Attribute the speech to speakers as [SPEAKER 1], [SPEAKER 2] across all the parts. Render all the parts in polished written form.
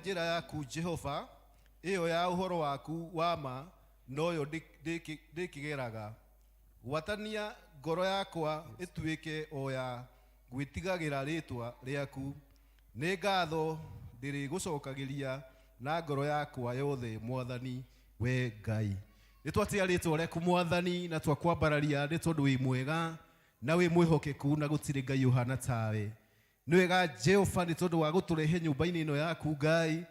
[SPEAKER 1] njira yaku Jehova iyo ya uhoro waku wama noyo ndikigeraga gwatania ngoro yakwa ituike oya gwitigagira ritwa riaku ni ngatho ndiri gucokagiria na ngoro yakwa yothe mwathani we Ngai nitwatia ritwa riaku mwathani na twakwambararia ni tondu wi mwega na wi mwihokeku na gutire Ngai uhana tawe niwega Jehova ni tondu wa guturehe nyumba-ini ino yaku Ngai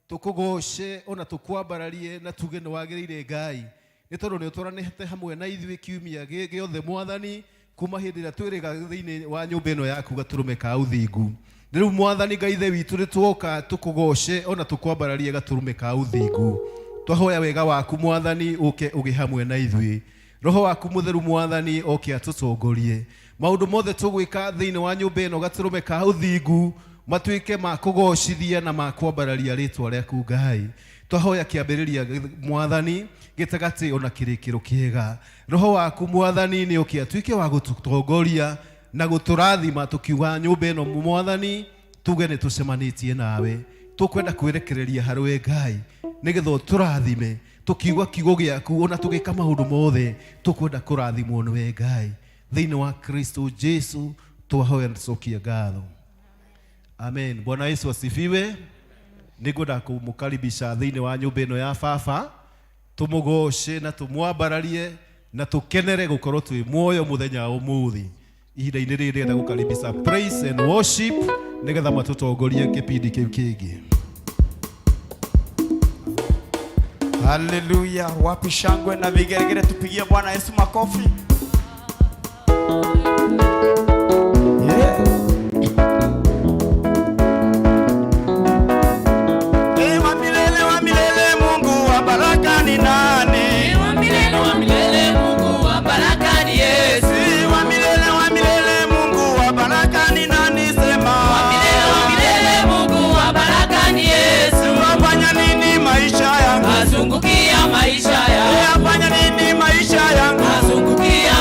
[SPEAKER 1] tukugoshe ona tukwambararie na tuge ni wagirire Ngai ni tondu ni uturanete hamwe na ithui kiumia giothe mwathani kuma hindi ira twiriga thiini wa nyumba ino yaku gaturume ka uthingu riu mwathani Ngai the witu ni tuoka tukugoshe ona tukwambararie gaturume ka uthingu twahoya wega waku mwathani uke ugi hamwe na ithui roho waku mutheru mwathani oke atutongorie maundu mothe tugwika thiini wa nyumba ino gaturume ka uthingu matuike ma kugoshithia na ma kwambararia ritwa riaku Ngai twahoya kiambiriria mwathani gitagati ona kirikiro kiega roho waku mwathani ni uke atuike wa gututongoria na guturathima tukiuga nyumba ino mwathani tuge ni tucemanitie nawe tukwenda kwirekereria harwe Ngai nigetho turathime tukiuga kiugo giaku ona tugika maundu mothe tukwenda kurathimwo niwe Ngai thiini wa Kristo Jesu twahoya tucokia ngatho amen. Bwana Yesu asifiwe. Ningwenda kumukaribisha thiini wa nyumba ino ya baba tumugoshe na tumwambararie na tukenere gukorwo twi muoyo muthenya umuthi ihinda-ini riri ndenda gukaribisha praise and worship nigetha matutongorie kipindi kiu kingi.
[SPEAKER 2] Hallelujah. Wapi shangwe na vigeregere, tupigie Bwana Yesu makofi. Yeah. Wa milele Mungu wa baraka ni nani?
[SPEAKER 3] Wa milele Mungu wa baraka ni Yesu.
[SPEAKER 2] Wa milele Mungu wa baraka ni nani? Sema.
[SPEAKER 3] Wa milele Mungu wa baraka ni Yesu.
[SPEAKER 2] Wafanya nini maisha yangu?
[SPEAKER 3] Azungukia maisha yangu.
[SPEAKER 2] Wafanya nini maisha yangu?
[SPEAKER 3] Azungukia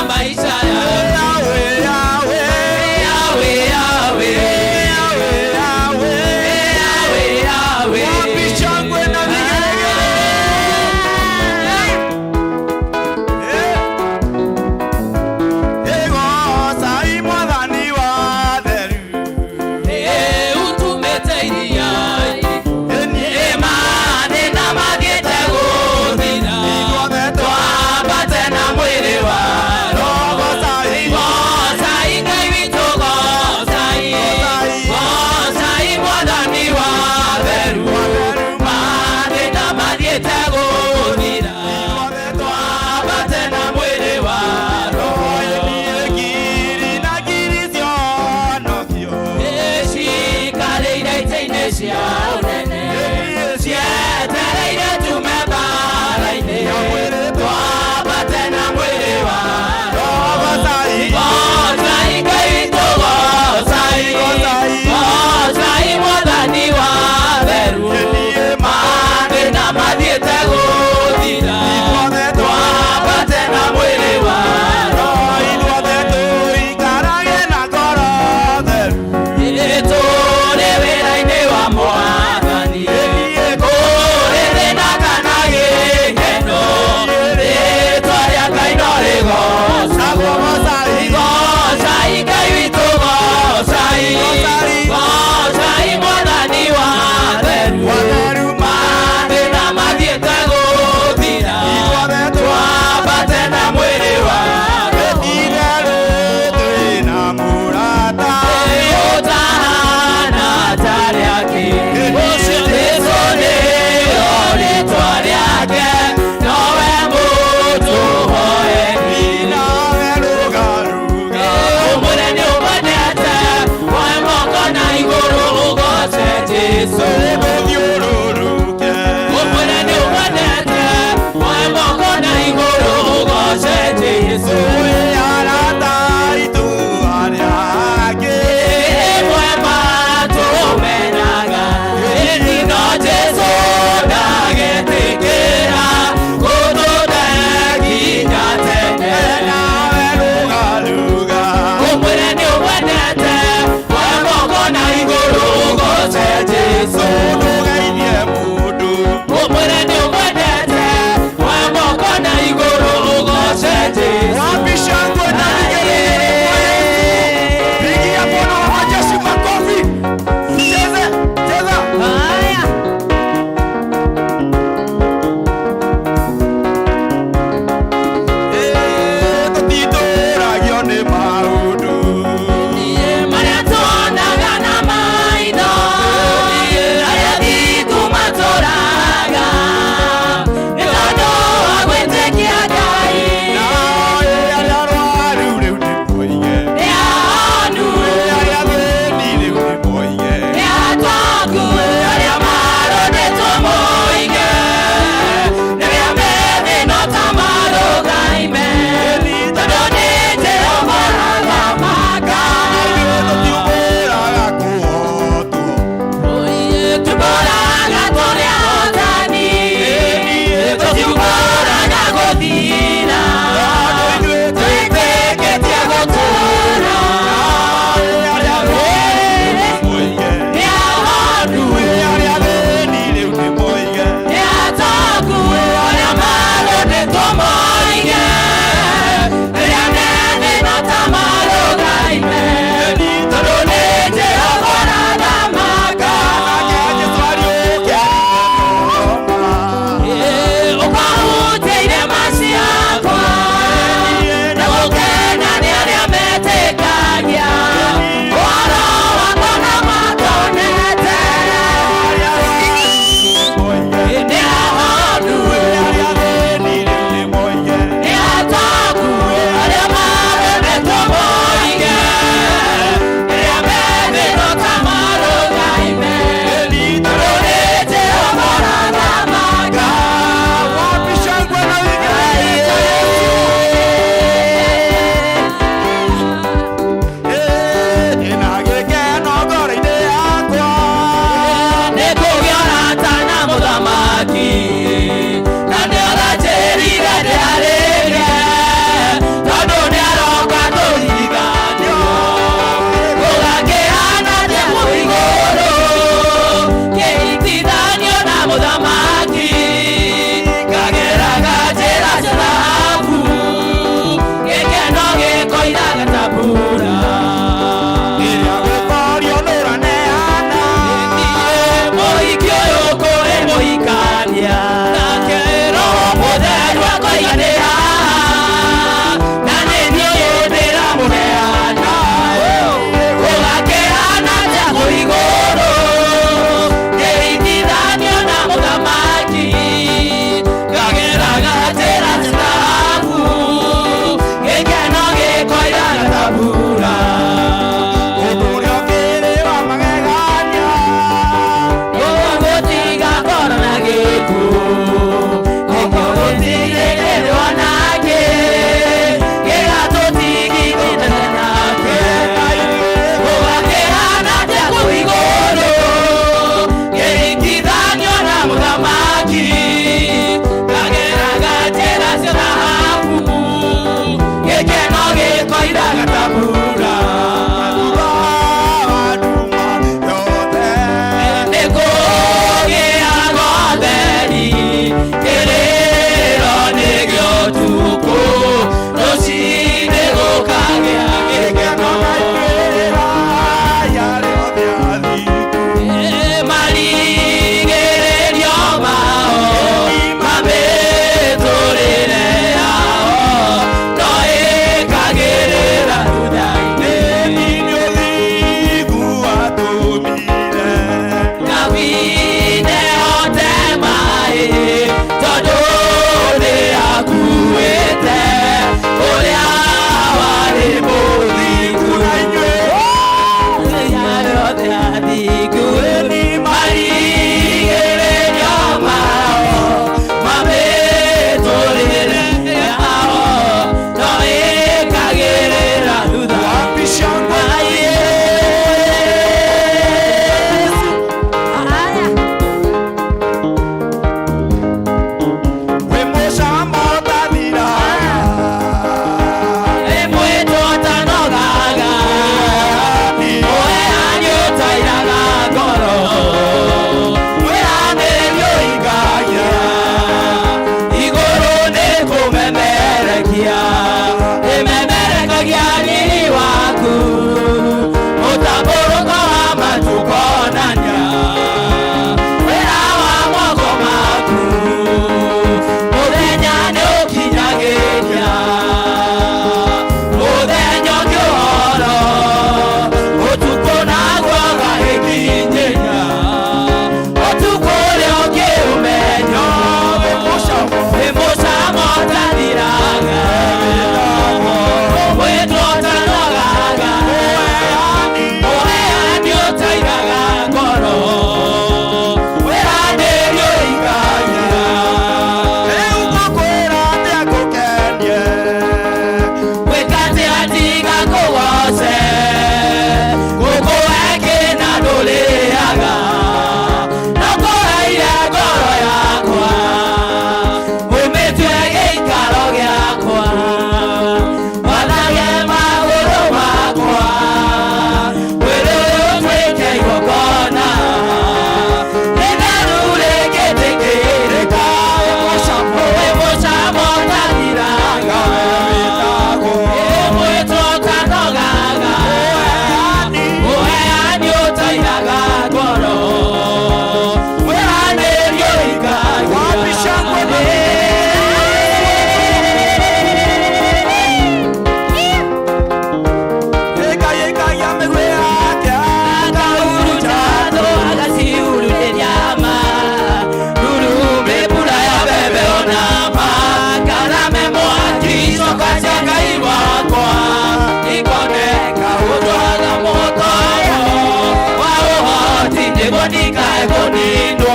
[SPEAKER 3] konindo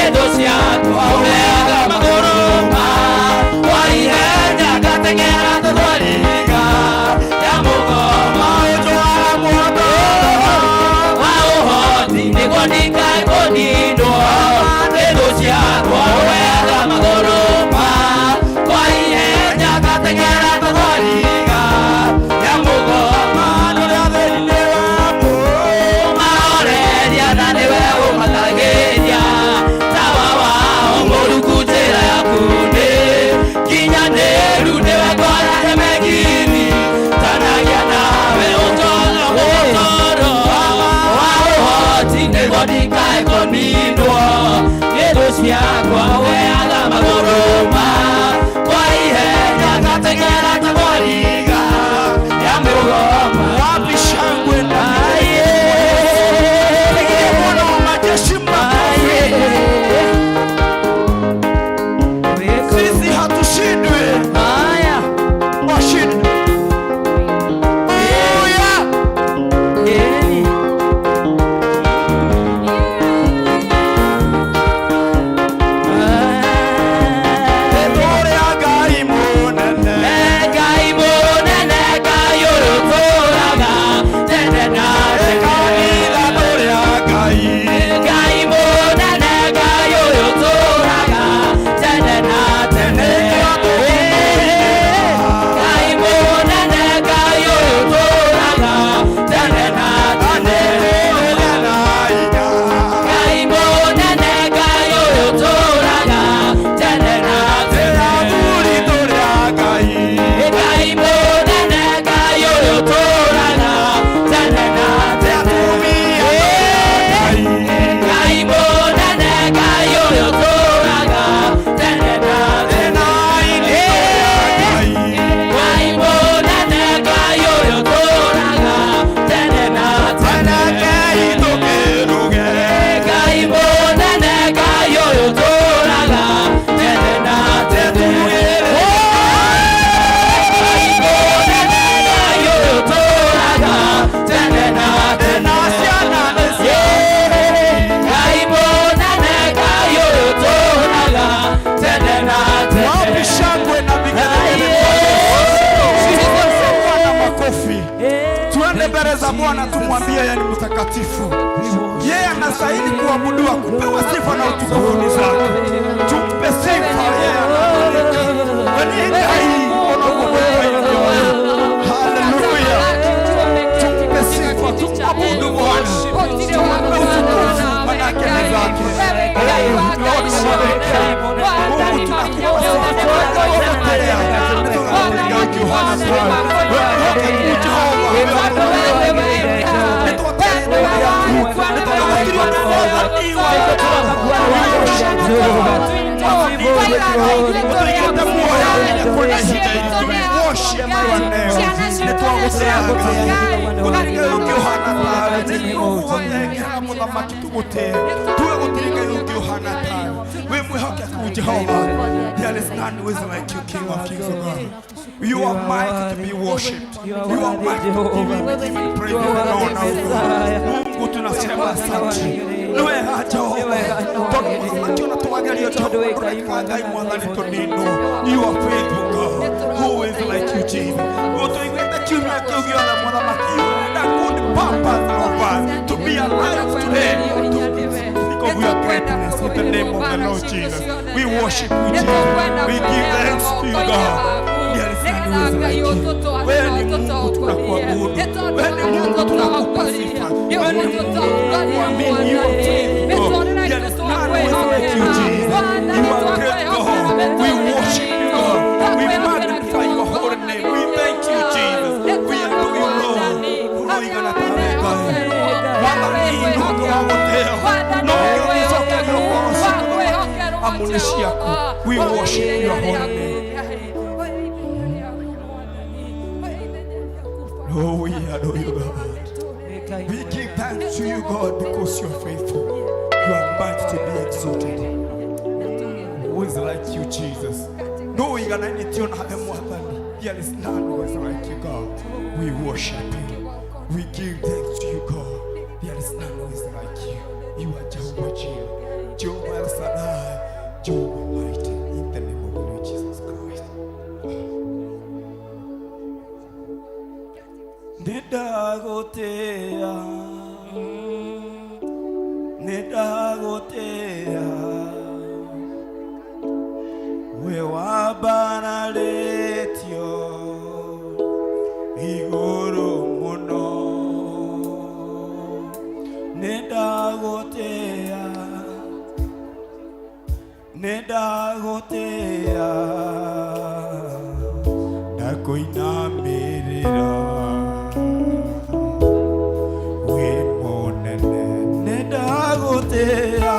[SPEAKER 3] Edosia kwa wega magoroma Waihenya gatengera todoriga Ya mugoma Ojwara mwoto Wauhoti Nikonika konindo Edosia kwa wega magoroma Waihenya gatengera todoriga Ya mugoma
[SPEAKER 4] Bwana tumwambie yeye ni mtakatifu. Yeye anastahili kuabudiwa, kupewa sifa na utukufu ni zake. Tumpe sifa yeye. Haleluya. Tumpe sifa, tumwabudu Bwana. Tumpe utukufu manake ni zake. Mungu tunakupa There is none who is like you, King of Kings of God. You are mighty to be worshipped. You are mighty to be praised and honored. Mungu tunasema asante. Noe Jehova. Toka tuangalie Jehova. You are faithful God. Who is like you, Jesus? That good purpose of us to be alive today. Because we are greatness in the name of the Lord Jesus. We worship you, Jesus. We give thanks to you, God. There is none who is like you. Wewe ni Mungu tunakuabudu. Wewe ni Mungu tunakupa sifa. Wewe ni Mungu tunakuamini. You are faithful. There is none who is like you, Jesus. You are great God. We worship you, God. We magnify your holy name. We thank you, Jesus. We adore you, Lord. Unaigana tawe God. Baba ni Mungu wote. We worship your holy name. Oh, we adore you, God. We give thanks to you, God, because you are faithful. You are mighty to be exalted. Who is like you, Jesus? No, you are anything on heaven more than there is none who is like you, God. We worship you. We give thanks to you, God. There is none who is like you. You are Jehovah Jesus.
[SPEAKER 2] Nedagotea we wabanaletio iguru muno nedagotea ndakoinamirira we monene nedagotea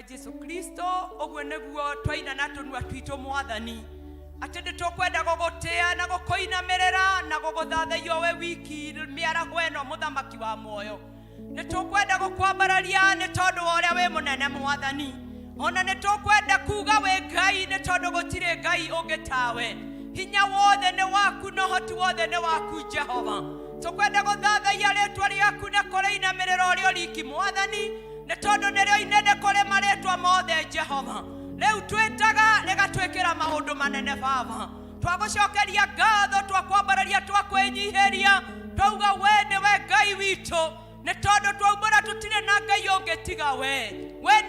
[SPEAKER 5] Jesu Kristo ogwe neguo twaina natonwa twito mwathani atende tokwenda gogotea na gokoinamerera na gogodhathaio we wiki miarago eno muthamaki wa moyo ne tokwenda gokwambararia ne tondu oria we munene mwathani ona ne tokwenda kuga we Ngai ne tondu gotire Ngai ungetawe hinya wothe ne waku no hoti wothe ne waku Jehova tokwenda gothathaia ritwa riaku ne koreinamerera orio riki mwathani ne tondu nerio inene kore maretwa mothe Jehova leu twetaga negatwekera maundu manene baba twagocokeria ngatho twakwambararia twakwenyiheria twauga we niwe Ngai witũ ne tondu twaubara tutire na Ngai ungetiga we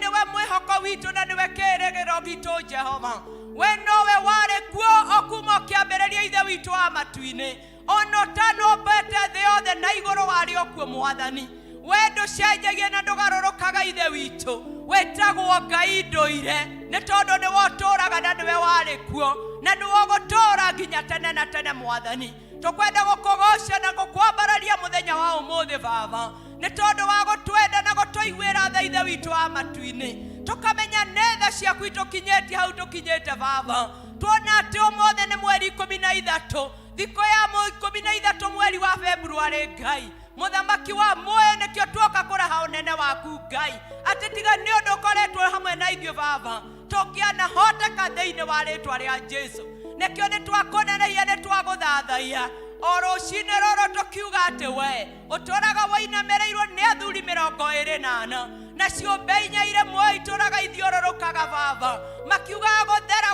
[SPEAKER 5] niwe mwihoko witũ na niwe kĩrĩgĩro gitũ Jehova we nowe ware kuo okuma kĩambĩrĩria ithe witũ wa matu-inĩ ono tano bete thĩ yothe na igũrũ warĩ okuo mwathani we nducenjagia na ndugarũrũkaga ithe witũ wetagwo Ngai ndũire ne tondu nĩ wotũraga na niwe warĩ kuo na nĩ ũgũtũra nginya tene na tene mwathani tukwenda gũkũgoca na gũkwambararia mũthenya wa ũmũthĩ baba ne tondu wa gũtwenda na gũtũiguĩra tha ithe witũ wa matu-inĩ tukamenya netha ciaku itukinyĩtie hau tukinyĩte baba tuona atĩ ũmũthĩ nĩ mweri 13 thikũ ya 13 mweri wa February Ngai muthamaki wa moyo nikio tuoka kuraha unene waku Ngai ati tiga ni undu ukoretwo hamwe na ithuĩ baba tukiana hoteka thĩinĩ wa rĩtwa rĩa Jesu nikio ni twakuneneia ni twagũthathaia o rũcinĩ rũrũ tukiuga atĩ we ũtũraga wainamereirwo nĩ athuri 24 na ciũmbe inya irĩ muoyo itũraga ithiũrũrũkaga baba makiugaga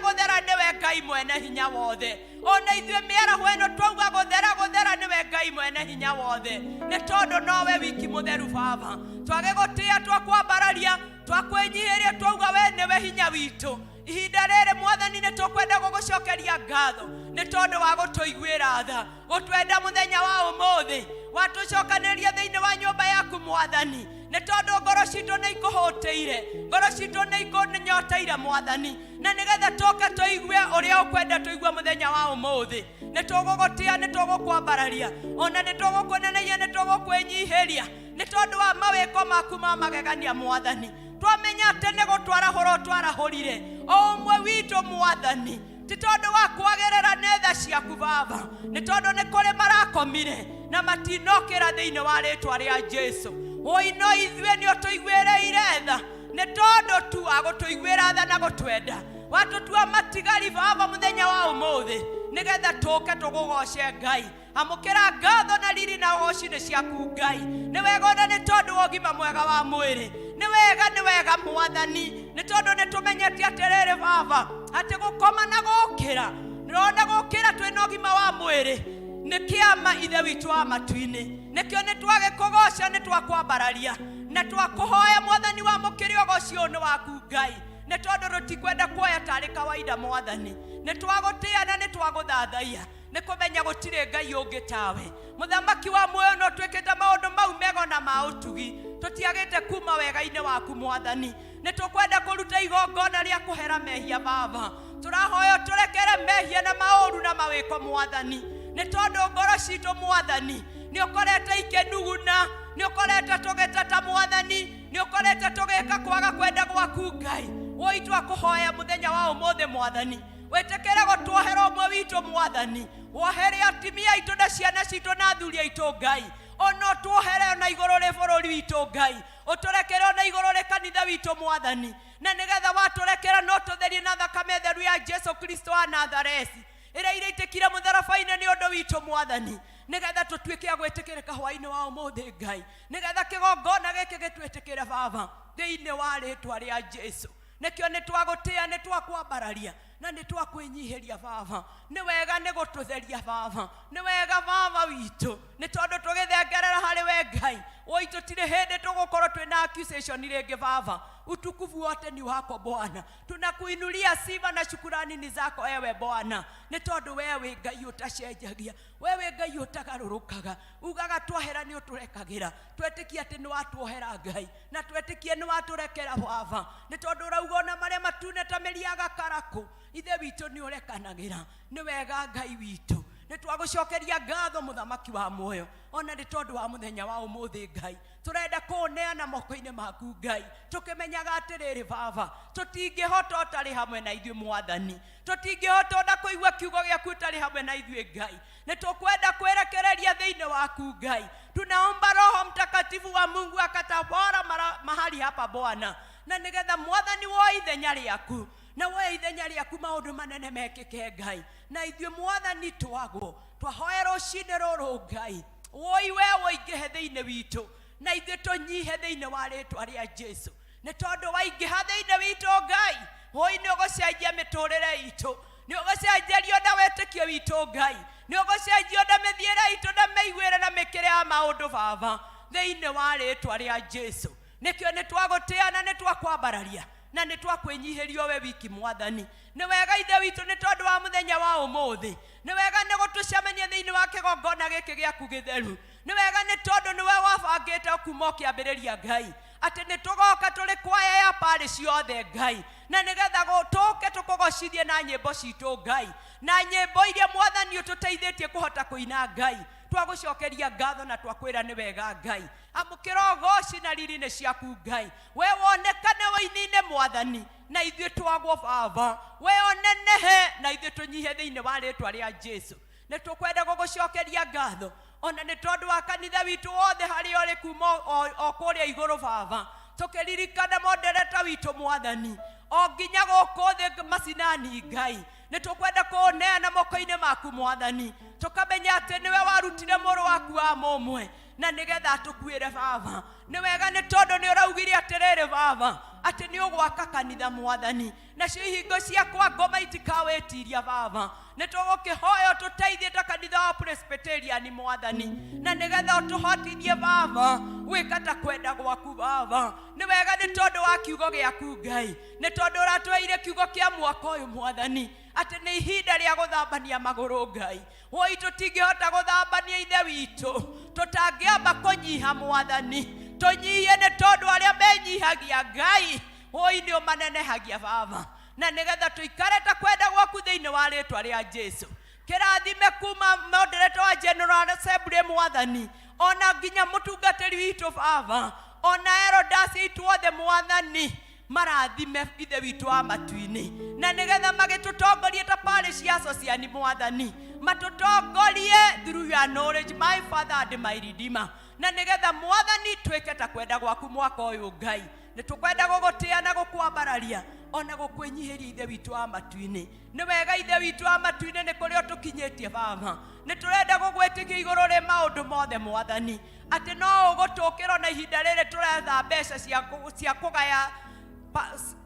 [SPEAKER 5] gũthera nĩwe Ngai mwene hinya wothe ona ithuĩ mĩaraho ĩno twauga gũthera nĩwe Ngai mwene hinya wothe nĩ tondũ nowe wiki mũtheru baba twagĩgũtĩa twakwambararia twakwenyihiria twauga we nĩwe hinya witũ ihinda rĩrĩ mwathani nĩ tũkwenda gũgũcokeria ngatho nĩ tondũ wa gũtũiguĩra tha gũtwenda mũthenya wa ũmũthĩ watũcokanĩrĩria thĩinĩ wa nyũmba yaku mwathani nĩ tondũ ngoro citũ nĩ ikũhũtĩire, ngoro citũ nĩ ikũnyoteire Mwathani, na nĩgetha tũke tũigue ũrĩa ũkwenda tũigue mũthenya wa ũmũthĩ. Nĩ tũgũgũtĩa, nĩ tũgũkwambararia, ona nĩ tũgũkũneneia, nĩ tũgũkwĩnyihĩria nĩ tondũ wa mawĩko maku ma magegania Mwathani. Twamenya atĩ nĩ gũtwarahũra twarahũrire o ũmwe witũ Mwathani, ti tondũ wa kwagĩrĩra nĩ tha ciaku Baba, nĩ tondũ nĩ kũrĩ marakomire na matinokĩra thĩinĩ wa rĩĩtwa rĩa Jesũ. Oi no ithuĩ nĩ ũtũiguĩrĩire tha, nĩ tondũ tu wa gũtũiguĩra tha na gũtwenda watũtua matigari Baba mũthenya wa ũmũthĩ, nĩgetha tũke tũgũgoce Ngai. Amũkĩra ngatho na riri na ũgooci nĩ ciaku Ngai. Nĩ wega ona nĩ tondũ wa ũgima mwega wa mwĩrĩ, nĩ wega Mwathani, nĩ tondũ nĩ tũmenyete atĩrĩrĩ Baba, atĩ gũkoma na gũkĩra, nĩrona gũkĩra twĩna ũgima wa mwĩrĩ nĩ kĩama ithe witũ wa matu-inĩ. Nĩkĩo nĩ twagĩkũgoca, nĩ twakwambararia na twakũhoya Mwathani wa mũkĩre ũgoci ũyũ nĩ waku Ngai, nĩ tondũ rũtikwenda kuoya tarĩ kawaida Mwathani. Nĩ twagũtĩa na nĩ twagũthathaia, nĩ kũmenya gũtirĩ Ngai ũngĩ tawe. Mũthamaki wa muoyo no twĩkĩte maũndũ mau mego na ma ũtugi, tũtiagĩte kuma wega-inĩ waku Mwathani. Nĩ tũkwenda kũruta igongona rĩa kũhera mehia Baba, tũrahoya tũrekere mehia na maũru na mawĩko Mwathani, nĩ tondũ ngoro citũ Mwathani nĩ ũkorete ikĩnuguna, nĩ ũkorete tũgĩtata Mwathani, nĩ ũkorete tũgĩka kwaga kwenda gwaku Ngai. Woi twakũhoya mũthenya wa ũmũthĩ Mwathani, wĩtĩkĩre gũtuohera ũmwe witũ Mwathani, wohere atumia aitũ na ciana citũ na athuri aitũ Ngai, ona tuohere na igũrũ rĩ bũrũri witũ Ngai, ũtũrekere na igũrũ rĩ kanitha witũ Mwathani, na nĩgetha watũrekera no tũtherie na thakame theru ya Jesu Kristo wa Nazareti ĩrĩa iraitĩkire mũtharaba-inĩ nĩ ũndũ witũ Mwathani, nĩgetha tũtuĩke a gwĩtĩkĩrĩka hwaĩ-inĩ wa ũmũthĩ Ngai, nĩgetha kĩgongona gĩkĩ gĩtwĩtĩkĩre Baba thĩinĩ wa rĩĩtwa rĩa Jesu. Nĩkĩo nĩ twagũtĩa, nĩ twakwambararia na nĩ twakwĩnyihĩria Baba. Nĩ wega nĩ gũtũtheria Baba, nĩ wega Baba witũ, nĩ tondũ tũgĩthengerera harĩ we Ngai, woi tũtirĩ hĩndĩ tũgũkorwo twĩna accusation rĩngĩ Baba. Utukufu wote ni wako Bwana, tunakuinulia sifa na shukrani ni zako ewe Bwana, nĩ tondũ wewe Ngai ũtacenjagia, wewe Ngai ũtagarũrũkaga, ugaga twahera nĩ ũtũrekagĩra, twetĩkie atĩ nĩ watuohera Ngai, na twetĩkie nĩ watũrekera Baba, nĩ tondũ ũrauga ona marĩa matune ta mĩri ya gakarakũ ithe witũ nĩ ũrekanagĩra. Nĩ wega Ngai witũ, nĩ twagũcokeria ngatho mũthamaki wa muoyo, ona nĩ tondũ wa mũthenya wa ũmũthĩ Ngai, tũrenda kũneana moko-inĩ maku Ngai, tũkĩmenyaga atĩrĩrĩ Baba, tũtingĩhota ũtarĩ hamwe na ithuĩ Mwathani, tũtingĩhota ona kũigua kiugo gĩaku ũtarĩ hamwe na ithuĩ Ngai. Nĩ tũkwenda kwĩrekereria thĩinĩ waku Ngai, tunaomba Roho Mtakatifu wa Mungu akatawala mahali hapa Bwana, na nĩgetha Mwathani wa ithenya rĩaku, na we ithenya rĩaku maũndũ manene mekĩke Ngai, na ithuĩ Mwathani twahoya rũcinĩ rũrũ Ngai, woi we woingĩhe thĩinĩ witũ, na ithuĩ tũnyihe thĩinĩ wa rĩĩtwa rĩa Jesu. Nĩ tondũ waingĩha thĩinĩ witũ Ngai, woi nĩ ũgũcenjia mĩtũrĩre itũ, nĩ ũgũcenjerio na wĩtĩkio witũ Ngai, nĩ ũgũcenjio na mĩthiĩre itũ na mĩiguĩre na mĩkĩre ya maũndũ Baba thĩinĩ wa rĩĩtwa rĩa Jesu. Nĩkĩo nĩ twagũtĩa na nĩ twakwambararia na nĩ twakwĩnyihĩrio we wiki Mwathani. Nĩ wega ithe witũ nĩ tondũ wa mũthenya wa ũmũthĩ, nĩ wega nĩ gũtũcemania thĩinĩ wa kĩgongona gĩkĩ gĩaku gĩtheru, nĩ wega nĩ tondũ nĩwe wabangĩte kuma ũkĩambĩrĩria Ngai, atĩ nĩ tũgoka tũrĩ kwaya ya parĩ ciothe Ngai, na nĩgetha tũke tũkũgocithie na nyĩmbo citũ Ngai, na nyĩmbo iria Mwathani ũtũteithĩtie kũhota kũina Ngai. Twagũcokeria ngatho na twakwĩra nĩ wega Ngai, amũkĩra ũgoci na riri nĩ ciaku Ngai, we wonekane ũini-inĩ Mwathani, na ithuĩ twagwo Baba, we onenehe na ithuĩ tũnyihe thĩinĩ wa rĩĩtwa rĩa Jesu. Nĩ tũkwenda gũgũcokeria ngatho ona nĩ tondũ wa kanitha witũ wothe harĩa ũrĩ kuma o kũrĩa igũrũ Baba, tũkĩririkana modereta witũ Mwathani o nginya gũkũ thĩ macinani Ngai, nĩ tũkwenda kũneana moko-inĩ maku Mwathani, tũkamenya atĩ nĩwe warutire mũrũ waku wa mũmwe, na nĩgetha tũkuĩre Baba. Nĩ wega nĩ tondũ nĩ ũraugire atĩrĩrĩ Baba, atĩ nĩ ũgwaka kanitha Mwathani, nacio ihingo ciakwa ngoma itikawĩtiria Baba. Nĩ tũgũkĩhoya ũtũteithie ta kanitha wa Presbyterian Mwathani, na nĩgetha ũtũhotithie Baba gwĩka ta kwenda gwaku Baba. Nĩ wega nĩ tondũ wa kiugo gĩaku Ngai, nĩ tondũ ũratũheire kiugo kĩa mwaka ũyũ Mwathani, atĩ nĩ ihinda rĩa gũthambania magũrũ Ngai. Woi tũtingĩhota gũthambania ithe witũ tũtangĩamba kũnyiha Mwathani, tonyihe nĩ tondũ arĩa menyihagia Ngai oi nĩo manenehagia Baba, na nĩgetha tũikare ta kwenda gwaku thĩinĩ wa rĩĩtwa rĩa Jesũ. Kĩrathime kuma moderator wa General Assembly Mwathani, ona nginya mũtungatĩri witũ Baba, ona elders aitũ othe Mwathani, marathime ithe witũ wa matu-inĩ, na nĩgetha magĩtũtongorie ta parish association Mwathani, matũtongorie through your knowledge, my Father and my Redeemer, na nĩgetha Mwathani twĩke ta kwenda gwaku mwaka ũyũ Ngai. Nĩ tũkwenda gũgũtĩa na gũkwambararia ona gũkwĩnyihĩria ithe witũ wa matu-inĩ. Nĩ wega ithe witũ wa matu-inĩ nĩ kũrĩa tũkinyĩtie Baba. Nĩ tũrenda gũgwĩtĩkia igũrũ rĩ maũndũ mothe Mwathani, atĩ no ũgũtũkĩra na ihinda rĩrĩ tũretha mbeca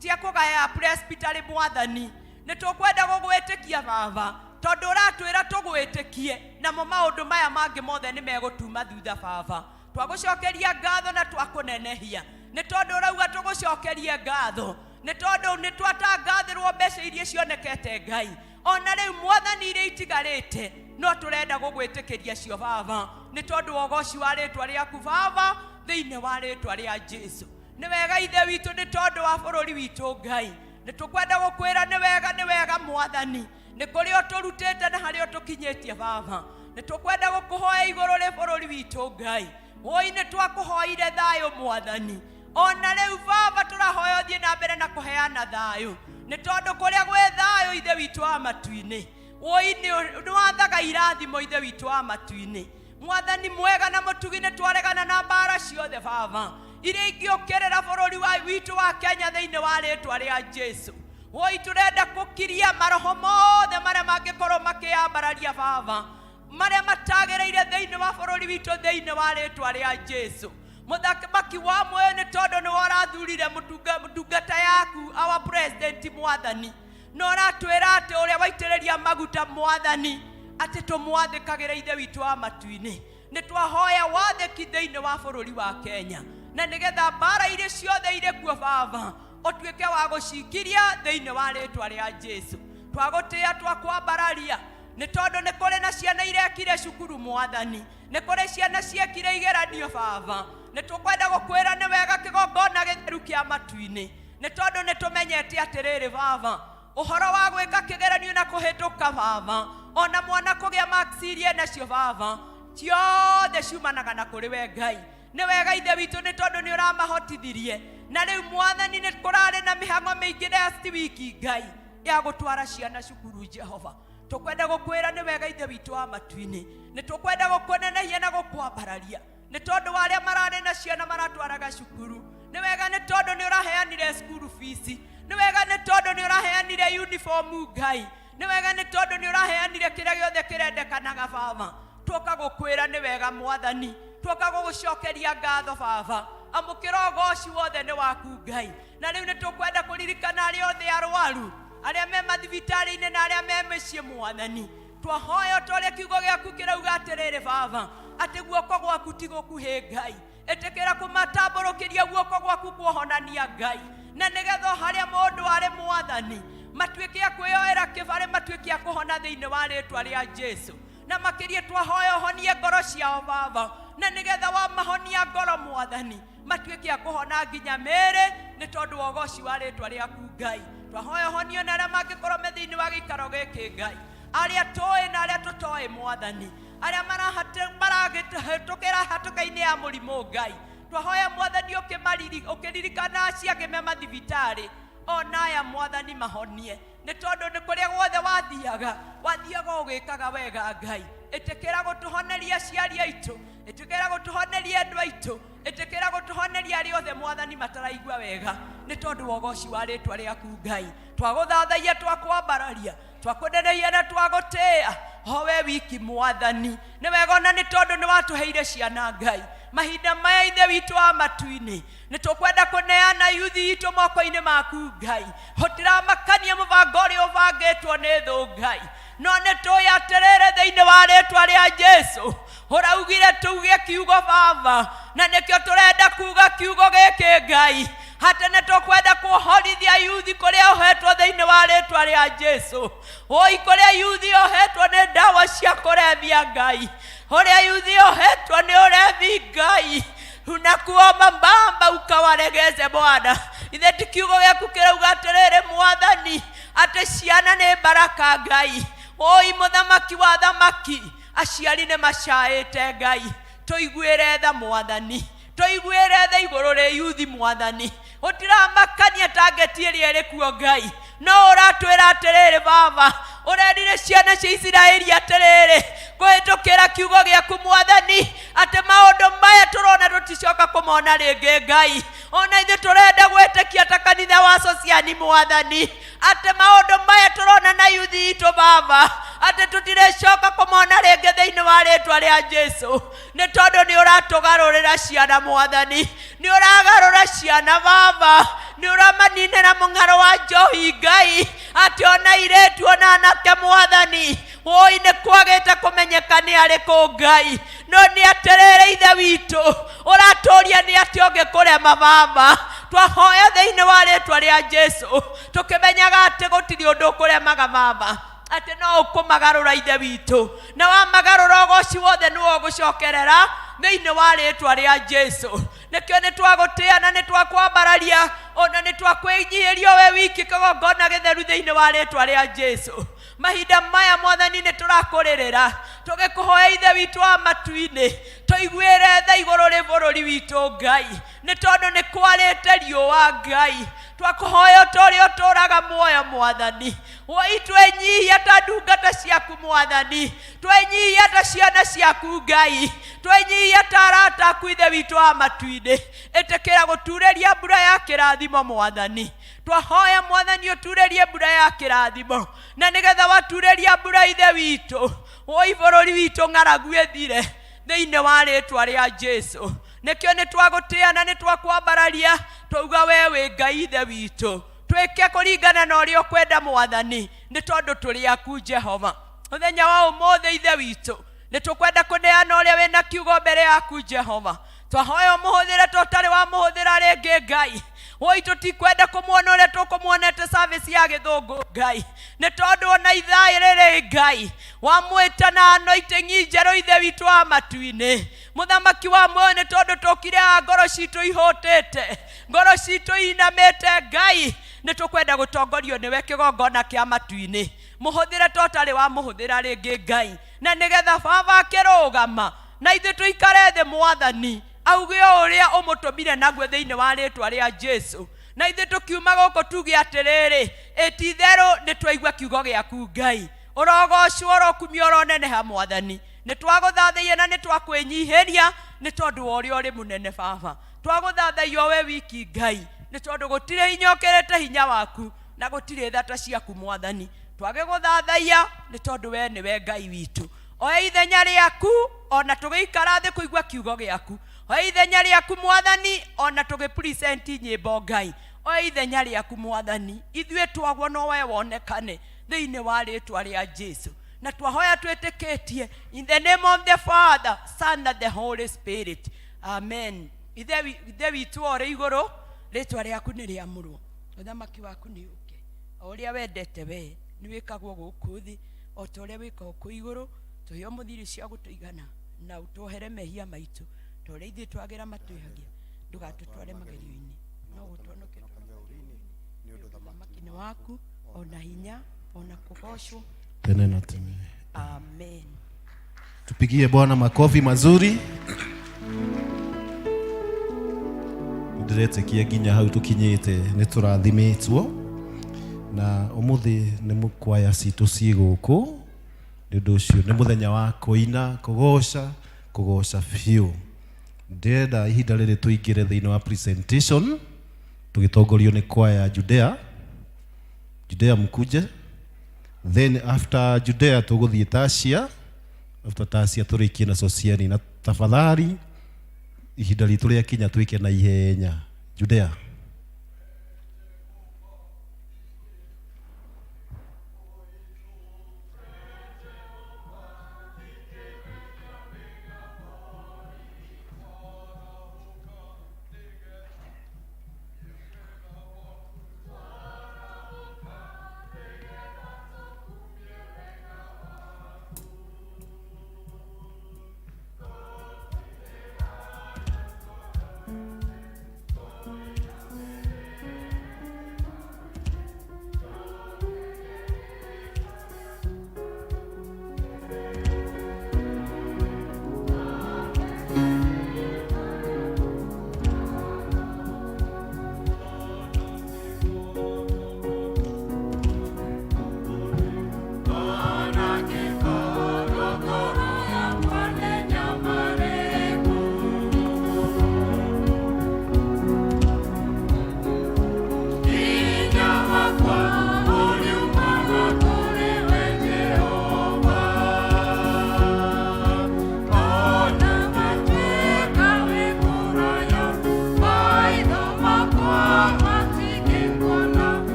[SPEAKER 5] cia kũgaya presbytery Mwathani. Nĩ tũkwenda gũgwĩtĩkia Baba, tondũ ũratwĩra tũgwĩtĩkie, namo maũndũ maya mangĩ mothe nĩ megũtuma thutha Baba. Twagũcokeria ngatho na twakũnenehia, nĩ tondũ ũrauga tũgũcokerie ngatho, nĩ tondũ nĩ twatangathĩrwo mbeca iria cionekete Ngai. Ona rĩu Mwathani iria itigarĩte no tũrenda gũgwĩtĩkĩria cio Baba, nĩ tondũ wogoci wa rĩĩtwa rĩaku Baba thĩinĩ wa rĩĩtwa rĩa Jesũ. Nĩ wega ithe witũ nĩ tondũ wa bũrũri witũ Ngai. Nĩ tũkwenda gũkwĩra nĩ wega Mwathani, nĩ kũrĩa ũtũrutĩte na harĩa ũtũkinyĩtie Baba. Nĩ tũkwenda gũkũhoya igũrũ rĩ bũrũri witũ Ngai. Oi nĩ twakũhoire thayũ Mwathani, ona rĩu Baba tũrahoya ũthiĩ na mbere na kũheana thayũ, nĩ tondũ kũrĩa gwĩ thayũ ithe witũ wa matu-inĩ, oi nĩ wathaga irathimo ithe witũ wa matu-inĩ. Mwathani mwega na mũtugi, nĩ twaregana na mbara ciothe Baba iria ingĩũkĩrĩra bũrũri witũ wa Kenya thĩinĩ wa rĩĩtwa rĩa Jesũ. Oi tũrenda gũkiria maroho mothe marĩa mangĩkorwo makĩambararia Baba, marĩa matagĩrĩire thĩinĩ wa bũrũri witũ thĩinĩ wa rĩĩtwa rĩa Jesũ. Mũthamaki wa muoyo, nĩ tondũ nĩ warathurire mũtungata yaku our president Mwathani, no ratwĩra atĩ ũrĩa waitĩrĩria maguta Mwathani atĩ tũmwathĩkagĩre ithe witũ wa matu-inĩ. Nĩ twahoya wathĩki thĩinĩ wa bũrũri wa Kenya, na nĩgetha mbara iria ciothe irĩ kuo Baba ũtuĩke wa gũcikiria thĩinĩ wa rĩĩtwa rĩa Jesũ. Twagũtĩa twakwambararia, nĩ tondũ nĩ kũrĩ na ciana irekire cukuru Mwathani, nĩ kũrĩ ciana ciekire igeranio Baba. Nĩ tũkwenda gũkwĩra nĩ wega kĩgongona gĩtheru kĩa matu-inĩ, nĩ tondũ nĩ tũmenyete atĩrĩrĩ Baba, ũhoro wa gwĩka kĩgeranio na kũhĩtũka Baba, ona mwana kũgĩa marks iria nacio Baba, ciothe ciumanaga na kũrĩ we Ngai. Nĩ wega ithe witũ nĩ tondũ nĩ ũramahotithirie, na rĩu Mwathani nĩ kũrarĩ na mĩhang'o mĩingĩ next week Ngai ya gũtwara ciana cukuru Jehova. Tũkwenda gũkwĩra nĩ wega ithe witũ wa matu-inĩ, nĩ tũkwenda gũkũnenehia na gũkwambararia, nĩ tondũ wa arĩa mararĩ na ciana maratwaraga cukuru. Nĩ wega nĩ tondũ nĩ ũraheanire school fees, nĩ wega nĩ tondũ nĩ ũraheanire uniform Ngai, nĩ wega nĩ tondũ nĩ ũraheanire kĩrĩa gĩothe kĩrendekanaga Baba. Twoka gũkwĩra nĩ wega Mwathani, twoka gũgũcokeria ngatho Baba, amũkĩra ũgooci wothe nĩ waku Ngai. Na rĩu nĩ tũkwenda kũririkana arĩa othe arwaru, arĩa me mathibitarĩ-inĩ na arĩa me mĩciĩ Mwathani. Twahoya ta ũrĩa kiugo gĩaku kĩrauga atĩrĩrĩ Baba, atĩ guoko gwaku ti gũkuhĩ Ngai, ĩtĩkĩra kũmatambũrũkĩria guoko gwaku kuohonania Ngai, na nĩgetha harĩa mũndũ arĩ Mwathani matuĩke a kwĩyoera kĩbarĩ, matuĩke a kũhona thĩinĩ wa rĩĩtwa rĩa Jesũ. Na makĩria twahoya ũhonie ngoro ciao Baba, na nĩgetha wamahonia ngoro Mwathani matuĩke a kũhona nginya mĩĩrĩ, nĩ tondũ wa ũgooci wa rĩĩtwa rĩaku Ngai. Twahoya ũhonio na arĩa mangĩkorwo me thĩinĩ wa gĩikaro gĩkĩ Ngai, arĩa tũĩ na arĩa tũtoĩ Mwathani, arĩa marahĩtũkĩra hatũka-inĩ ya mũrimũ Ngai. Twahoya Mwathani ũkĩririkana ciake me mathibitarĩ ona aya Mwathani mahonie, nĩ tondũ nĩ kũrĩa guothe wathiaga ũgĩkaga wega Ngai. Ĩtĩkĩra gũtũhoneria aciari aitũ, ĩtĩkĩra gũtũhoneria andũ aitũ, ĩtĩkĩra gũtũhoneria arĩa othe Mwathani mataraigua wega, nĩ tondũ wa ũgooci wa rĩĩtwa rĩaku Ngai. Twagũthathaia, twakwambararia, twakũnenehia na twagũtĩa ho we wiki Mwathani. Nĩ wega ona nĩ tondũ nĩ watũheire ciana Ngai. Mahinda maya ithe witũ wa matu-inĩ nĩ tũkwenda kũneana yuthi itũ moko-inĩ maku Ngai. Hũtiramakania mũbango ũrĩa ũbangĩtwo nĩ thũ Ngai, no nĩ tũĩ atĩrĩrĩ thĩinĩ wa rĩĩtwa rĩa Jesũ ũraugire tuge kiugo Baba, na nĩkĩo tũrenda kuga kiugo gĩkĩ Ngai, atĩ nĩ tũkwenda kuohorithia yuthi kũrĩa ũhetwo thĩinĩ wa rĩĩtwa rĩa Jesũ. Oi kũrĩa yuthi ũhetwo nĩ ndawa cia kũrebia Ngai, ũrĩa yuthi ũhetwo nĩ ũrebi Ngai, Unakuomba Baba ukawaregeze Bwana. Ithe ti kiugo gĩaku kĩrauga atĩrĩrĩ Mwathani atĩ ciana nĩ baraka Ngai. Oi mũthamaki wa thamaki, aciari nĩ macaĩte Ngai. Tũiguĩre tha Mwathani, tũiguĩre tha igũrũ rĩ yuthi Mwathani. Ũtiramakania targeti ĩrĩa ĩrĩ kuo Ngai, no ũratwĩra atĩrĩrĩ Baba, ũrerire ciana cia Isiraeli atĩrĩrĩ kũhĩtũkĩra kiugo gĩaku Mwathani atĩ maũndũ maya tũrona tũticoka kũmona rĩngĩ Ngai. Ona ithuĩ tũrenda gwĩtĩkia ta kanitha wa Sociani Mwathani atĩ maũndũ maya tũrona na yuthi itũ Baba atĩ tũtirecoka kũmona rĩngĩ thĩinĩ wa rĩtwa rĩa Jesũ, nĩ tondũ nĩ ũratũgarũrĩra ciana Mwathani, nĩ ũragarũra ciana Baba, nĩ ũramaninĩra mũng'aro wa njohi Ngai atĩ ona irĩtu ona anake Mwathani. Oi nĩ kwagĩte kũmenyeka nĩ arĩkũ Ngai, no nĩ atĩrĩrĩ Ithe witũ ũratũria nĩ atĩ ũngĩkũrema Baba. Twahoya thĩinĩ wa rĩtwa rĩa Jesũ tũkĩmenyaga atĩ gũtirĩ ũndũ ũkũremaga Baba, atĩ no ũkũmagarũra Ithe witũ, na wamagarũra ũgoci wothe nĩwe ũgũcokerera thĩinĩ wa rĩtwa rĩa Jesũ. Nĩkĩo nĩ twagũtĩa na nĩ twakwambararia ona nĩ twakwĩnyihĩria we wiki kĩgongona gĩtheru thĩinĩ wa rĩtwa rĩa Jesũ. Mahinda maya Mwathani nĩ tũrakũrĩrĩra tũgĩkũhoya Ithe witũ wa matu-inĩ, tũiguĩre tha igũrũ rĩ bũrũri witũ Ngai, nĩ tondũ nĩ kwarĩte riũa Ngai. Twakũhoya ta ũrĩa ũtũũraga muoyo Mwathani, woi twenyihia ta ndungata ciaku Mwathani, twenyihia ta ciana ciaku Ngai, twenyihia ta arata aku Ithe witũ wa matu-inĩ. Ĩtĩkĩra gũturĩria mbura ya kĩrathimo Mwathani. Twahoya Mwathani ũturĩrie mbura ya kĩrathimo, na nĩgetha waturĩria mbura Ithe witũ, woi bũrũri witũ ng'aragu ĩthire thĩinĩ wa rĩtwa rĩa Jesũ. Nĩkĩo nĩ twagũtĩa na nĩ twakwambararia twauga we wĩ Ngai Ithe witũ. Twĩke kũringana na ũrĩa ũkwenda Mwathani, nĩ tondũ tũrĩ aku Jehova. Mũthenya wa ũmũthĩ Ithe witũ nĩ tũkwenda kũneana ũrĩa wĩna kiugo mbere yaku Jehova. Twahoya ũmũhũthĩre tũtarĩ wamũhũthĩra rĩngĩ Ngai. Woi tũtikwenda kũmuona ũrĩa tũkũmuonete service ya gĩthũngũ Ngai, nĩ tondũ ona ithaa rĩrĩ Ngai wamwĩta na anointing njerũ Ithe witũ wa matu-inĩ. Mũthamaki wa muoyo, nĩ tondũ tũkire ngoro citũ ihũtĩte, ngoro citũ inamĩte Ngai, nĩ tũkwenda gũtongorio nĩwe kĩgongona kĩa matu-inĩ. Mũhũthĩre tũtarĩ wamũhũthĩra rĩngĩ Ngai, na nĩgetha Baba akĩrũgama na ithuĩ tũikare thĩ Mwathani auge ũrĩa ũmũtũmire naguo thĩinĩ wa rĩtwa rĩa Jesũ. Na ithuĩ tũkiuma gũkũ tuge atĩrĩrĩ ĩti-itherũ nĩ twaigua kiugo gĩaku Ngai. Ũrogocwo ũrokumio ũroneneha Mwathani. Nĩ twagũthathĩia na nĩ twakwĩnyihĩria nĩ tondũ wa ũrĩa ũrĩ mũnene Baba. Twagũthathĩio we wiki Ngai, nĩ tondũ gũtirĩ hinya ũkĩrĩte hinya waku na gũtirĩ thata ciaku Mwathani. Twagĩgũthathĩia nĩ tondũ we nĩwe Ngai witũ. Oya ithenya rĩaku ona tũgĩikara thĩ kũigua kiugo gĩaku. Oya ithenya rĩaku Mwathani ona tũgĩpresent nyĩmbo Ngai. Oya ithenya rĩaku Mwathani, ithuĩ twagwo no we wonekane thĩinĩ wa rĩtwa rĩa Jesũ. Na twahoya twĩtĩkĩtie in the name of the Father, Son and the Holy Spirit. Amen. Ithe witũ ũrĩ igũrũ, rĩtwa rĩaku nĩ rĩamũrwo. Ũthamaki waku nĩ ũke. O ũrĩa wendete we nĩ wĩkagwo gũkũ thĩ, o ta ũrĩa wĩkagwo kũ igũrũ. Tũheo mũthiri cia gũtũigana na ũtũhere mehia maitũ, ta ũrĩa ithuĩ twagĩra matwĩhagia, ndũgatũtware magerio-inĩ, no gũtũhonokia nĩ ũndũ ũthamaki-inĩ waku ona hinya ona kũgocwo
[SPEAKER 1] tene na tene.
[SPEAKER 5] Amen.
[SPEAKER 1] Tupigie Bwana makofi mazuri. Ndiretĩkia nginya hau tũkinyĩte nĩ tũrathimĩtwo, na ũmũthĩ nĩ mũkwaya citũ ciĩ gũkũ. Nĩ ũndũ ũcio nĩ mũthenya wa kũina, kũgoca biũ. Ndĩrenda ihinda rĩrĩ tũingĩre thĩinĩ wa presentation tũgĩtongorio nĩ kwaya Judea mkuje. Then after Judea tũgũthiĩ Tasia, after Tasia tũrĩkie na Sociani. Na tafadhali ihinda ritũ rĩa kinya twĩke na ihenya. Judea.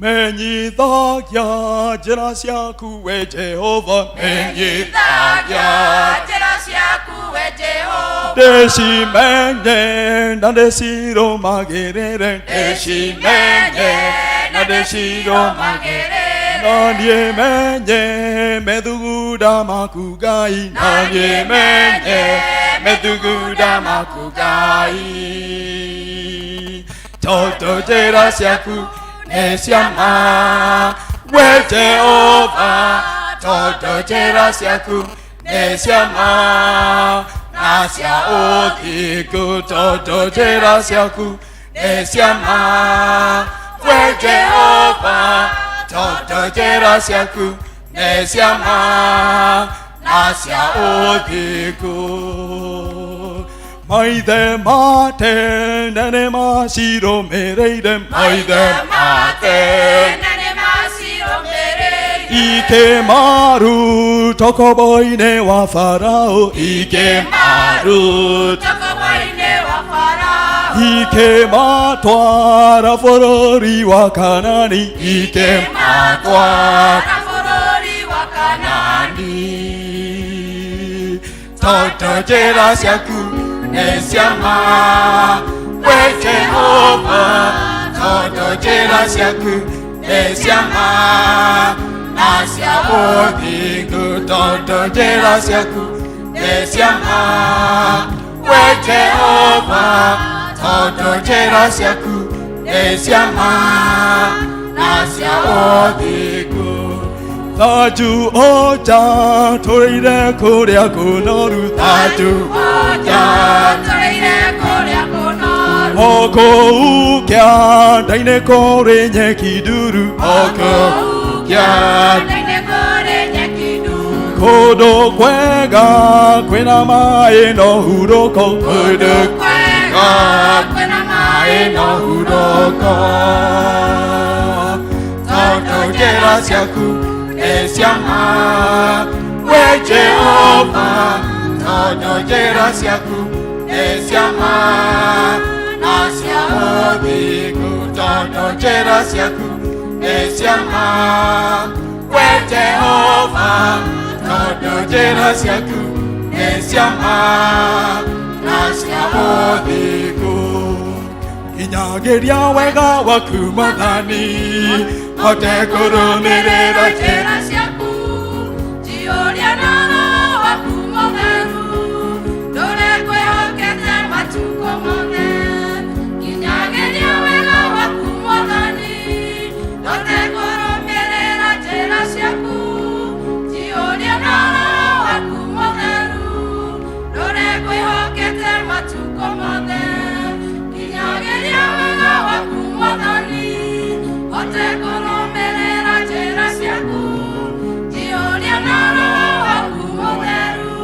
[SPEAKER 4] Menyithagia njĩra ciaku we Jehova,
[SPEAKER 3] Menyithagia njĩra ciaku we Jehova,
[SPEAKER 4] ndĩcimenye na ndĩcirũmagĩrĩre,
[SPEAKER 3] ndĩcimenye na ndĩcirũmagĩrĩre,
[SPEAKER 4] na niĩ menye methugunda maku Ngai, na niĩ menye methugunda maku Ngai. Tondũ njĩra ciaku nĩ cia ma we Jehova, tondũ njĩra ciaku nĩ cia ma na cia ũthingu, tondũ njĩra ciaku nĩ cia ma we Jehova, tondũ njĩra ciaku nĩ cia ma na cia ũthingu. Maithe ma tene nĩ macirũmĩrĩire, maithe ma tene
[SPEAKER 3] nĩ macirũmĩrĩire,
[SPEAKER 4] ikĩmaruta ũkombo-inĩ wa Farao, ikĩmaruta
[SPEAKER 3] ũkombo-inĩ wa Farao,
[SPEAKER 4] ikĩmatwara bũrũri wa Kanani, ikĩmatwara
[SPEAKER 3] bũrũri wa Kanani.
[SPEAKER 4] Tondũ njĩra ciaku nĩ cia ma we Jehova, tondũ njĩra ciaku nĩ cia ma na cia ũthingu, tondũ njĩra ciaku nĩ cia ma we Jehova, tondũ njĩra ciaku nĩ cia ma na cia ũthingu. Thanju oja tũrĩire kũrĩa kũnoru, thanju oja
[SPEAKER 3] tũrĩire kũrĩa kũnoru,
[SPEAKER 4] o kũu kĩanda-inĩ kũrĩ nyeki nduru, o kũu
[SPEAKER 3] kĩanda-inĩ kũrĩ nyeki nduru,
[SPEAKER 4] kũndũ kwega kwĩna maĩ no hurũko, kũndũ kwega
[SPEAKER 3] kwĩna maĩ
[SPEAKER 4] no hurũko. Tondũ njĩra ciaku nĩ cia ma we Jehova, tondũ njĩra ciaku nĩ cia ma na cia ũthingu, tondũ njĩra ciaku nĩ cia ma we Jehova, tondũ njĩra ciaku nĩ cia ma na cia ũthingu. Nginyagĩria wega waku Mwathani, hote kũrũmĩrĩra njĩra
[SPEAKER 3] ciaku, njiyũria na Roho waku Mũtheru, ndũre kwĩhokete matukũ mothe. Nginyagĩria wega waku Mwathani, hote kũrũmĩrĩra njĩra ciaku, njiyũria na Roho waku Mũtheru, ndũre kwĩhokete matukũ mothe. Nginyagĩria wega waku Mwathani, hote kũrũmĩrĩra njĩra ciaku, njiyũria na Roho waku Mũtheru,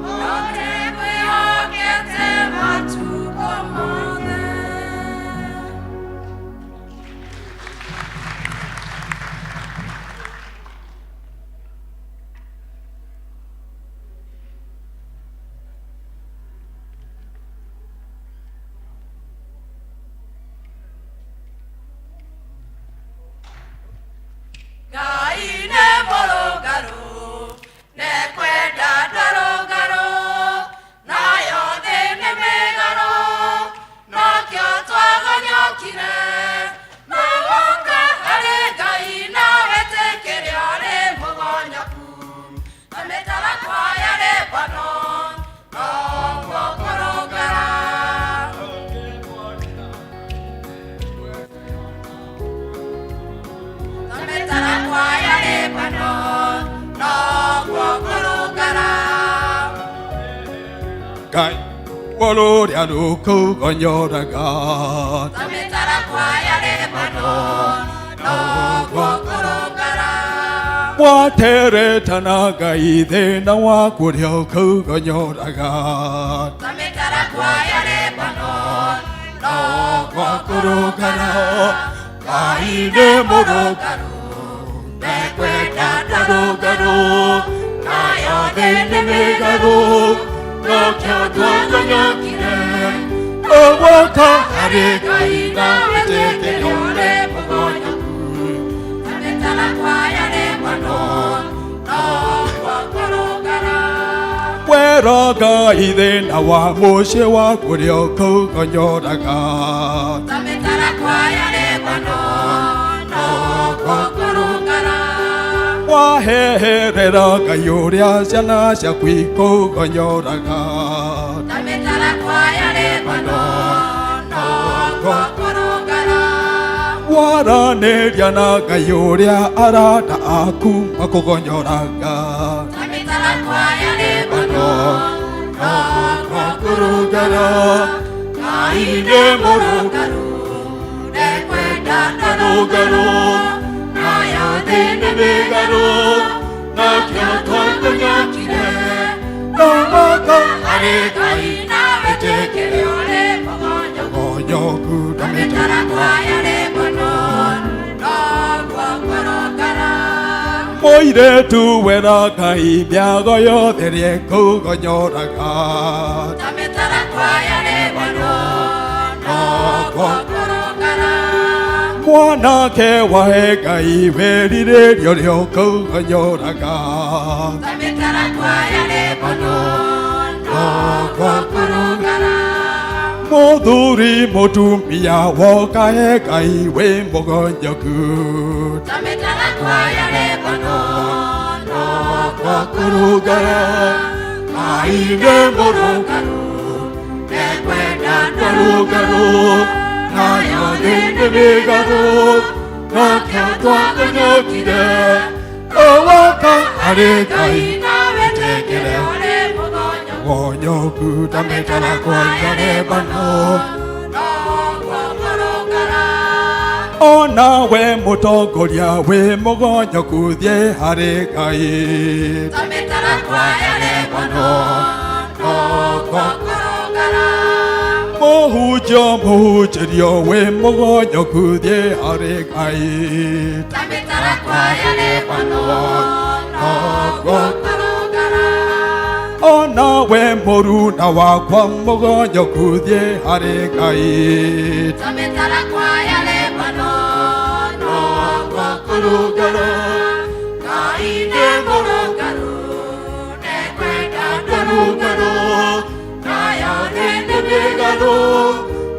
[SPEAKER 3] hote kwĩhokete matukũ mothe. Ngai nĩ mũrũngarũ, nĩkwenda ndarũngarũ, nayo thĩ nĩ mĩgarũ, nokĩo twagonyokire. Nĩwoka harĩ Ngai na wĩtĩkĩre ũrĩ mũgonyoku, na mĩtarakwa ya Lebanon, noguo kũrũngara. Mĩtarakwa ya Lebanon, noguo kũrũngara.
[SPEAKER 4] Ngai ũrĩa rũkũgonyoraga,
[SPEAKER 3] Ta mĩtarakwa ya Lebanon, noguo kũrũngara.
[SPEAKER 4] wateretana Ngai thĩna waku ũrĩa ũkũgonyoraga.
[SPEAKER 3] Ta mĩtarakwa ya Lebanon, noguo
[SPEAKER 4] kũrũngara.
[SPEAKER 3] Ngai nĩ mũrũngarũ, nĩkwenda ndarũngarũ, nayo thĩ nĩ mĩgarũ, nokĩo twagonyokire.
[SPEAKER 4] Nĩwoka
[SPEAKER 3] Harĩ Ngai na wĩtĩkĩre ũrĩ
[SPEAKER 4] Weraga ithina wa muciĩ wa kũrĩa kũgonyoraga.
[SPEAKER 3] Tametara kwaya lebano no gũkũrũngara.
[SPEAKER 4] Waheherera Ngai ũrĩa ciana ciaku ikũgonyoraga.
[SPEAKER 3] Tametara kwaya lebano no gũkũrũngara.
[SPEAKER 4] Waranĩria na Ngai ũrĩa arata aku makũgonyoraga.
[SPEAKER 3] Tametara kwaya lebano no gũkũrũngara. Ngai nĩ mũrũngarũ, ndekwenda ndarũngarũ, nayo thĩ nĩ mĩgarũ, nakĩo twakũnyakire. No mũndũ arĩ Ngai na wĩtĩkĩre ũrĩ mũgonyoku. Tametara kwaya lebano no gũkũrũngara.
[SPEAKER 4] Mũirĩtu wera Ngai mĩago yothe nĩekũgonyoraga.
[SPEAKER 3] Tametara kwaya lebano no gũkũrũngara.
[SPEAKER 4] Mwanake wahe Ngai wĩrirĩrio rĩokũgonyoraga.
[SPEAKER 3] Tametara kwaya lebano no gũkũrũngara.
[SPEAKER 4] Mũthuri mũtumia wokahe Ngai wĩ mũgonyoku.
[SPEAKER 3] Tametara kwaya lebano no
[SPEAKER 4] Gũkũrũngara.
[SPEAKER 3] Ngai nĩ mũrũngarũ, ndekwenda ndarũngarũ, nayo thĩ nĩ mĩgarũ, nakĩo twakũnyakire.
[SPEAKER 4] Owoka arĩ
[SPEAKER 3] Ngai
[SPEAKER 4] Ngai
[SPEAKER 3] na wĩtĩkĩre ũrĩ mũgonyoku.
[SPEAKER 4] mũgonyoku. Tametara kwaya lebano.
[SPEAKER 3] No gũkũrũngara.
[SPEAKER 4] Ona we mũtongoria wĩ mũgonyoku thiĩ harĩ Ngai.
[SPEAKER 3] Tametara kwaya lebano no gũkũrũngara.
[SPEAKER 4] Mũhunjio mũhunjĩrio wĩ mũgonyoku thiĩ harĩ Ngai.
[SPEAKER 3] Tametara kwaya lebano no gũkũrũngara.
[SPEAKER 4] Ona we mũruna wakwa mũgonyoku thiĩ harĩ Ngai.
[SPEAKER 3] Tametara kwaya lebano no gũkũrũngara. Ngai nĩ mũrũngarũ, ndekwenda ndarũngarũ, nayo thĩ nĩ mĩgarũ,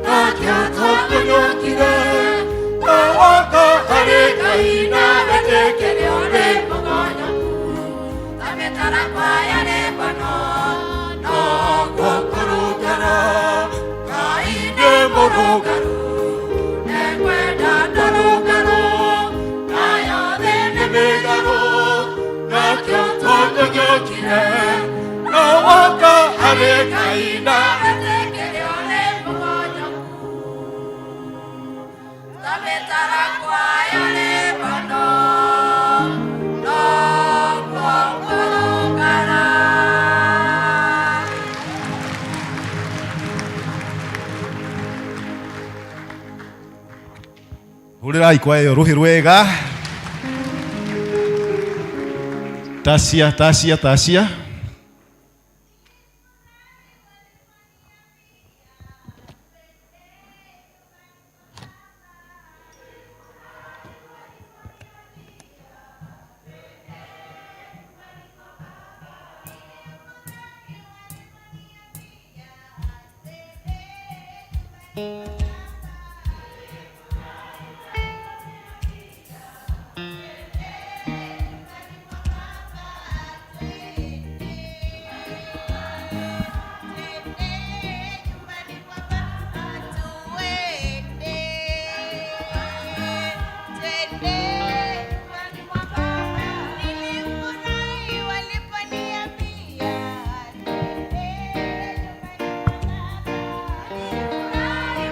[SPEAKER 3] nakĩo twakũnyakire. Owoka arĩ Ngai na wĩtĩkĩre ũrĩ mũgonyoku. Tametara kwaya lebano no gũkũrũngara. Ngai nĩ mũrũngarũ, ndekwenda ndarũngarũ, nayo thĩ nĩ mĩgarũ, nakĩo twakũnyakire.
[SPEAKER 4] Owoka arĩ Ngai na
[SPEAKER 3] wĩtĩkĩre ũrĩ mũgonyoku. Tametara kwaya lebano no gũkũrũngara.
[SPEAKER 1] Hũrĩrai kwa ĩyo rũhĩ rwega. Tacia, tacia, tacia.
[SPEAKER 3] Nilifurahi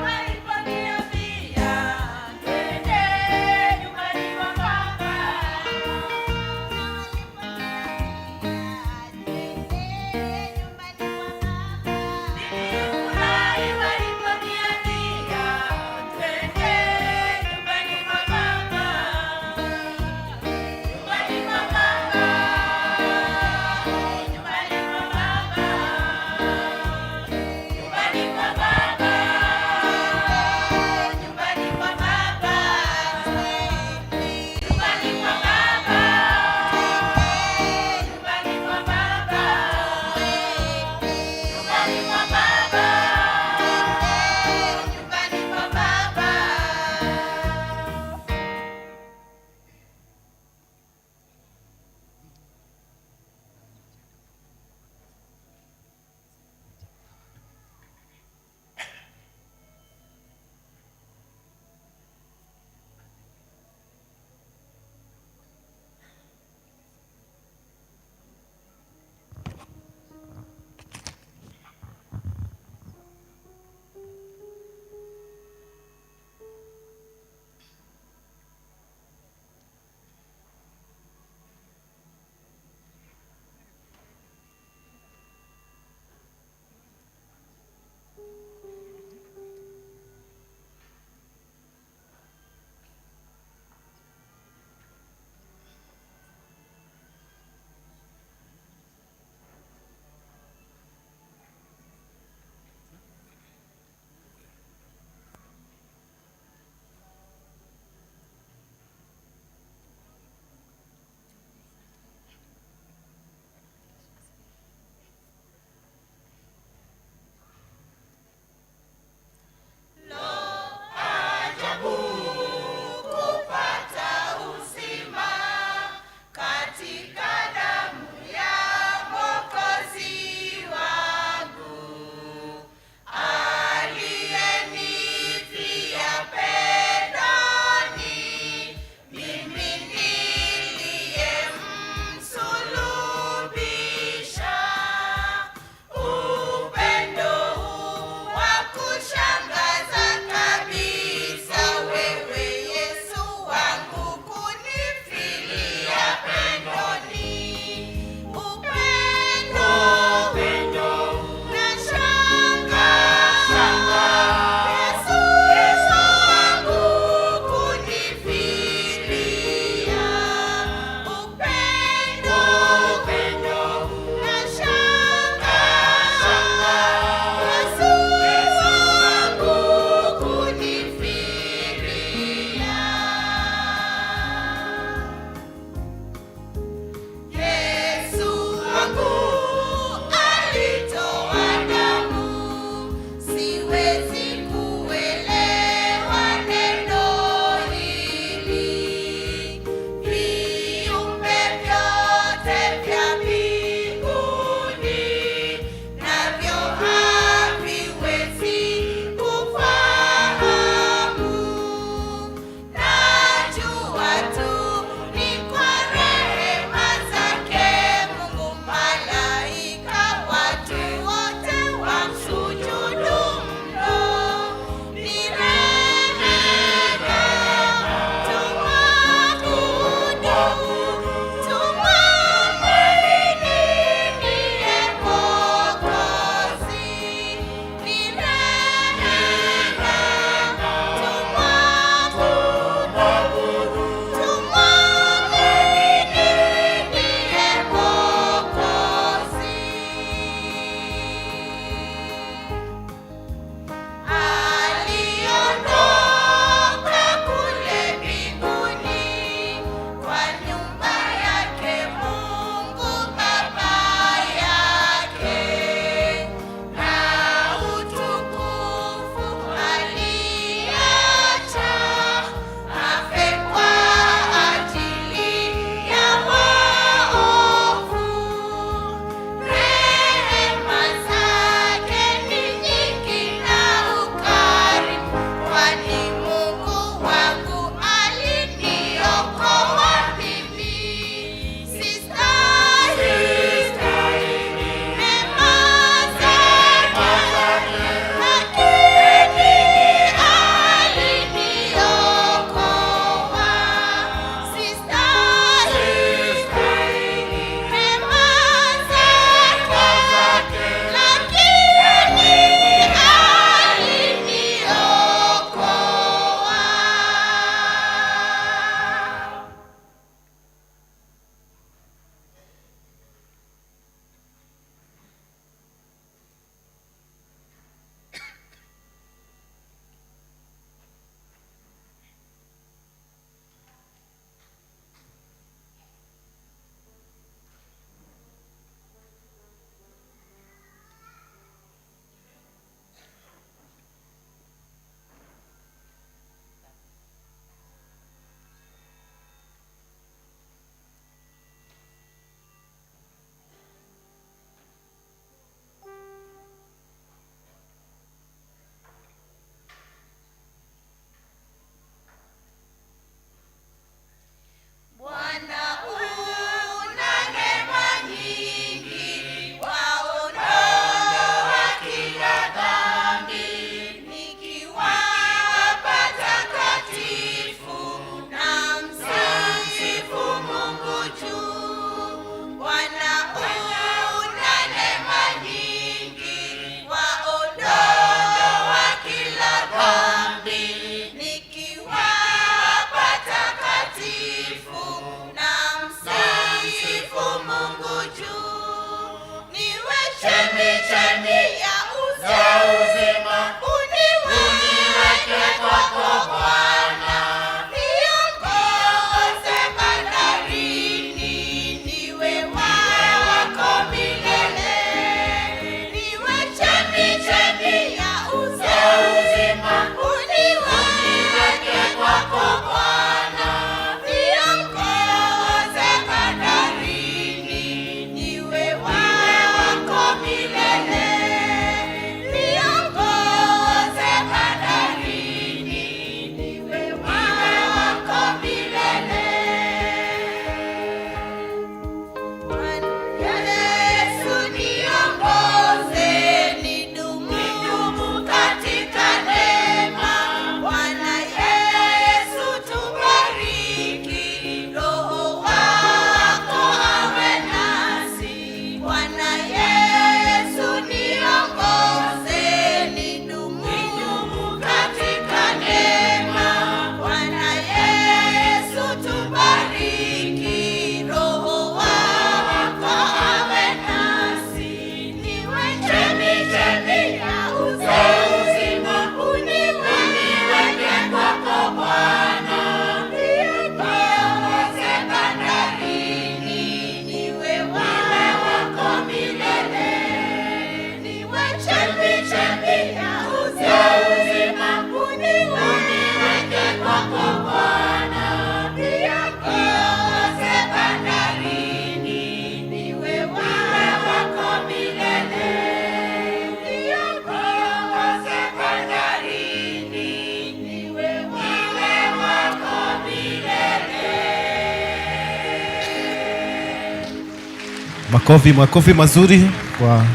[SPEAKER 1] Makofi mazuri kwa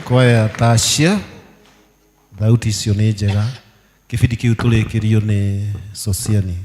[SPEAKER 1] kwaya Tacia. Thauti icio nĩ njega. Kĩbindi kĩu tũrĩkĩrio nĩ Sociani.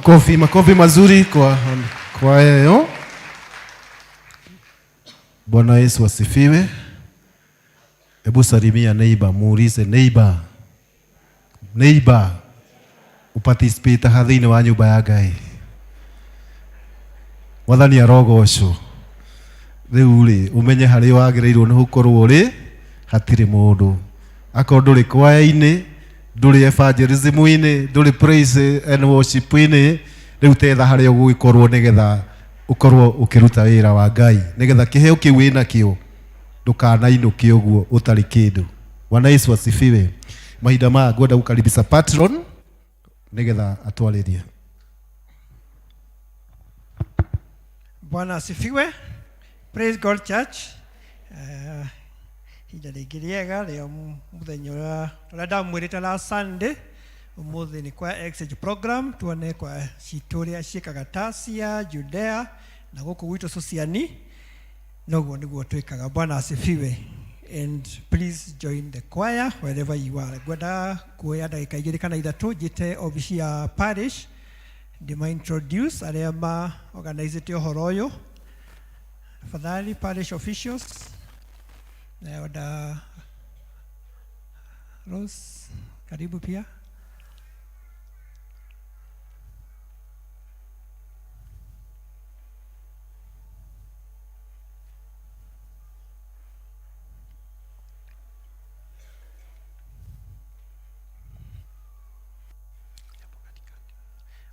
[SPEAKER 1] Makofi mazuri kwa yeye. Bwana Yesu asifiwe. Hebu salimia neighbor, muulize neighbor, uparticipate hadhini wa nyumba ya Ngai. Mwathani arogocwo. Riu ri umenye hari wagireirwo ni gukorwo ri hatiri mundu. Akorwo nduri kwaya-ini, nduri evangelism-ini, nduri praise and worship-ini, riu tetha hari ugugikorwo nigetha ukorwo ukiruta wira wa Ngai, nigetha kiheo kiu wina kio ndukanainũke uguo utari kindu. Bwana Yesu asifiwe. Mahinda maya ngwenda gukaribisha patron nigetha atwaririe.
[SPEAKER 6] Bwana asifiwe. Praise God Church. Hinda rĩngĩ rĩega rĩa mũthenya ũrĩa ndamwĩrĩte la Sunday, ũmũthĩ nĩ kwa exchange program, tuone kwa citũ ũrĩa ciĩkaga Tasia, Judea na gũkũ gwitũ Sociani, noguo nĩguo twĩkaga. Bwana asifiwe. And please join the choir wherever you are. Ngwenda kuoya ndagĩka 2 kana 3 njĩte obici ya parish ndĩma introduce arĩa ma organizĩte ũhoro ũyũ. Tafadhali parish officials. Oda Rose, karibu pia.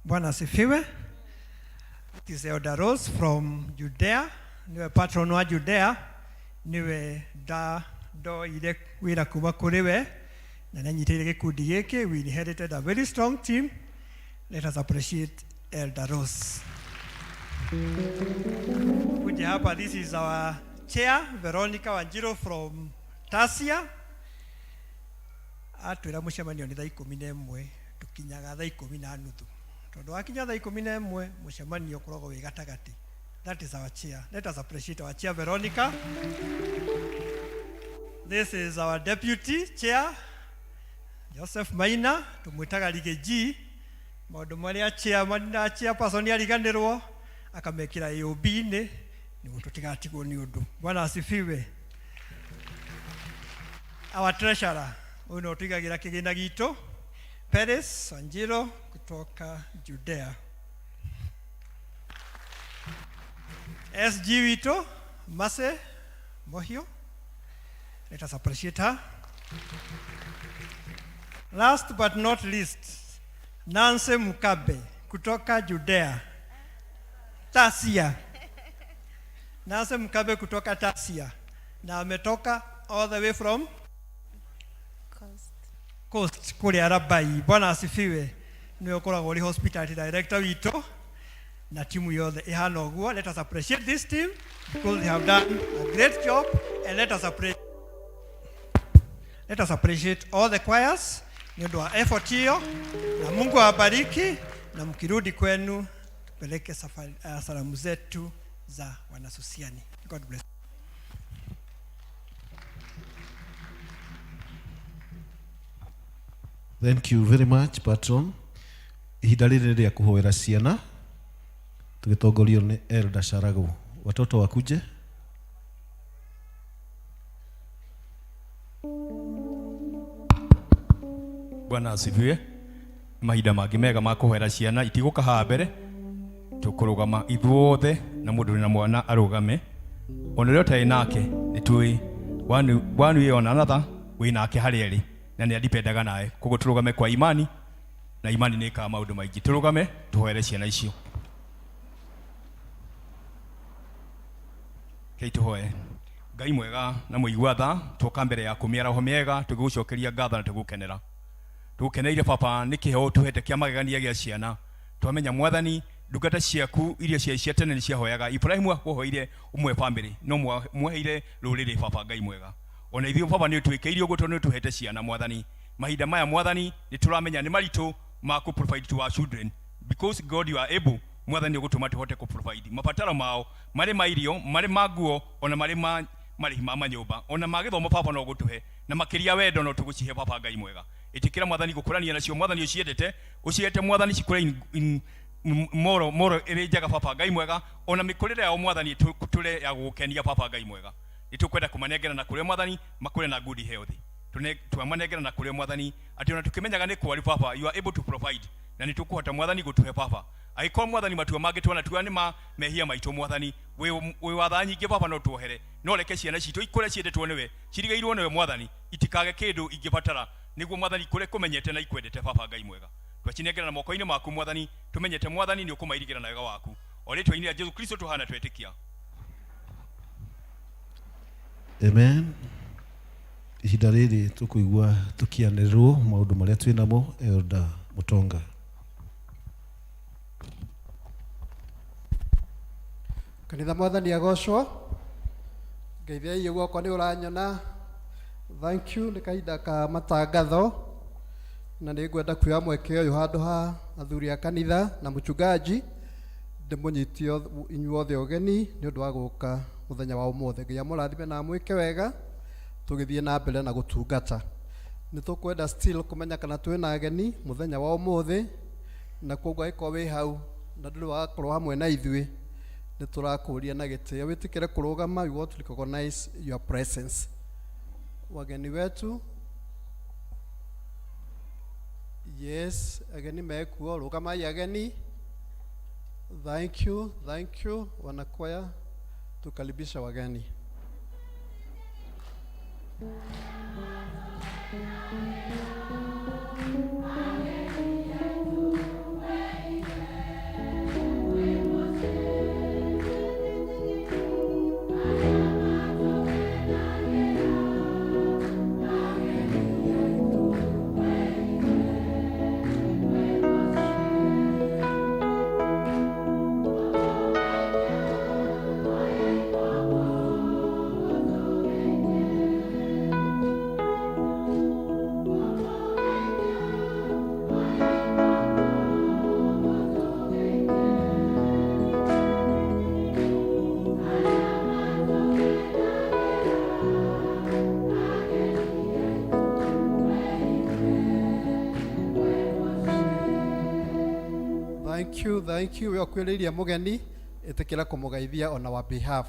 [SPEAKER 6] Bwana asifiwe. This is Elder Rose from Judea. Niwe patron wa Judea. Niwe do ile wira kuma kuri we na nanyitire gikundi giki. We inherited a very strong team. Let us appreciate Elder Rose. Kuja hapa, this is our chair Veronica Wanjiro from Tasia. Atwira mucemanio ni thaa 11 tukinyaga thaa 10:30. Tondu wakinya thaa 11 mucemanio ukoragwo wi gatagati. That is our chair. Let us appreciate our chair Veronica. This is our deputy chair Joseph Maina, tumwitaga Lige G. Maundu maria chairman na chairperson yariganirwo akamekira AOB-ini niguo tutigatigwo ni undu. Bwana asifiwe. Our treasurer uno tuigagira kigina gitu Peres Wanjiro kutoka Judea. SG Wito Mase Mohio. Let us appreciate her. Last but not least, Nancy Mukabe kutoka Judea. Tasia. Nancy Mukabe kutoka Tasia. Na ametoka all the way from Coast kule Arabai. Bwana asifiwe. Niwe ukoragwo ri hospitality director wito na timu yothe ihana uguo. Let us appreciate this team because they have done a great job, and let us appreciate all the choirs ndio wa effort hiyo, na Mungu awabariki, na mkirudi kwenu tupeleke salamu zetu za wanasosiani. God bless.
[SPEAKER 1] Thank you very much, patron. Ihinda rĩrĩ rĩa kũhoera ciana tugitongorio ni Elder Sharago. Watoto wakuje.
[SPEAKER 4] Bwana asifiwe. Mahinda mangĩ mega ma kũhoera ciana itigũka haha mbere, tũkũrũgama ithuothe na mũndũ na mwana arũgame. Ona rĩo ũtarĩ nake nĩtũĩ one way or another wĩ nake harĩa arĩ na nĩ adipendaga nawe. Koguo tũrũgame kwa imani, na imani nĩ ĩkaga maũndũ maingĩ. Tũrũgame tũhoere ciana icio. Kei tũhoe. Ngai mwega na mũigua tha, tũka mbere yaku mĩaraho mĩega, tũgũcokeria ngatho na tũgũkenera. Tũkeneire papa nĩ kĩheo tũhete kĩa magegania gĩa ciana. Twamenya Mwathani ndungata ciaku iria cia tene nĩ ciahoyaga. Ibrahimu akuhoire umwe family, no mweheire rũrĩrĩ papa. Ngai mwega, ona ithuĩ papa nĩ twĩkĩire ũguo tondũ nĩ tũhete ciana Mwathani. Mahinda maya Mwathani nĩ tũramenya nĩ maritũ ma ku provide to our children, because God you are able. Mwathani ũgũtũma tũhote ku provide mabataro mao, marĩ ma irio, marĩ ma nguo, ona marĩ ma manyũmba, ona ma gĩthomo papa no gũtũhe, na makĩria wendo no tũgũcihe papa. Ngai mwega, ĩtĩkĩra Mwathani gũkũrania nacio Mwathani ũciendete Mwathani cikũre moro iri njaga papa ngai mwega ona mikurire ya mwathani tule ya gukenia papa ngai mwega nitukwenda kumanengera na kuria mwathani makure na good health tuamanengera na kuria mwathani ati ona tukimenyaga ni kwari papa you are able to provide na nitukuhota mwathani gutuhe papa aiko mwathani matua mangĩ tuona tuwa nĩ mehia maitũ mwathani wĩ watha nyingĩ papa no tuohere no reke ciana citũ ikũre ciendetwo nĩwe cirigĩirwo nĩwe mwathani itikage kĩndũ ingĩbatara nĩguo mwathani kũrĩ kũmenyete na ikwendete papa ngai mwega twacinengera na moko-inĩ maku mwathani tũmenyete mwathani nĩ ũkũmairigĩra na wega waku o rĩtwa-inĩ rĩa Jesu Kristo tũhana twetĩkia
[SPEAKER 1] amen. Ihinda rĩrĩ tũkũigua tũkianĩrĩrwo maũndũ marĩa twĩ namo Elder Mutonga.
[SPEAKER 7] Kanitha mwathani agocwo ngeithia iyo gwakwa nĩ ũranyona thank you nĩ kahinda ka matangatho na nĩ ngwenda kuoya mweke ũyũ handũ ha athuri a kanitha na mũchungaji ndĩmũnyitie inyuothe ũgeni nĩ ũndũ wa gũka mũthenya wa ũmũthĩ ngai amũrathime na mwĩke wega tũgĩthiĩ na mbere na gũtungata nĩ tũkwenda still kũmenya kana twĩ na ageni mũthenya wa ũmũthĩ na koguo angĩkorwo wĩ hau na ndũrĩ wakorwo hamwe na ithuĩ nĩ tũrakũria na gĩtĩo wĩtĩkĩre kũrũgama we want to recognize your presence wageni wetu yes ageni mekuo rũgamai ageni thank you wanakwaya tukaribisha wageni Thank you. We are kwĩrĩirie mũgeni ĩtĩkĩra kũmũgeithia on our behalf.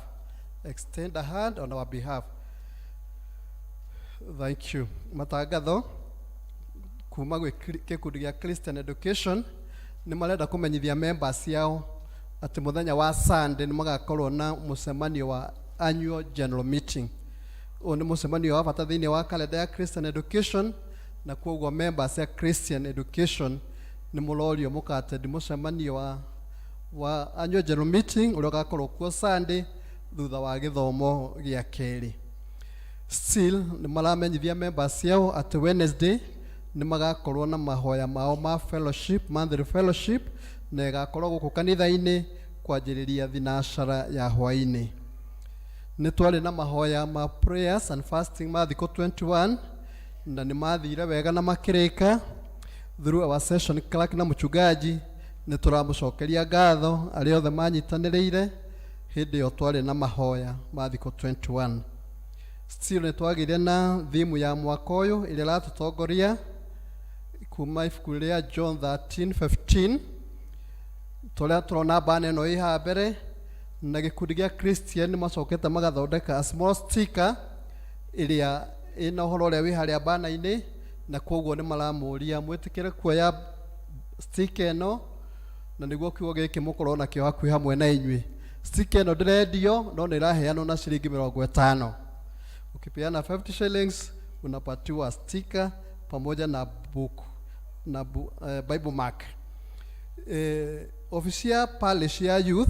[SPEAKER 7] Extend a hand on our behalf. Thank you. Matangatho kuma gwĩ gĩkundi gĩa Christian Education nĩ marenda kũmenyithia members yao atĩ mũthenya wa Sunday nĩ magakorwo na mũcemanio wa annual general meeting. Ũyũ nĩ mũcemanio wa bata thĩinĩ wa kalenda ya Christian Education na koguo members ya Christian Education ni mulorio mukatedi mũcemanio wa annual general meeting ũrĩa ũgakorwo kuo Sunday thutha wa gĩthomo gĩa kerĩ. Still ni maramenyithia members yao atĩ Wednesday ni magakorwo na mahoya mao ma fellowship, monthly fellowship na ĩgakorwo gũkũ kanitha-inĩ kwanjĩrĩria thinacara ya hwaĩ-inĩ. Nĩ twarĩ na mahoya ma prayers and fasting ma thikũ 21 na nĩ mathire wega na makĩrĩka. Through our session clerk na mũchungaji nĩ tũramũcokeria ngatho arĩa othe manyitanĩrĩire hĩndĩ ĩyo twarĩ na mahoya ma thikũ 21. Still nĩ twagĩire na thimu ya mwaka ũyũ ĩrĩa ĩratũtongoria kuma ibuku rĩa John 13:15 tũrĩa tũrona bana ĩno ĩ haha mbere na gĩkundi gĩa Christian nĩ macokete magathondeka a small sticker ĩrĩa ĩna ũhoro ũrĩa wĩ harĩa bana-inĩ na koguo nĩ maramũria mwĩtĩkĩre kuoya sticker ĩno na nĩguo kiugo gĩkĩ mũkorwo nakĩo hakuhĩ hamwe na inyuĩ. Sticker ĩno ndĩrendio no nĩ ĩraheanwo na ciringi 50. Ukipeana 50 shillings unapatiwa sticker pamoja na book na Bible mark. Ofisi ya parish ya youth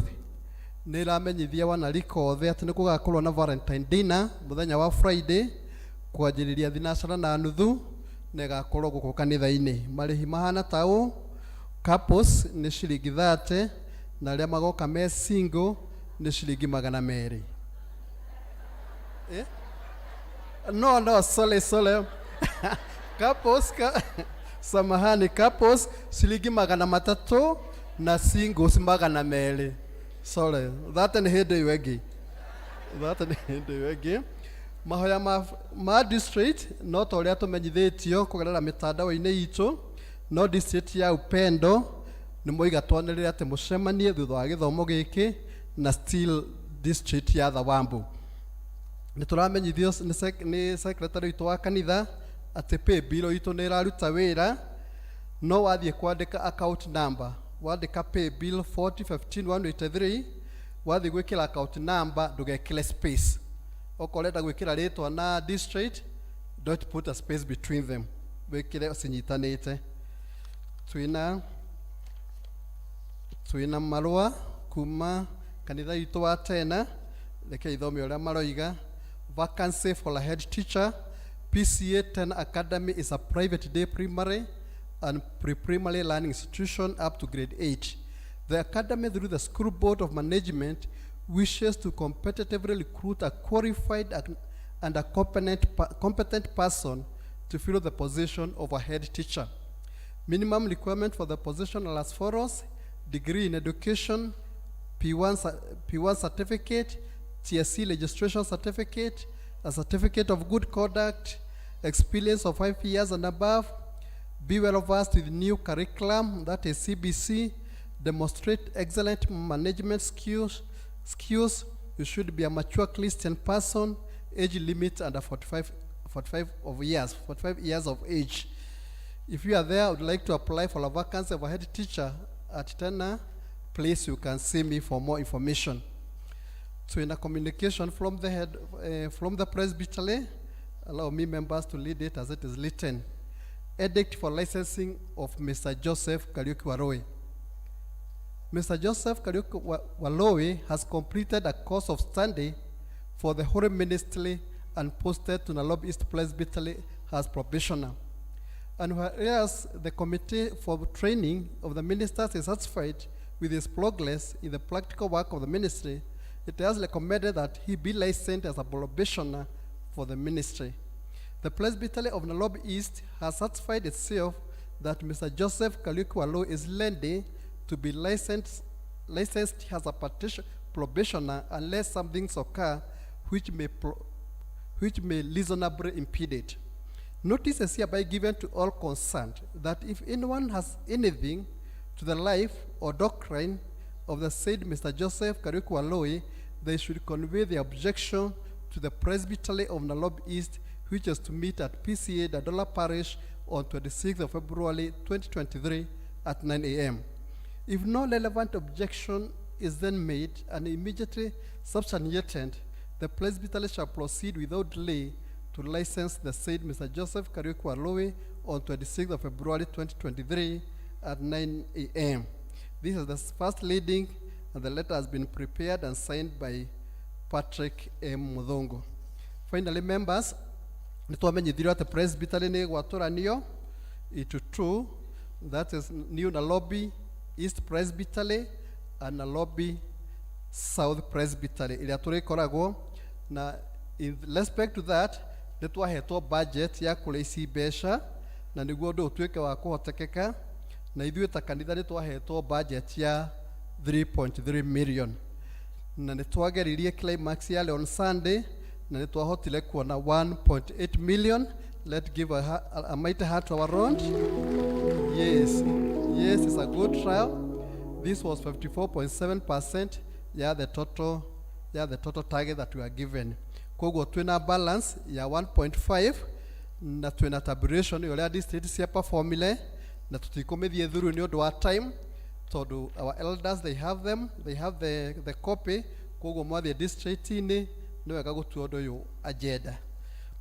[SPEAKER 7] nĩ ĩramenyithia wanarika othe atĩ nĩ gũgakorwo na Valentine dinner mũthenya wa Friday kwanjĩrĩria thinacara na nuthu na ĩgakorwo gũkũ kanitha-inĩ. Marĩhi mahana ta ũũ: couples nĩ ciringi 30 na arĩa magoka me single nĩ ciringi 200. No, sorry. Couples samahani, couples ciringi 300 na singles 200. Sorry, that nĩ hĩndĩ ĩyo ĩngĩ. Mahoya ma district no ta ũrĩa tũmenyithĩtio kũgerera mĩtandao-inĩ itũ, no district ya Upendo nĩ moiga twanĩrĩre atĩ mũcemanie thutha wa gĩthomo gĩkĩ na still district ya Thawambu. Nĩ tũramenyithio nĩ secretary witũ wa kanitha atĩ pay bill itũ nĩ ĩraruta wĩra, no wathiĩ kwandĩka account number, wandĩka pay bill 4015-183, wathiĩ gwĩkĩra account number ndũgekĩre space. Okorwo ũrenda gwĩkĩra rĩtwa na district, don't put a space between them, wĩkĩre cinyitanĩte. Twĩna marũa kuma kanitha witũ wa tena, reke ithome ũrĩa maroiga. Vacancy for a head teacher. P.C.E.A. Tena Academy is a private day primary and pre-primary learning institution up to grade 8. The academy, through the school board of management, wishes to competitively recruit a qualified and a competent person to fill the position of a head teacher. Minimum requirement for the position are as follows: degree in education, P1 certificate, TSC registration certificate, a certificate of good conduct, experience of 5 years and above, be well versed with new curriculum, that is CBC, demonstrate excellent management skills. You should be a mature Christian person, age limit under 45 years of age. If you are there, I would like to apply for a vacancy of a head teacher at Tena. Please, you can see me for more information. So in a communication from the head, from the presbytery, allow me members to lead it as it is written. Edict for licensing of Mr. Joseph Kariuki Waroe. Mr. Joseph Kariuki Waroe has completed a course of study for the Holy Ministry and posted to Nairobi East Presbytery as probationer. And whereas the committee for training of the ministers is satisfied with his progress in the practical work of the ministry, it has recommended that he be licensed as a probationer for the ministry. The Presbytery of Nairobi East has certified itself that Mr. Joseph Kariuki Waroe is ready to be licensed as a probationer unless something occurs which may reasonably impede it. Notice is hereby given to all concerned that if anyone has anything to the life or doctrine of the said Mr. Joseph Kariuki Waroe, they should convey the objection to the Presbytery of Nairobi East, which is to meet at P.C.E.A. Dadola Parish on 26th of February 2023 at 9 a.m. If no relevant objection is then made and immediately substantiated, the Presbytery shall proceed without delay to license the said Mr. Joseph Kariuki Waroe on 26th of February 2023 at 9 a.m. This is the first reading, and the letter has been prepared and signed by Patrick M. Mudhongo. Finally, members, nituamenyithirwo ati Presbytery ni gwatũranio into two, that is New Nairobi East Presbytery and Nairobi South Presbytery iria tũrĩkoragwo, na in respect to that nĩtwahetwo budget ya kũrĩici mbeca na nĩguo ũndũ ũtuĩke wa kũhotekeka, na ithuĩ ta kanitha nĩtwahetwo budget ya 3.3 million, na nĩtwageririe climax yale on Sunday na nĩtwahotire kuona 1.8 million. Let's give a mighty heart to our Lord. Yes, it's a good trial. This was 54.7% the total target that we are given. Kogo twina balance ya 1.5 na twina tabulation yola district cia performile na tutikomethie through ni undu wa time tondu our elders they have the copy. Kogo mwathie district ni wega gutua undu uyu agenda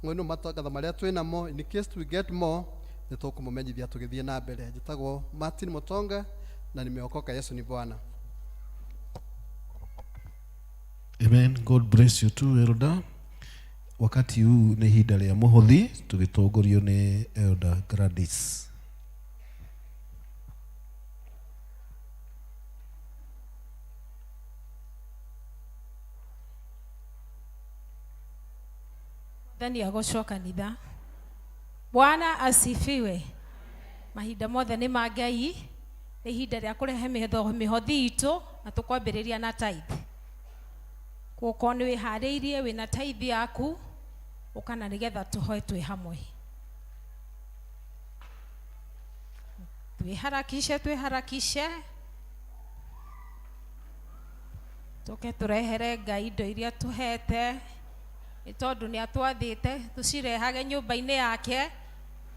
[SPEAKER 7] ngweno matangatho maria twina mo in case we get more nitukumumenya tugithie na mbere. Njitagwo Martin Mutonga na nimeokoka. Yesu ni Bwana.
[SPEAKER 1] Amen. God bless you too, Elder. Wakati huu ni hida ya muhothi tugitongorio ni Elder Gladys.
[SPEAKER 3] Ndani ya gocwo kanitha. Bwana asifiwe. Mahinda mothe ni ma Ngai. Ni ihinda rĩa kũrehe mĩhothi itũ na tũkwambĩrĩria na tithe. Gũkorwo nĩ wĩharĩirie wĩna tithe yaku ũkana nĩgetha tũhoe twĩ hamwe. Twĩharakishe tuke turehere Ngai indo iria tuhete itondu ni atwathite tucirehage nyumba-ini yake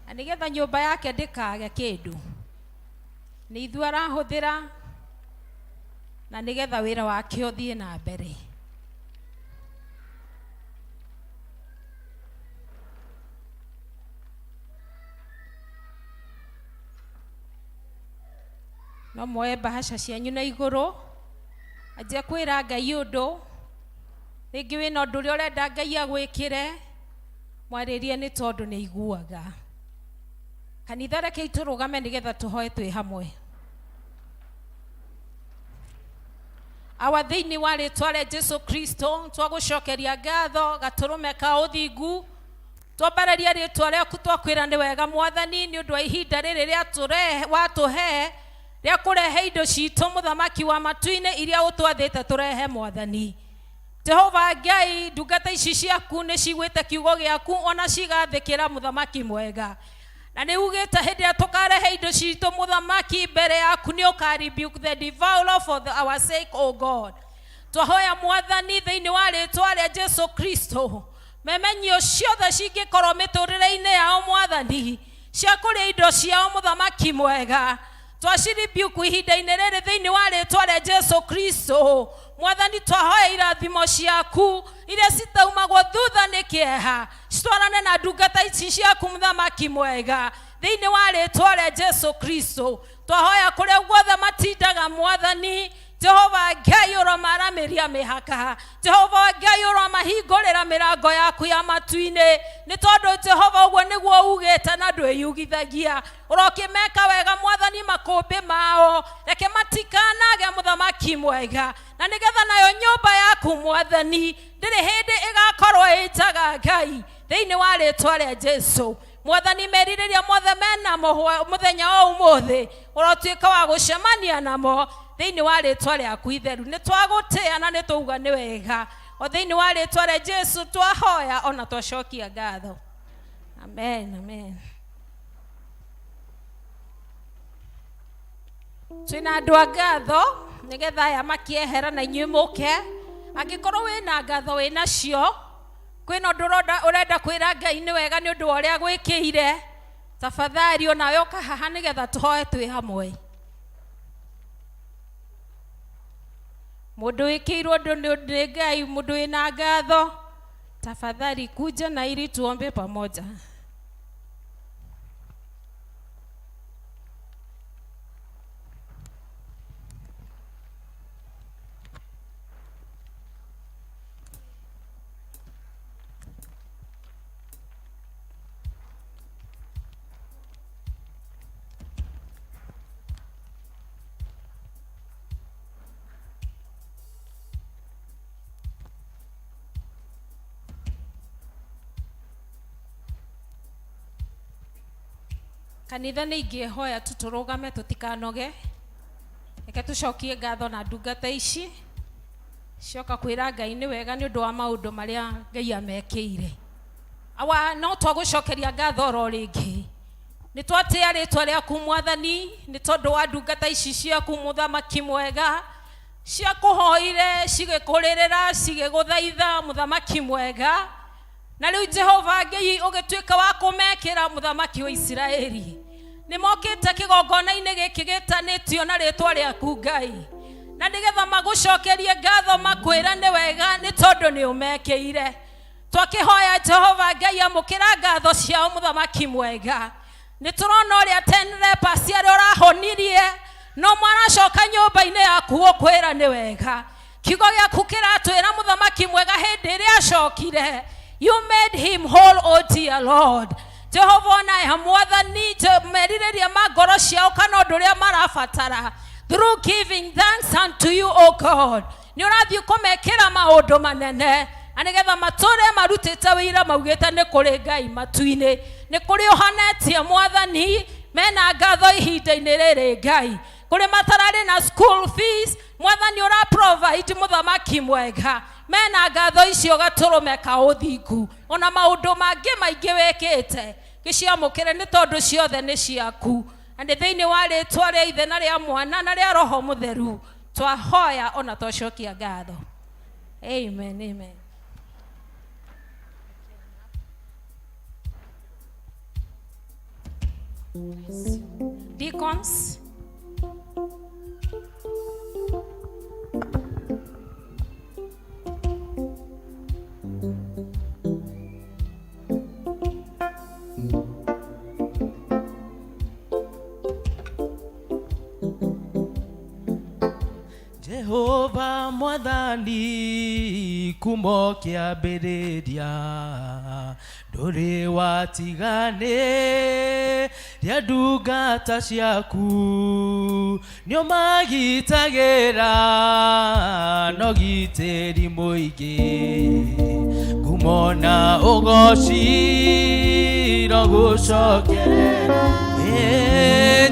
[SPEAKER 3] na nigetha nyumba yake ndikage kindu ni ithu arahuthira na nigetha wira wake uthie na mbere. No moe bahasha cianyu na iguru ajia kwira Ngai undu ringi wina undu uria urenda Ngai agwikire mwaririe ni tondu ni iguaga. Kanitha reke iturugame nigetha tuhoe twi hamwe. Awa thiini wa ritwa ria Jesu Kristo twagucokeria ngatho gaturume ka uthingu twambararia ritwa riaku twakwira ni wega Mwathani ni undu wa ihinda riri ria watuhe ria kurehe indo citu muthamaki wa matu-ini iria utwathite turehe Mwathani. Jehova Ngai ndungata ici ciaku ni cigwite kiugo giaku ona cigathikira muthamaki mwega na ni ugite hindi ya tukarehe indo citu muthamaki mbere yaku ni ukaribuke the devourer for our sake, O God. Twahoya Mwathani thiini wa ritwa ria Jesu Kristo memenyo ciothe cingikorwo miturire-ini yao Mwathani cia kuria indo ciao muthamaki mwega twaciribuku ihinda-ini riri thiini wa ritwa ria Jesu Kristo. Mwathani twahoya irathimo ciaku iria citaumagwo thutha ni kieha citwarane na ndungata ici ciaku muthamaki mwega thiini wa ritwa ria Jesu Kristo. Twahoya kuria guothe matindaga Mwathani Jehova Ngai uromaramiria mihaka Jehova Ngai uromahingurira mirango yaku ya matu-ini ni tondu Jehova uguo niguo ugite na ndwiyugithagia urokimeka wega Mwathani makumbi mao reke matikanage muthamaki mwega na nigetha nayo nyumba yaku Mwathani ndiri hindi igakorwo itaga Ngai thiini wa ritwa ria Jesu. Mwathani meririria mothe mena muthenya wa umuthi urotuika wa gucemania namo thiini wa ritwa riaku itheru ni twagutia na ni tuuga ni wega o thiini wa ritwa ria Jesu twahoya ona twacokia ngatho. Amen, amen. Twina andu a ngatho nigetha aya makiehera na inyuĩ mũke angikorwo wina ngatho wina cio kwina undu urenda kwira Ngai ni wega ni undu wa uria gwikire tafadhali onawe uka haha nigetha tuhoe twi hamwe. Mundu wikirwo undu ni Ngai mundu wina ngatho tafadhali kuja na ili tuombe pamoja. Kanitha ni ingĩhoya tuturugame tutikanoge reke tucokie ngatho na ndungata ici cioka kwira Ngai ni wega ni undu wa maundu maria Ngai amekĩire. Awa no twagucokeria ngatho ro ringi ni twatia ritwa riaku Mwathani ni tondu wa ndungata ici ciaku muthamaki mwega ciakuhoire cigikuririra cigiguthaitha muthamaki mwega na riu Jehova Ngai ugituika wa kumekira muthamaki wa Israeli ni mokite kigongona-ini giki gitanitio na ritwa riaku Ngai na nigetha magucokerie ngatho makwira ni wega ni tondu ni umekiire. Twakihoya Jehova Ngai amukira ngatho ciao muthamaki mwega ni turona uria 10 lepers aria urahonirie no mwaracoka nyumba-ini yaku ukwira ni wega kiugo giaku kiratwira muthamaki mwega hindi iria acokire you made him whole, oh dear Lord. Jehova na ya Mwathani meririria magoro ciao kana undu uria marabatara through giving thanks unto you, O God. Ni urathii kumekira maundu manene anigetha mature marutite wira maugite ni kuri Ngai matu-ini ni kuri uhanetie Mwathani mena ngatho ihinda-ini riri Ngai kuri matarari na school fees Mwathani ura provide muthamaki mwega mena ngatho icio gaturumeka uthingu ona maundu mangi maingi wikite giciamukire ni tondu ciothe ni ciaku and thiini wa ritwa ria Ithe na ria Mwana na ria Roho Mutheru twahoya ona twacokia ngatho. Amen, amen. Deacons,
[SPEAKER 8] Jehova mwathani kumo kiambĩrĩria ndũrĩ watigane rĩa ndungata ciaku nĩ ũmagitagĩra no gitĩri mũingĩ ngumo na ũgoci no gũcokerera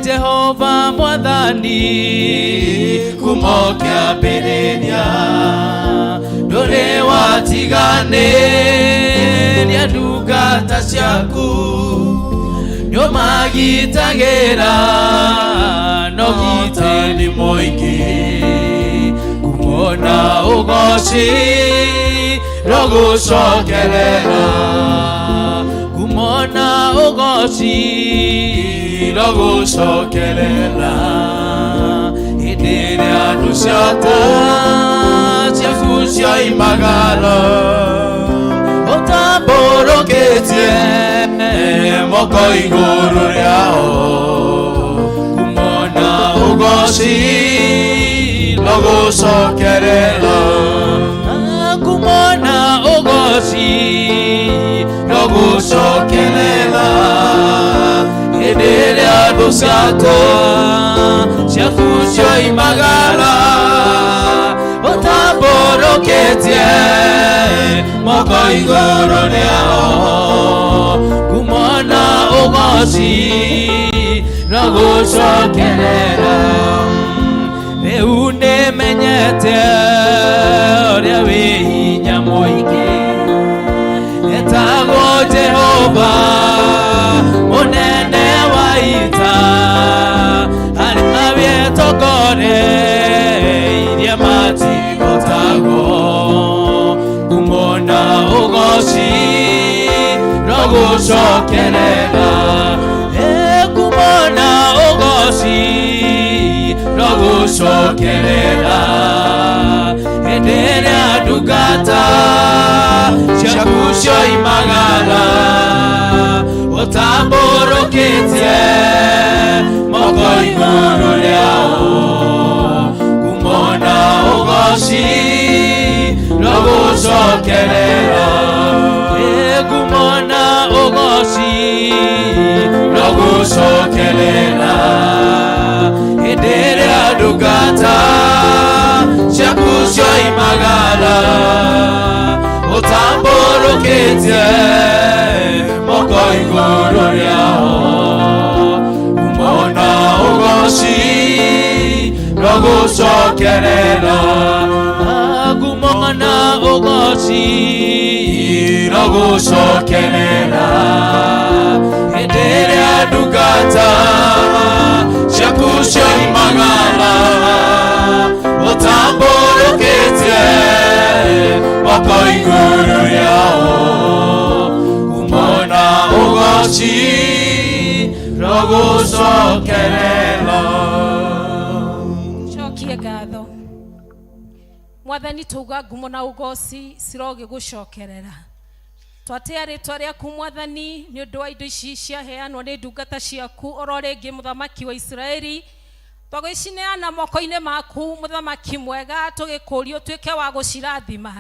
[SPEAKER 8] Jehova mwathani kumo kiambĩrĩria ndũrĩ watigane rĩa ndungata ciaku nĩ ũmagitagĩra no gitĩri mũingĩ ngumo na ũgoci no gũcokerera ngumo na ũgoci no gũcokerera hĩndĩ ĩrĩa andũ ciata ciaku cioimagara ũtambũrũkĩtie moko igũrũ rĩao ngumo na ũgoci no gũcokerera ngumo na ũgoci no gũcokerera hĩndĩ ĩrĩa andũ ciata ciaku cioimagara ũtambũrũkĩtie moko igũrũ rĩao ngumo na ũgoci no gũcokerera rĩu nĩmenyete ũrĩa wĩ hinya mũingĩ etagwo Jehova mũnene wa ita arĩa wĩtogoreirie matigotagwo ngumo na ũgoci no gũcokerera ngumo na ũgoci no gũcokerera hĩndĩ ĩrĩa ndungata ciaku cioimagara ũtambũrũkĩtie moko igũrũ rĩao ngumo na ũgoci no gũcokerera ngumo na ũgoci no gũcokerera hĩndĩ ĩrĩa ndungata ciaku cioimagara ũtambũrũkĩtie moko igũrũ rĩao ngumo na ũgoci no gũcokerera ngumo na ũgoci no gũcokerera hĩndĩ ĩrĩa ndungata ciaku cioimagara ũtambũrũkĩtie moko igũrũ rĩao ngumo na ũgoci no gũcokerera.
[SPEAKER 3] cokie ngatho mwathani tuga ngumo na ũgoci cirogĩgũcokerera twatea rĩtwa rĩaku mwathani nĩ ũndũ wa indo ici ciaheanwo nĩ ndungata ciaku oro rĩngĩ mũthamaki wa Isiraeli twagĩcineana moko-inĩ maku mũthamaki mwega tũgĩkũria ũtuĩke wa gũcirathima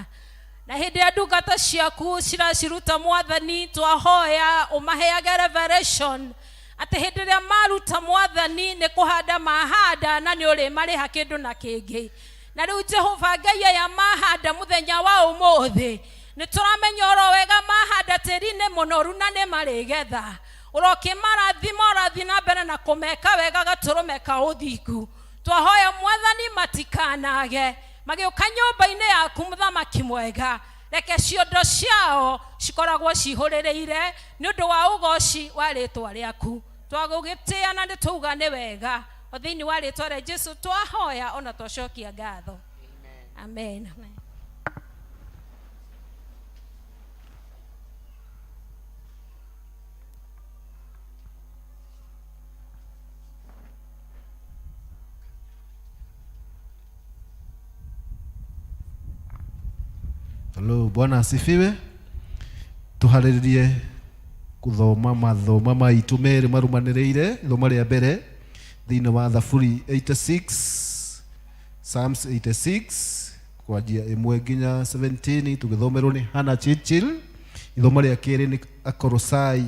[SPEAKER 3] na hĩndĩ ya ndungata ciaku ciraciruta mwathani twahoya ũmaheage revelation atĩ hĩndĩ ĩrĩa maruta mwathani nĩ kũhanda mahanda na nĩ ũrĩ marĩha kĩndũ na kĩngĩ na rĩu Jehova Ngai aya mahanda mũthenya wa ũmũthĩ nĩ tũramenya oro wega mahanda tĩri-inĩ mũnoru na nĩ marĩgetha ũrokĩmarathima ũrathi na mbere na kũmeka wega gatũrũme ka ũthingu twahoya mwathani matikanage magĩũka nyũmba-inĩ yaku mũthamaki mwega reke ciondo ciao cikoragwo cihũrĩrĩire nĩ ũndũ wa ũgoci wa rĩtwa rĩaku twagũgĩtĩa na nĩ tuuga nĩ wega othini wa rĩtwa rĩa Jesu twahoya ona twacokia ngatho. Amen.
[SPEAKER 1] Hello, Bwana asifiwe. Tuharĩrĩrie kuthoma mathoma maitũ merĩ marumanĩrĩire. Ithoma rĩa mbere thĩinĩ wa Thaburi 86, Psalms 86 kwanjia 1 nginya 17 tũgĩthomerwo nĩ Hannah Churchill. Ithoma rĩa kerĩ nĩ Akolosai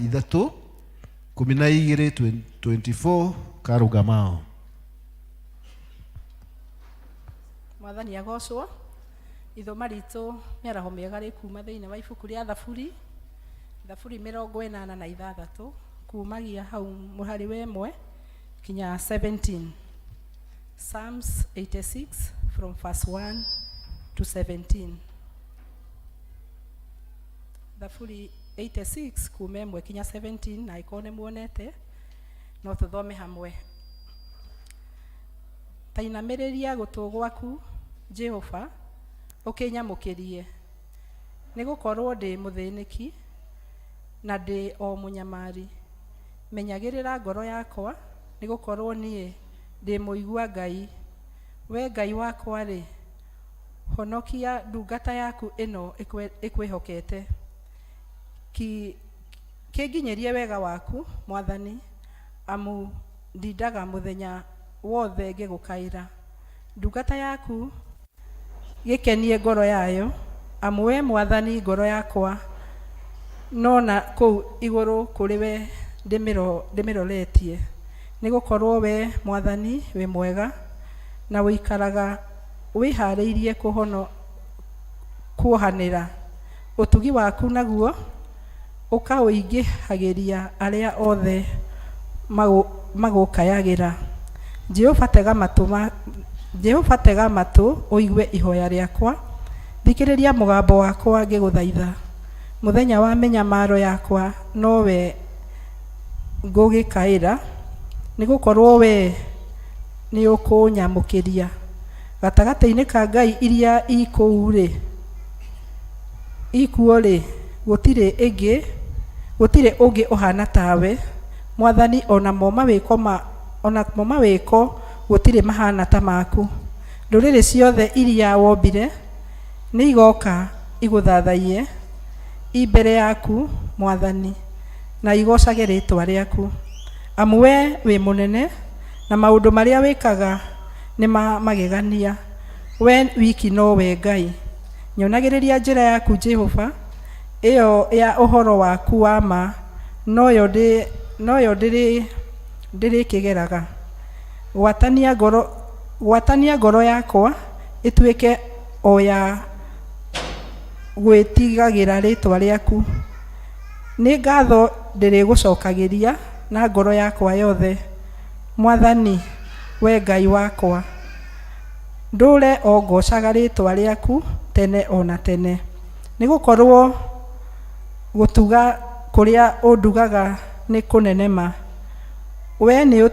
[SPEAKER 1] 3:12-24 Karugamao.
[SPEAKER 9] Mwathani agocwo. Ithoma ritũ mĩaraho mĩega rĩ kuma thĩinĩ wa ibuku rĩa Thaburi 86 kumagia hau mũhari wa 1 kinya 17. Psalms 86 from verse 1 to 17. Thaburi 86 kuma 1 kinya 17 na ikone muonete no tuthome hamwe. Tainamĩrĩria gũtũ gwaku Jehova ũkĩnyamũkĩrie, nĩgũkorwo ndĩ mũthĩnĩki na ndĩ o mũnyamari. Menyagĩrĩra ngoro yakwa, nĩgũkorwo niĩ ndĩ mũigua Ngai. We Ngai wakwa-rĩ, honokia ndungata yaku ĩno ĩkwĩhokete. Kĩnginyĩrie wega waku, Mwathani, amu ndindaga mũthenya wothe ngĩgũkaĩra. Ndungata yaku gĩkenie ngoro yayo, amu we Mwathani ngoro yakwa nona kũu igũrũ kũrĩ we ndĩmĩroretie. Nĩgũkorwo we Mwathani wĩ mwega na wĩikaraga wĩharĩirie kuohanĩra. Ũtugi waku naguo ũkaũingĩhagĩria arĩa othe magũkayagĩra. Jehova tega matũ ũigue ihoya rĩakwa, thikĩrĩria mũgambo wakwa ngĩgũthaitha. Mũthenya wa mĩnyamaro yakwa nowe ngũgĩkaĩra, nĩgũkorwo we nĩ ũkũnyamũkĩria. Gatagatĩ-inĩ ka ngai iria ikuo-rĩ, gũtirĩ ũngĩ ũhana tawe. Mwathani, onamo mawĩko gũtirĩ mahana ta maku. Ndũrĩrĩ ciothe iria wombire nĩ igoka igũthathaiye imbere yaku Mwathani, na igocage rĩtwa rĩaku, amu we wĩ mũnene na maũndũ marĩa wĩkaga nĩ magegania. We wiki nowe Ngai. Nyonagĩrĩria njĩra yaku Jehova, ĩyo ya ũhoro waku wa ma, noyo ndĩrĩkĩgeraga. Gwatania ngoro yakwa ĩtuĩke o ya gwĩtigagĩra rĩtwa rĩaku. Nĩ ngatho ndĩrĩgũcokagĩria na ngoro yakwa yothe, Mwathani we Ngai wakwa. Ndũre o ngocaga rĩtwa rĩaku tene ona tene, nĩgũkorwo gũtuga kũrĩa ũndugaga nĩ kũnenema. We nĩ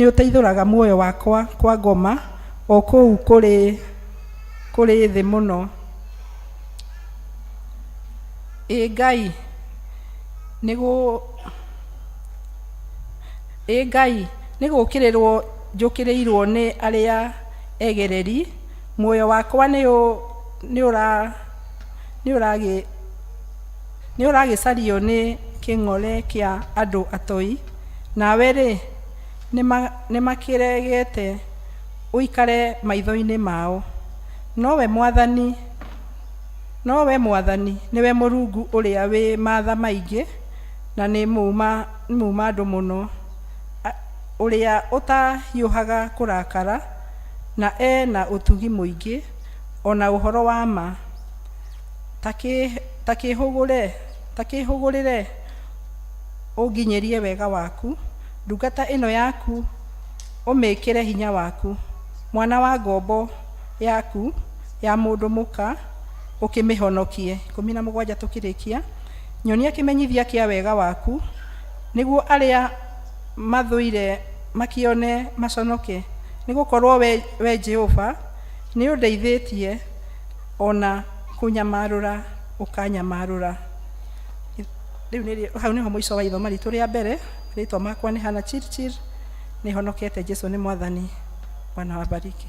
[SPEAKER 9] ũteithũraga muoyo wakwa kwa ngoma o kũu kũrĩ thĩ mũno. Ngai nĩgũkĩrĩrwo njũkĩrĩirwo nĩ arĩa egereri. Muoyo wakwa nĩ ũragĩcario nĩ kĩng'ore kĩa andũ atoi. Nawe-rĩ, nĩ makĩregete ũikare maitho-inĩ mao. Nowe Mwathani nĩwe Mũrungu ũrĩa wĩ matha maingĩ na nĩ muma andũ mũno, ũrĩa ũtahiũhaga kũrakara na na ũtugi mũingĩ ona ũhoro wa ma. Takĩhũgũrĩre ũnginyĩrie wega waku, ndungata ĩno yaku ũmĩkĩre hinya waku. Mwana wa ngombo yaku ya mũndũ mũka ũkĩmĩhonokie. 17 tũkĩrĩkia. Nyonia kĩmenyithia kĩa wega waku, nĩguo arĩa mathũire makione maconoke nĩ gũkorwo we Jehova nĩ ũndeithĩtie ona kũnyamarũra ũkanyamarũra. Rĩu hau nĩho mũico wa ithoma ritũ rĩa mbere. Rĩtwa makwa nĩ Hana Chirchir, nĩ honokete. Jesu nĩ Mwathani. Bwana wabariki.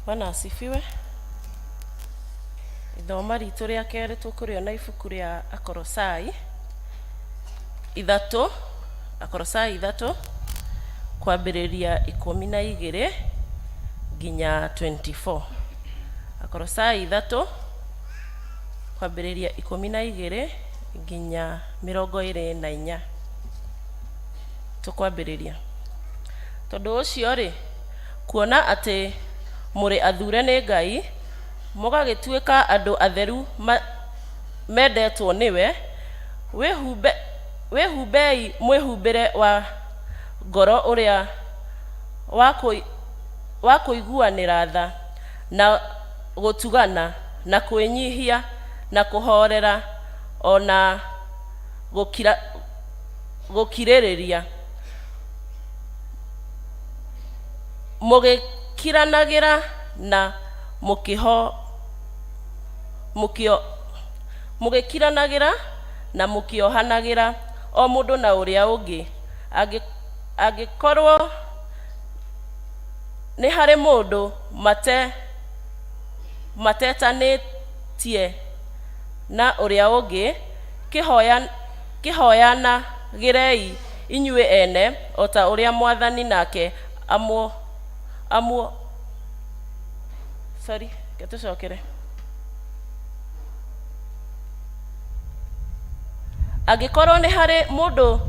[SPEAKER 10] Bwana asifiwe. Ithoma ritũ rĩa kerĩ tũkũrĩona ibuku rĩa Akolosai 3, Akolosai 3 kwambĩrĩria 12 nginya 24. Akolosai 3 kwambĩrĩria 12 nginya 24. Tũkwambĩrĩria. Tondũ ũcio rĩ, kuona atĩ mũrĩ athure nĩ Ngai, mũgagĩtuĩka andũ atheru mendetwo nĩwe, wĩhumbei mwĩhumbĩre wa ngoro ũrĩa wa kũiguanĩra tha na gũtugana na kwĩnyihia na kũhorera ona gũkirĩrĩria, mũgĩkiranagĩra na mũgĩkiranagĩra na mũkĩohanagĩra o mũndũ na ũrĩa ũngĩ, angĩkorwo nĩ harĩ mũndũ matetanĩtie na ũrĩa ũngĩ, kĩhoyanagĩrei inyuĩ ene o ta ũrĩa Mwathani nake angĩkorwo nĩ harĩ mũndũ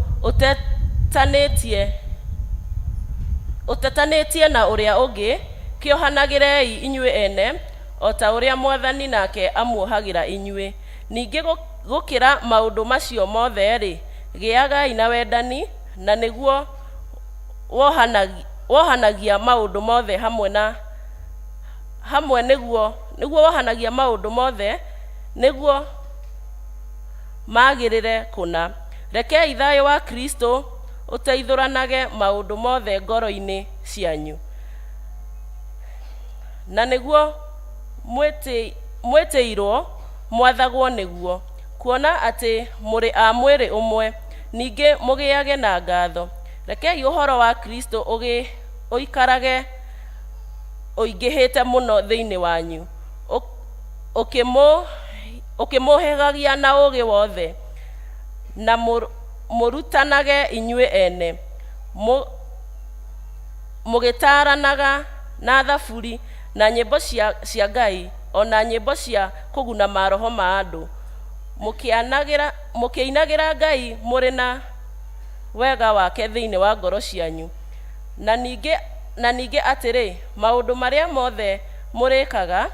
[SPEAKER 10] ũtetanĩtie na ũrĩa ũngĩ, kĩohanagĩrei inyuĩ ene o ta ũrĩa Mwathani nake amuohagĩra inyuĩ. Ningĩ gũkĩra maũndũ macio mothe rĩ, gĩagai na wendani, na nĩguo wohanagia maũndũ mothe wohanagia maũndũ mothe nĩguo magĩrĩre kũna. Rekei thayũ wa Kristo ũteithũranage maũndũ mothe ngoro-inĩ cianyu, na nĩguo mwĩtĩirwo mwathagwo nĩguo, kuona atĩ mũrĩ a mwĩrĩ ũmwe, ningĩ mũgĩage na ngatho. Rekei ũhoro wa Kristo ũikarage ũingĩhĩte mũno thĩinĩ wanyu, ũkĩmũhegagia na ũũgĩ wothe, na mũrutanage inyuĩ ene, mũgĩtaaranaga na thaburi na nyĩmbo cia Ngai, ona nyĩmbo cia kũguna maroho ma andũ, mũkĩinagĩra Ngai mũrĩ na wega wake thĩinĩ wa ngoro cianyu. Na ningĩ atĩrĩ, maũndũ marĩa mothe mũrĩkaga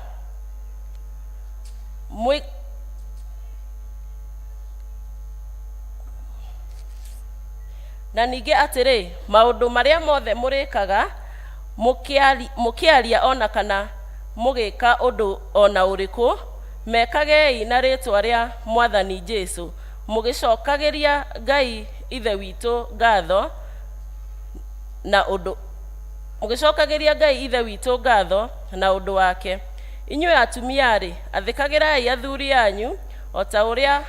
[SPEAKER 10] mũkĩaria ona kana mũgĩka ũndũ ona ũrĩkũ, mekagei na rĩtwa rĩa Mwathani Jesu, mũgĩcokagĩria Ngai Ithe witũ ngatho na ũndũ wake. Inyuĩ atumia-rĩ, athĩkagĩrai athuri anyu o ta ũrĩa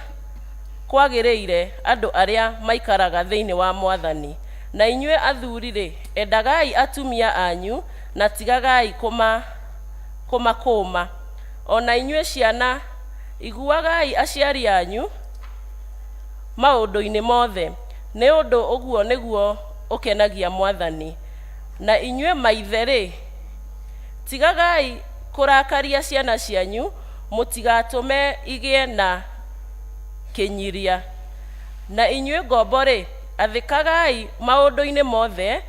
[SPEAKER 10] kwagĩrĩire andũ arĩa maikaraga thĩinĩ wa Mwathani. Na inyuĩ athuri-rĩ, endagai atumia anyu na tigagai kũmakũũma. Ona inyuĩ ciana, iguagai aciari anyu maũndũ-inĩ mothe, nĩ ũndũ ũguo nĩguo ũkenagia Mwathani. Na inyuĩ maithe-rĩ, tigagai kũrakaria ciana cianyu, mũtigatũme igĩe na kĩnyiria. Na inyuĩ ngombo-rĩ, athĩkagai maũndũ-inĩ mothe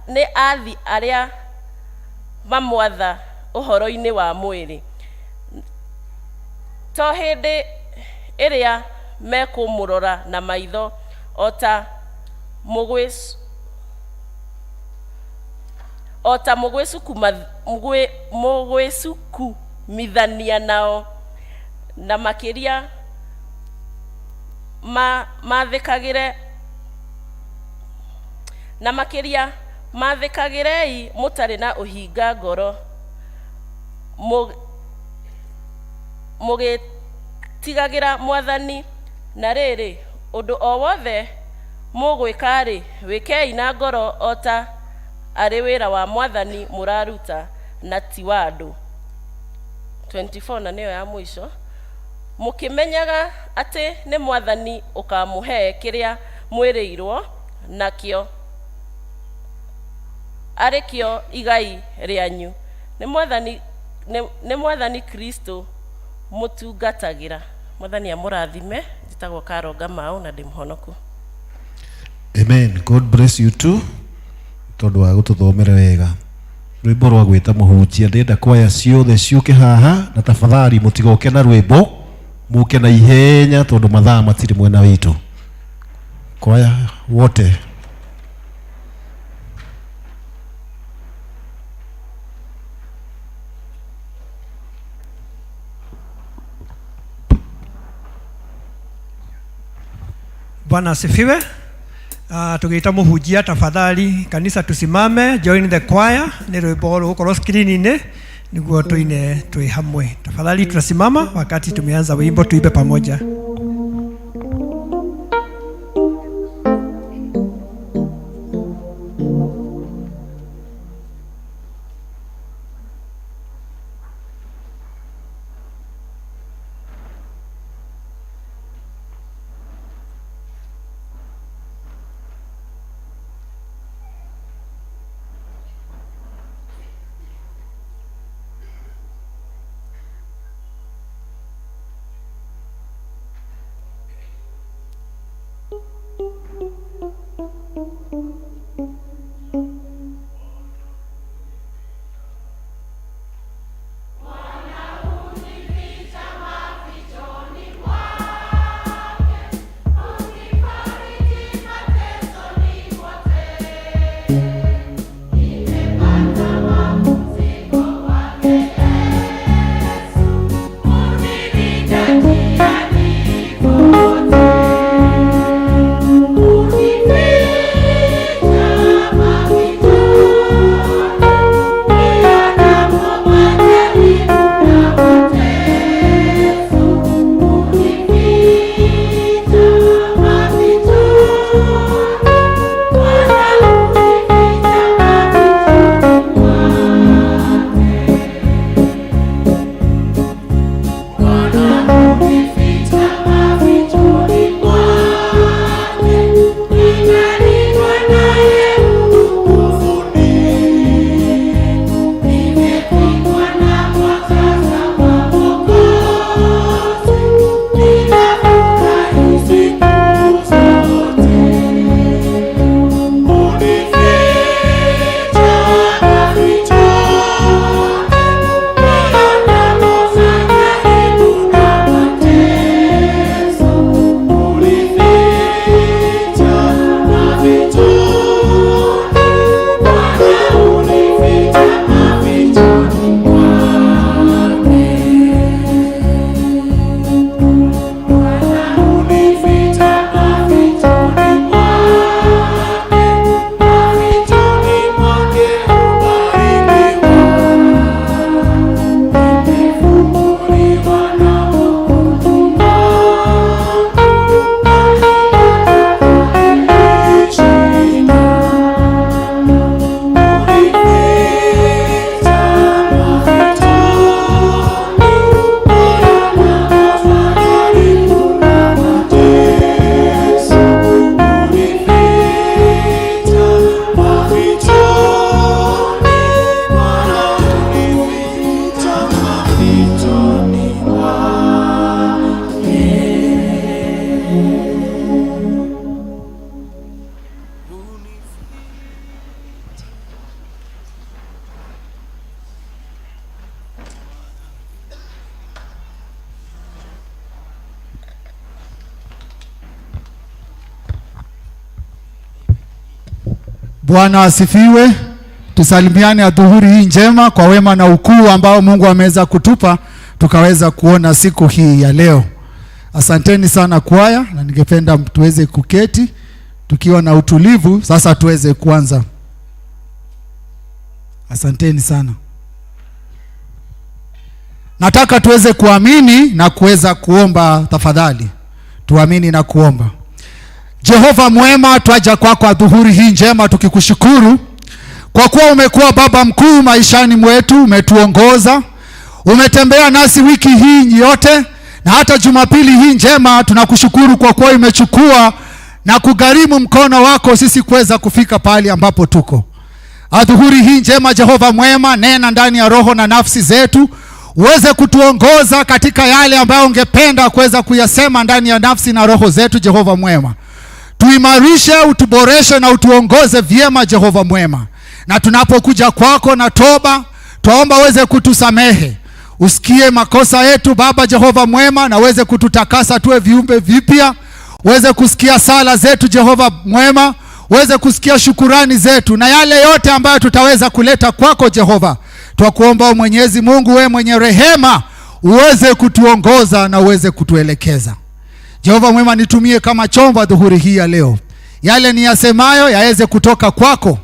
[SPEAKER 10] nĩ athi arĩa mamwatha ũhoro-inĩ wa mwĩrĩ, to hĩndĩ ĩrĩa mekũmũrora na maitho o ta mugwesukumithania nao na makiria mathikagirei mutari na uhinga ngoro mugitigagira Mwathani. Na riri undu o wothe mugwikari wikei na ngoro ota ari wira wa Mwathani muraruta na ti wa andu. 24 na niyo ya mwisho. Mukimenyaga ati ni Mwathani ukamuhe kiria mwiriirwo nakio arikio igai rianyu. Ni Mwathani Kristo mutungatagira. Mwathani amurathime. Njitagwo Karonga Mau na ndi muhonoku.
[SPEAKER 1] Amen. God bless you too. Tondu wa gututhomera wega. Rwimbo rwa gwita muhunjia ndenda kwaya ciothe ciuke haha na tafadhali mutigoke na rwimbo muke na ihenya tondu mathaa matiri mwena witu. Kwaya wote.
[SPEAKER 6] Bwana asifiwe. Tugiita muhunjia tafadhali kanisa tusimame, join the choir. Ni rwimbo rugukorwo screen-ini niguo tuine twi hamwe. Tafadhali tunasimama wakati tumeanza wimbo, tuibe pamoja.
[SPEAKER 11] Bwana asifiwe. Tusalimiane adhuhuri hii njema kwa wema na ukuu ambao Mungu ameweza kutupa tukaweza kuona siku hii ya leo. Asanteni sana kwaya, na ningependa tuweze kuketi tukiwa na utulivu sasa tuweze kuanza. Asanteni sana. Nataka tuweze kuamini na kuweza kuomba tafadhali. Tuamini na kuomba. Jehova mwema, twaja kwako adhuhuri hii njema tukikushukuru kwa kuwa umekuwa baba mkuu maishani mwetu, umetuongoza, umetembea nasi wiki hii yote, na hata Jumapili hii njema tunakushukuru kwa kuwa imechukua na kugharimu mkono wako sisi kuweza kufika pale ambapo tuko. Adhuhuri hii njema Jehova mwema, nena ndani ya roho na nafsi zetu, uweze kutuongoza katika yale ambayo ungependa kuweza kuyasema ndani ya nafsi na roho zetu Jehova mwema. Tuimarishe, utuboreshe na utuongoze vyema Jehova mwema. Na tunapokuja kwako na toba, tuomba uweze kutusamehe. Usikie makosa yetu Baba Jehova mwema, na uweze kututakasa tuwe viumbe vipya. Uweze kusikia sala zetu Jehova mwema, uweze kusikia shukurani zetu, na yale yote ambayo tutaweza kuleta kwako Jehova. Twakuomba Mwenyezi Mungu, wewe mwenye rehema, uweze kutuongoza na uweze kutuelekeza. Jehova mwema, nitumie kama chombo adhuhuri hii ya leo. Yale niyasemayo yaweze kutoka kwako.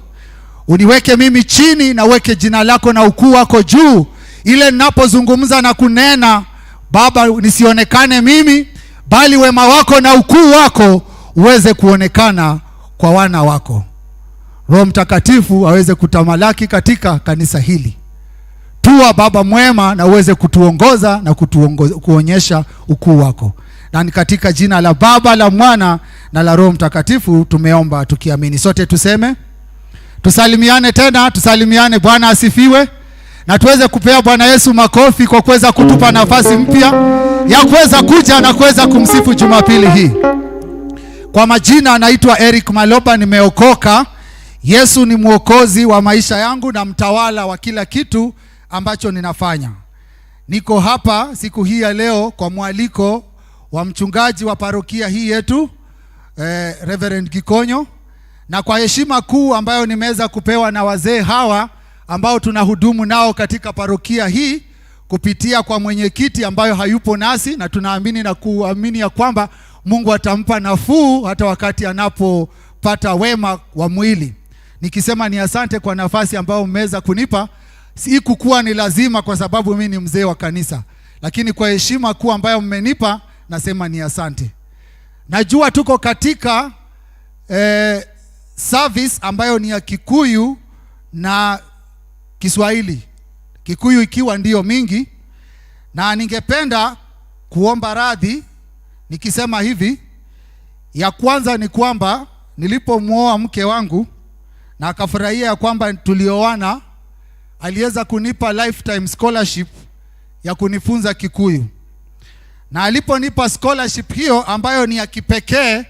[SPEAKER 11] Uniweke mimi chini na uweke jina lako na ukuu wako juu. Ile ninapozungumza na kunena Baba, nisionekane mimi, bali wema wako na ukuu wako uweze kuonekana kwa wana wako. Roho Mtakatifu aweze kutamalaki katika kanisa hili. Tua Baba mwema, na uweze kutuongoza na kuonyesha ukuu wako. Na katika jina la Baba, la Mwana na la Roho Mtakatifu tumeomba tukiamini. Sote tuseme, tusalimiane tena, tusalimiane. Bwana asifiwe. Na tuweze kupea Bwana Yesu makofi kwa kuweza kutupa nafasi mpya ya kuweza kuja na kuweza kumsifu Jumapili hii. Kwa majina naitwa Eric Maloba, nimeokoka. Yesu ni mwokozi wa maisha yangu na mtawala wa kila kitu ambacho ninafanya. Niko hapa siku hii ya leo kwa mwaliko wa mchungaji wa parokia hii yetu, Reverend Gikonyo, na kwa heshima kuu ambayo nimeweza kupewa na wazee hawa ambao tunahudumu nao katika parokia hii kupitia kwa mwenyekiti ambayo hayupo nasi, na tunaamini na kuamini ya kwamba Mungu atampa nafuu hata wakati anapopata wema wa mwili. Nikisema ni asante kwa nafasi ambayo mmeweza kunipa. Si kukuwa ni lazima kwa sababu mimi ni mzee wa kanisa, lakini kwa heshima kuu ambayo mmenipa nasema ni asante. Najua tuko katika service ambayo ni ya Kikuyu na Kiswahili, Kikuyu ikiwa ndiyo mingi, na ningependa kuomba radhi nikisema hivi. Ya kwanza ni kwamba nilipomuoa mke wangu na akafurahia ya kwamba tulioana, aliweza kunipa lifetime scholarship ya kunifunza Kikuyu. Na aliponipa scholarship hiyo ambayo ni ya kipekee,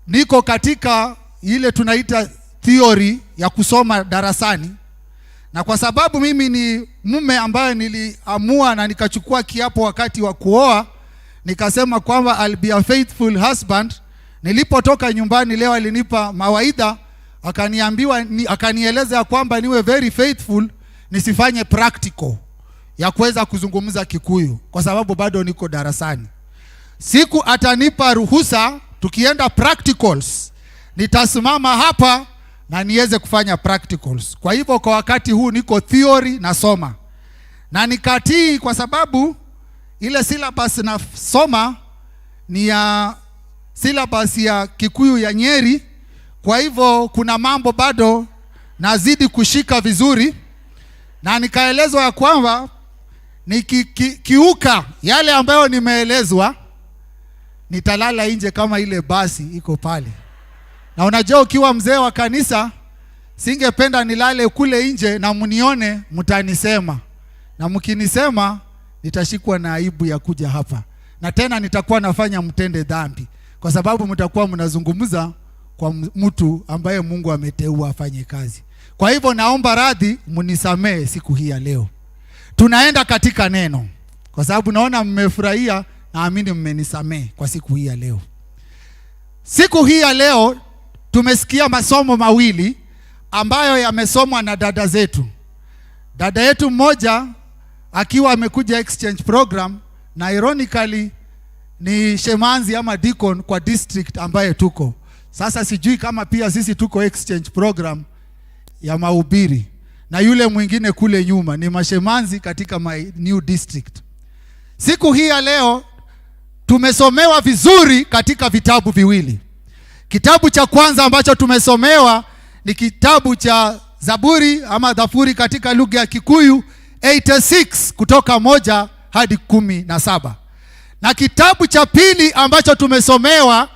[SPEAKER 11] niko katika ile tunaita theory ya kusoma darasani. Na kwa sababu mimi ni mume ambaye niliamua na nikachukua kiapo wakati wa kuoa, nikasema kwamba I'll be a faithful husband. Nilipotoka nyumbani leo alinipa mawaidha, akanieleza kwamba niwe very faithful, nisifanye practical ya kuweza kuzungumza Kikuyu kwa sababu bado niko darasani. Siku atanipa ruhusa tukienda practicals, nitasimama hapa na niweze kufanya practicals. Kwa hivyo kwa wakati huu niko theory nasoma. Na nikatii kwa sababu ile syllabus nasoma ni ya syllabus ya Kikuyu ya Nyeri. Kwa hivyo kuna mambo bado nazidi kushika vizuri, na nikaelezwa ya kwamba nikiuka yale ambayo nimeelezwa nitalala nje kama ile basi iko pale. Na unajua ukiwa mzee wa kanisa, singependa nilale kule nje na mnione mtanisema, na mkinisema nitashikwa na aibu ya kuja hapa, na tena nitakuwa nafanya mtende dhambi kwa sababu mtakuwa mnazungumza kwa mtu ambaye Mungu ameteua afanye kazi. Kwa hivyo naomba radhi, mnisamee siku hii ya leo. Tunaenda katika neno kwa sababu naona mmefurahia, naamini mmenisamee kwa siku hii ya leo. Siku hii ya leo tumesikia masomo mawili ambayo yamesomwa na dada zetu. Dada yetu mmoja akiwa amekuja exchange program, na ironically ni shemanzi ama deacon kwa district ambaye tuko. Sasa sijui kama pia sisi tuko exchange program ya mahubiri, na yule mwingine kule nyuma ni mashemanzi katika my new district. Siku hii ya leo tumesomewa vizuri katika vitabu viwili. Kitabu cha kwanza ambacho tumesomewa ni kitabu cha Zaburi ama Dhafuri katika lugha ya Kikuyu 86 kutoka 1 hadi 17. Na kitabu cha pili ambacho tumesomewa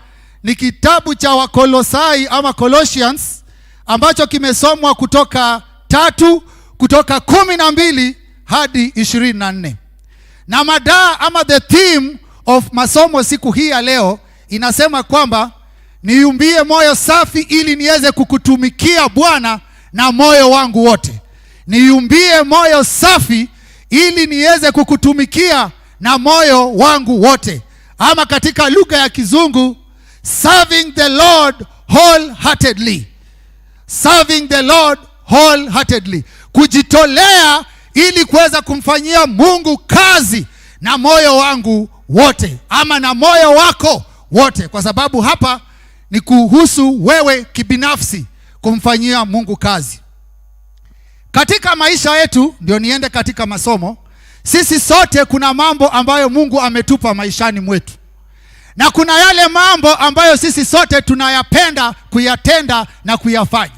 [SPEAKER 11] ni kitabu cha Wakolosai ama Colossians ambacho kimesomwa kutoka 3 kutoka 12 hadi 24. Na mada ama the theme of masomo siku hii ya leo inasema kwamba niumbie moyo safi ili niweze kukutumikia Bwana na moyo wangu wote. Niumbie moyo safi ili niweze kukutumikia na moyo wangu wote. Ama katika lugha ya Kizungu, serving the Lord wholeheartedly. Serving the Lord wholeheartedly. Kujitolea ili kuweza kumfanyia Mungu kazi na moyo wangu wote, ama na moyo wako wote, kwa sababu hapa ni kuhusu wewe kibinafsi kumfanyia Mungu kazi. Katika maisha yetu, ndio niende katika masomo, sisi sote kuna mambo ambayo Mungu ametupa maishani mwetu. Na kuna yale mambo ambayo sisi sote tunayapenda kuyatenda na kuyafanya.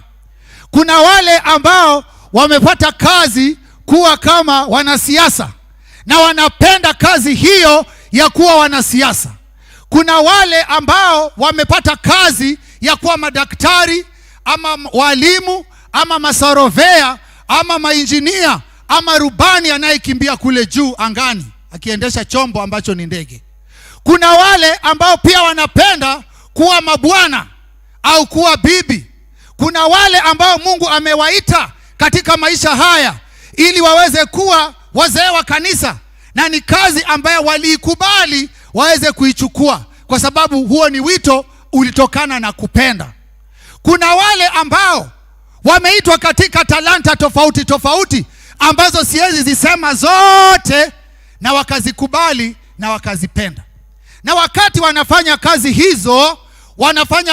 [SPEAKER 11] Kuna wale ambao wamepata kazi kuwa kama wanasiasa na wanapenda kazi hiyo ya kuwa wanasiasa. Kuna wale ambao wamepata kazi ya kuwa madaktari ama walimu ama masarovea ama mainjinia ama rubani anayekimbia kule juu angani akiendesha chombo ambacho ni ndege. Kuna wale ambao pia wanapenda kuwa mabwana au kuwa bibi. Kuna wale ambao Mungu amewaita katika maisha haya ili waweze kuwa wazee wa kanisa, na ni kazi ambayo waliikubali waweze kuichukua kwa sababu huo ni wito ulitokana na kupenda. Kuna wale ambao wameitwa katika talanta tofauti tofauti ambazo siwezi zisema zote, na wakazikubali na wakazipenda. Na wakati wanafanya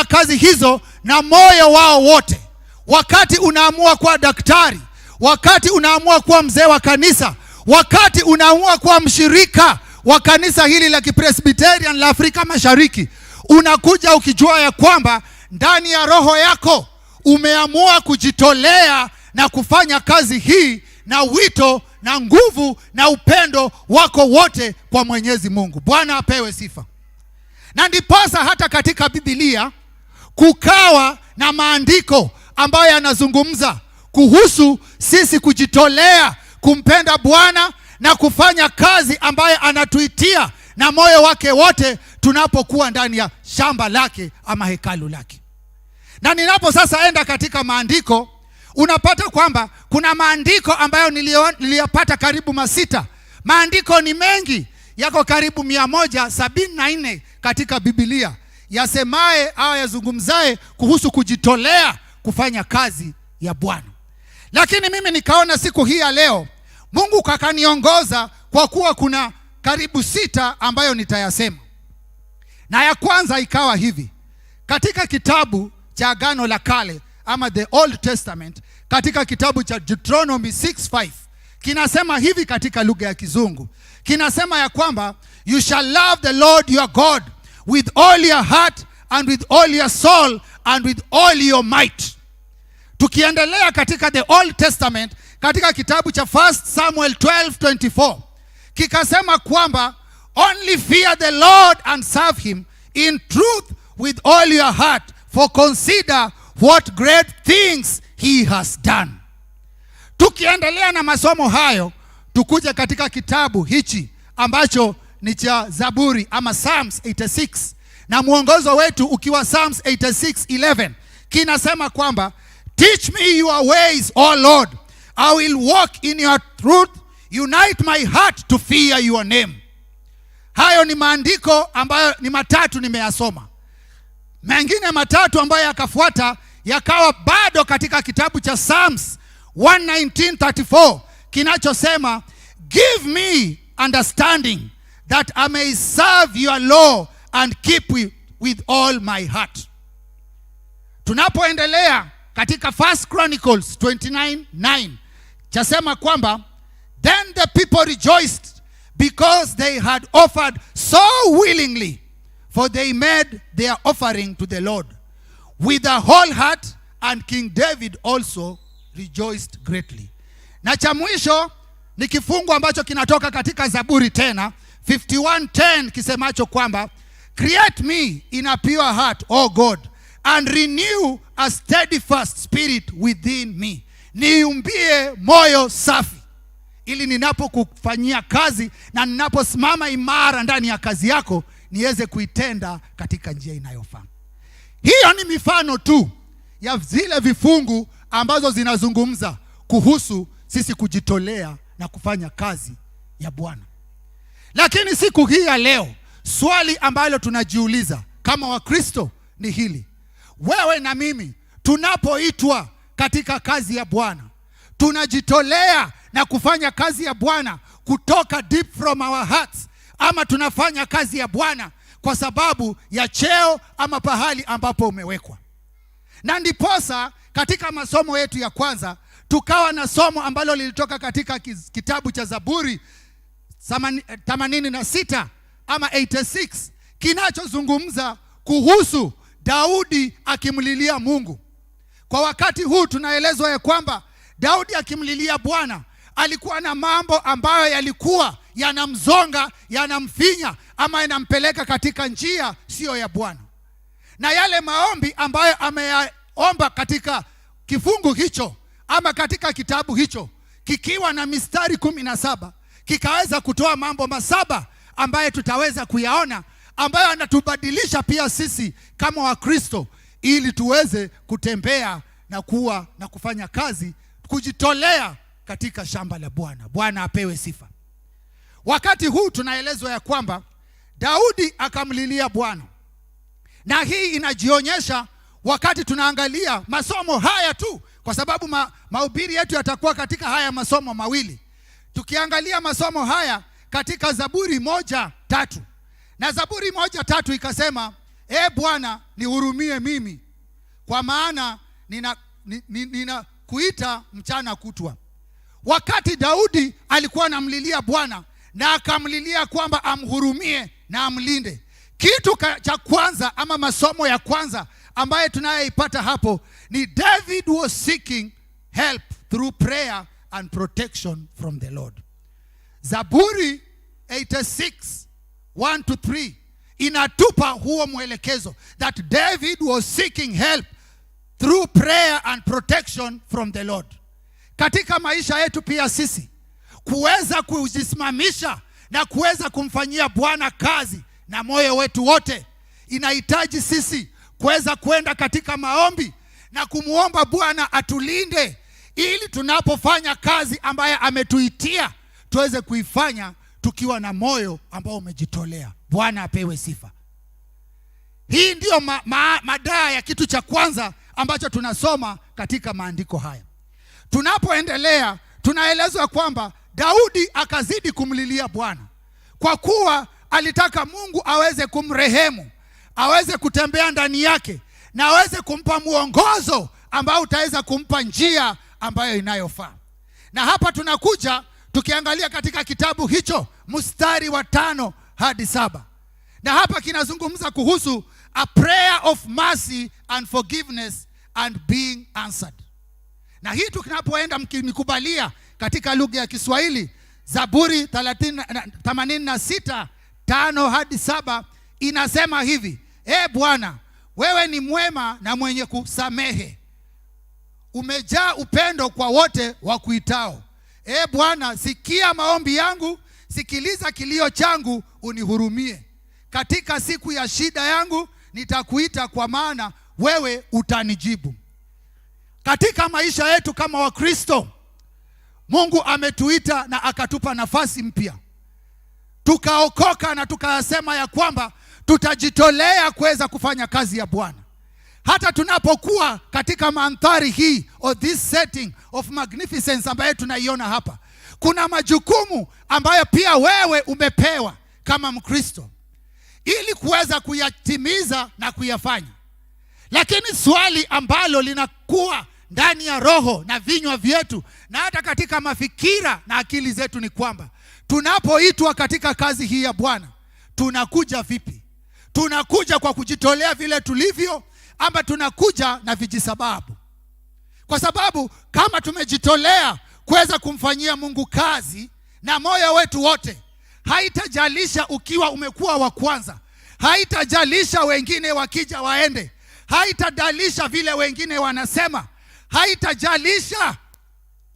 [SPEAKER 11] kazi hizo na moyo wao wote. Wakati unaamua kuwa daktari, wakati unaamua kuwa mzee wa kanisa, wakati unaamua kuwa mshirika wa kanisa hili la Kipresbyterian la Afrika Mashariki, unakuja ukijua ya kwamba ndani ya roho yako umeamua kujitolea na kufanya kazi hii na wito na nguvu na upendo wako wote kwa Mwenyezi Mungu. Bwana apewe sifa. Na ndiposa hata katika Biblia kukawa na maandiko ambayo yanazungumza kuhusu sisi kujitolea kumpenda Bwana na kufanya kazi ambayo anatuitia na moyo wake wote tunapokuwa ndani ya shamba lake ama hekalu lake. Na ninapo sasa enda katika maandiko, unapata kwamba kuna maandiko ambayo niliyapata karibu 6. Maandiko ni mengi, yako karibu 174 katika Biblia yasemaye au yazungumzaye kuhusu kujitolea kufanya kazi ya Bwana. Lakini mimi nikaona siku hii ya leo Mungu kakaniongoza kwa kuwa kuna karibu 6 ambayo nitayasema. Na ya kwanza ikawa hivi. Katika kitabu cha Agano la Kale ama the Old Testament, katika kitabu cha Deuteronomy 6:5 kinasema hivi katika lugha ya Kizungu. Kinasema ya kwamba you shall love the Lord your God with all your heart and with all your soul and with all your might. Tukiendelea katika the Old Testament, katika kitabu cha 1 Samuel 12:24 kikasema kwamba only fear the Lord and serve him in truth with all your heart, for consider what great things he has done. Tukiendelea na masomo hayo, tukuje katika kitabu hichi ambacho ni cha Zaburi ama Psalms 86, na mwongozo wetu ukiwa Psalms 86:11 kinasema kwamba teach me your ways, O Lord, I will walk in your truth, unite my heart to fear your name. Hayo ni maandiko ambayo ni 3 nimeyasoma. Mengine matatu ambayo yakafuata yakawa bado katika kitabu cha Psalms 119:34 kinachosema, give me understanding that I may serve your law and keep with all my heart. Tunapoendelea katika 1 Chronicles 29:9 chasema kwamba, then the people rejoiced because they had offered so willingly, for they made their offering to the Lord with a whole heart, and King David also rejoiced greatly. Na cha mwisho ni kifungu ambacho kinatoka katika Zaburi tena 51:10 kisemacho kwamba, create me in a pure heart, O God, and renew a steadfast spirit within me. Niumbie moyo safi, ili ninapokufanyia kazi na ninaposimama imara ndani ya kazi yako niweze kuitenda katika njia inayofaa. Hiyo ni mifano tu ya zile vifungu ambazo zinazungumza kuhusu sisi kujitolea na kufanya kazi ya Bwana. Lakini siku hii ya leo, swali ambalo tunajiuliza kama Wakristo ni hili: wewe na mimi tunapoitwa katika kazi ya Bwana, tunajitolea na kufanya kazi ya Bwana kutoka deep from our hearts, ama tunafanya kazi ya Bwana kwa sababu ya cheo ama pahali ambapo umewekwa? Na ndiposa katika masomo yetu ya kwanza tukawa na somo ambalo lilitoka katika kitabu cha Zaburi 86 ama 86 kinachozungumza kuhusu Daudi akimlilia Mungu. Kwa wakati huu tunaelezwa ya kwamba Daudi akimlilia Bwana alikuwa na mambo ambayo yalikuwa yanamzonga, yanamfinya ama yanampeleka katika njia sio ya Bwana. Na yale maombi ambayo ameyaomba katika kifungu hicho ama katika kitabu hicho, kikiwa na mistari 17, kikaweza kutoa mambo masaba ambayo tutaweza kuyaona, ambayo anatubadilisha pia sisi kama Wakristo, ili tuweze kutembea na kuwa na kufanya kazi, kujitolea katika shamba la Bwana. Bwana apewe sifa. Wakati huu tunaelezwa ya kwamba Daudi akamlilia Bwana, na hii inajionyesha wakati tunaangalia masomo haya tu, kwa sababu mahubiri yetu yatakuwa katika haya masomo mawili. Tukiangalia masomo haya katika Zaburi 1:3, na Zaburi 1:3 ikasema, Bwana nihurumie mimi, kwa maana nina kuita mchana kutwa. Wakati Daudi alikuwa anamlilia Bwana na akamlilia kwamba amhurumie na amlinde, kitu cha kwanza ama masomo ya kwanza ambaye tunayoipata hapo ni David was seeking help through prayer and protection from the Lord. Zaburi 86:1-3 inatupa huo mwelekezo that David was seeking help through prayer and protection from the Lord. Katika maisha yetu pia sisi kuweza kujisimamisha na kuweza kumfanyia Bwana kazi na moyo wetu wote, inahitaji sisi kuweza kwenda katika maombi na kumuomba Bwana atulinde, ili tunapofanya kazi ambayo ametuitia tuweze kuifanya tukiwa na moyo ambao umejitolea. Bwana apewe sifa. Hii ndio madaa ya kitu cha kwanza ambacho tunasoma katika maandiko haya. Tunapoendelea tunaelezwa kwamba Daudi akazidi kumlilia Bwana kwa kuwa alitaka Mungu aweze kumrehemu, aweze kutembea ndani yake, na aweze kumpa mwongozo ambao utaweza kumpa njia ambayo inayofaa. Na hapa tunakuja tukiangalia katika kitabu hicho mstari wa 5-7. Na hapa kinazungumza kuhusu a prayer of mercy and forgiveness and being answered. Na hii tunapoenda mkinikubalia katika lugha ya Kiswahili, Zaburi 86:5-7 inasema hivi: Bwana, wewe ni mwema na mwenye kusamehe, umejaa upendo kwa wote wakuitao. Bwana, sikia maombi yangu, sikiliza kilio changu, unihurumie. Katika siku ya shida yangu nitakuita, kwa maana wewe utanijibu. Katika maisha yetu kama Wakristo, Mungu ametuita na akatupa nafasi mpya. Tukaokoka na tukasema ya kwamba tutajitolea kuweza kufanya kazi ya Bwana. Hata tunapokuwa katika mandhari hii or this setting of magnificence ambayo tunaiona hapa, kuna majukumu ambayo pia wewe umepewa kama Mkristo ili kuweza kuyatimiza na kuyafanya. Lakini swali ambalo linakuwa ndani ya roho na vinywa vyetu na hata katika mafikira na akili zetu ni kwamba tunapoitwa katika kazi hii ya Bwana, tunakuja vipi? Tunakuja kwa kujitolea vile tulivyo, ama tunakuja na vijisababu? Kwa sababu kama tumejitolea kuweza kumfanyia Mungu kazi na moyo wetu wote, haitajalisha ukiwa umekuwa wa kwanza, haitajalisha wengine wakija waende, haitajalisha vile wengine wanasema, haitajalisha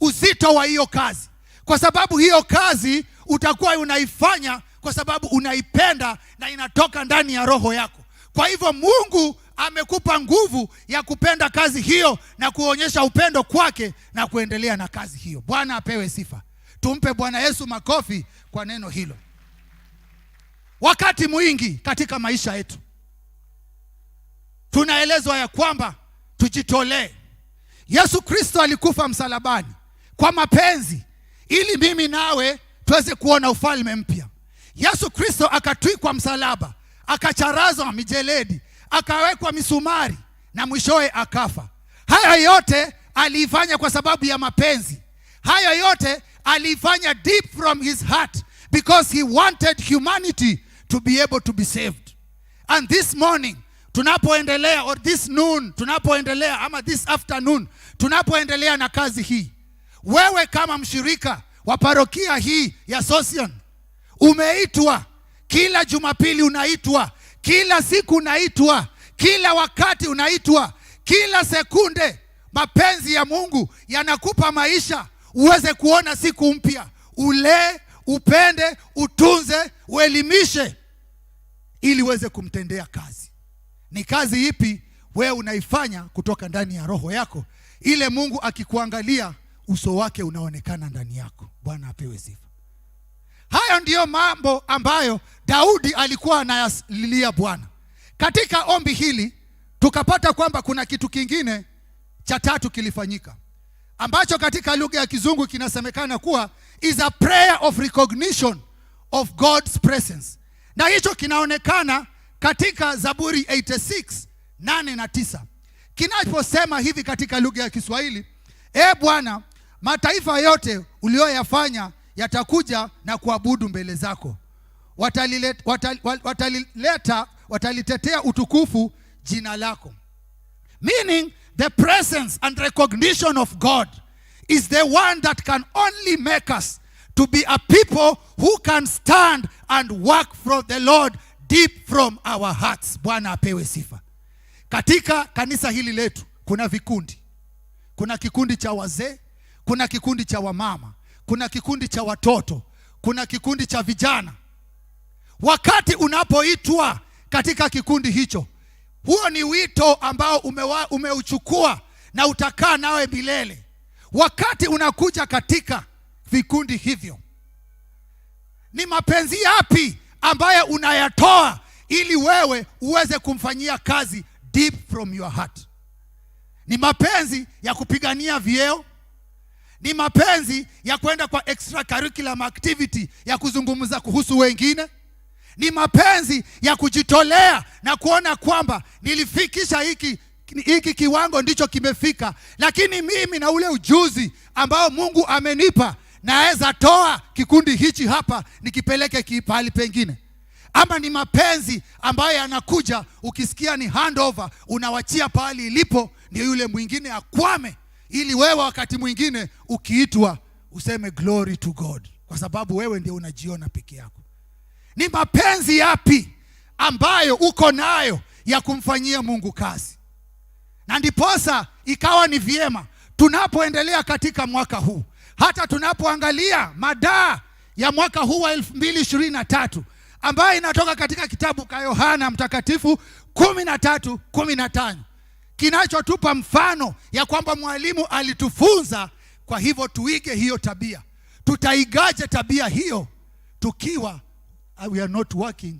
[SPEAKER 11] uzito wa hiyo kazi, kwa sababu hiyo kazi utakuwa unaifanya kwa sababu unaipenda na inatoka ndani ya roho yako. Kwa hivyo Mungu amekupa nguvu ya kupenda kazi hiyo na kuonyesha upendo kwake na kuendelea na kazi hiyo. Bwana apewe sifa. Tumpe Bwana Yesu makofi kwa neno hilo. Wakati mwingi katika maisha yetu tunaelezwa ya kwamba tujitolee. Yesu Kristo alikufa msalabani kwa mapenzi ili mimi nawe tuweze kuona ufalme mpya. Yesu Kristo akatwikwa msalaba, akacharazwa mijeledi, akawekwa misumari na mwishowe akafa. Haya yote aliifanya kwa sababu ya mapenzi. Haya yote aliifanya deep from his heart because he wanted humanity to be able to be saved. And this morning tunapoendelea, or this noon tunapoendelea, ama this afternoon tunapoendelea na kazi hii, wewe kama mshirika wa parokia hii ya Sosion umeitwa. Kila Jumapili unaitwa, kila siku unaitwa, kila wakati unaitwa, kila sekunde. Mapenzi ya Mungu yanakupa maisha uweze kuona siku mpya. Ule, upende, utunze, uelimishe ili uweze kumtendea kazi. Ni kazi ipi wewe unaifanya kutoka ndani ya roho yako, ile Mungu akikuangalia uso wake unaonekana ndani yako? Bwana apewe sifa. Hayo ndiyo mambo ambayo Daudi alikuwa anayalilia Bwana. Katika ombi hili tukapata kwamba kuna kitu kingine cha tatu kilifanyika, ambacho katika lugha ya Kizungu kinasemekana kuwa is a prayer of recognition of God's presence. Na hicho kinaonekana katika Zaburi 86:8 na 9. Kinaposema hivi katika lugha ya Kiswahili: E Bwana, mataifa yote ulioyafanya yatakuja na kuabudu mbele zako. Watalitetea utukufu jina lako. Meaning the presence and recognition of God is the one that can only make us to be a people who can stand and work for the Lord deep from our hearts. Bwana apewe sifa. Katika kanisa hili letu kuna vikundi. Kuna kikundi cha wazee, kuna kikundi cha wamama, kuna kikundi cha watoto, kuna kikundi cha vijana. Wakati unapoitwa katika kikundi hicho, huo ni wito ambao umeuchukua na utakaa nawe milele. Wakati unakuja katika vikundi hivyo, ni mapenzi yapi ambayo unayatoa ili wewe uweze kumfanyia kazi deep from your heart? Ni mapenzi ya kupigania vyeo? Ni mapenzi ya kwenda kwa extracurricular activity ya kuzungumza kuhusu wengine? Ni mapenzi ya kujitolea na kuona kwamba nilifikisha hiki kiwango ndicho kimefika, lakini mimi na ule ujuzi ambao Mungu amenipa naweza toa kikundi hichi hapa nikipeleke pahali pengine? Ama ni mapenzi ambayo yanakuja ukisikia ni handover, unawachia pahali ilipo ndio yule mwingine akwame, ili wewe wakati mwingine ukiitwa useme glory to God, kwa sababu wewe ndio unajiona peke yako. Ni mapenzi yapi ambayo uko nayo ya kumfanyia Mungu kazi? Na ndiposa ikawa ni vyema tunapoendelea katika mwaka huu, hata tunapoangalia mada ya mwaka huu wa 2023 ambayo inatoka katika kitabu cha Yohana Mtakatifu 13:15, kinachotupa mfano ya kwamba mwalimu alitufunza, kwa hivyo tuige hiyo tabia. Tutaigaje tabia hiyo tukiwa we are not working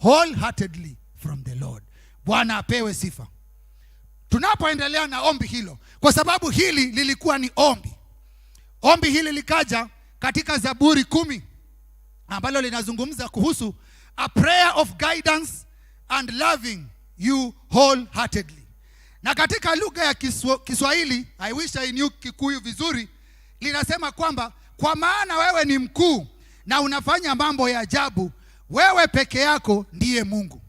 [SPEAKER 11] wholeheartedly from the Lord. Bwana apewe sifa. Tunapoendelea na ombi hilo, kwa sababu hili lilikuwa ni ombi. Ombi hili likaja katika Zaburi 10 ambalo linazungumza kuhusu a prayer of guidance and loving you wholeheartedly. Na katika lugha ya Kiswahili, I wish I knew Kikuyu vizuri, linasema kwamba kwa maana wewe ni mkuu na unafanya mambo ya ajabu, wewe peke yako ndiye Mungu.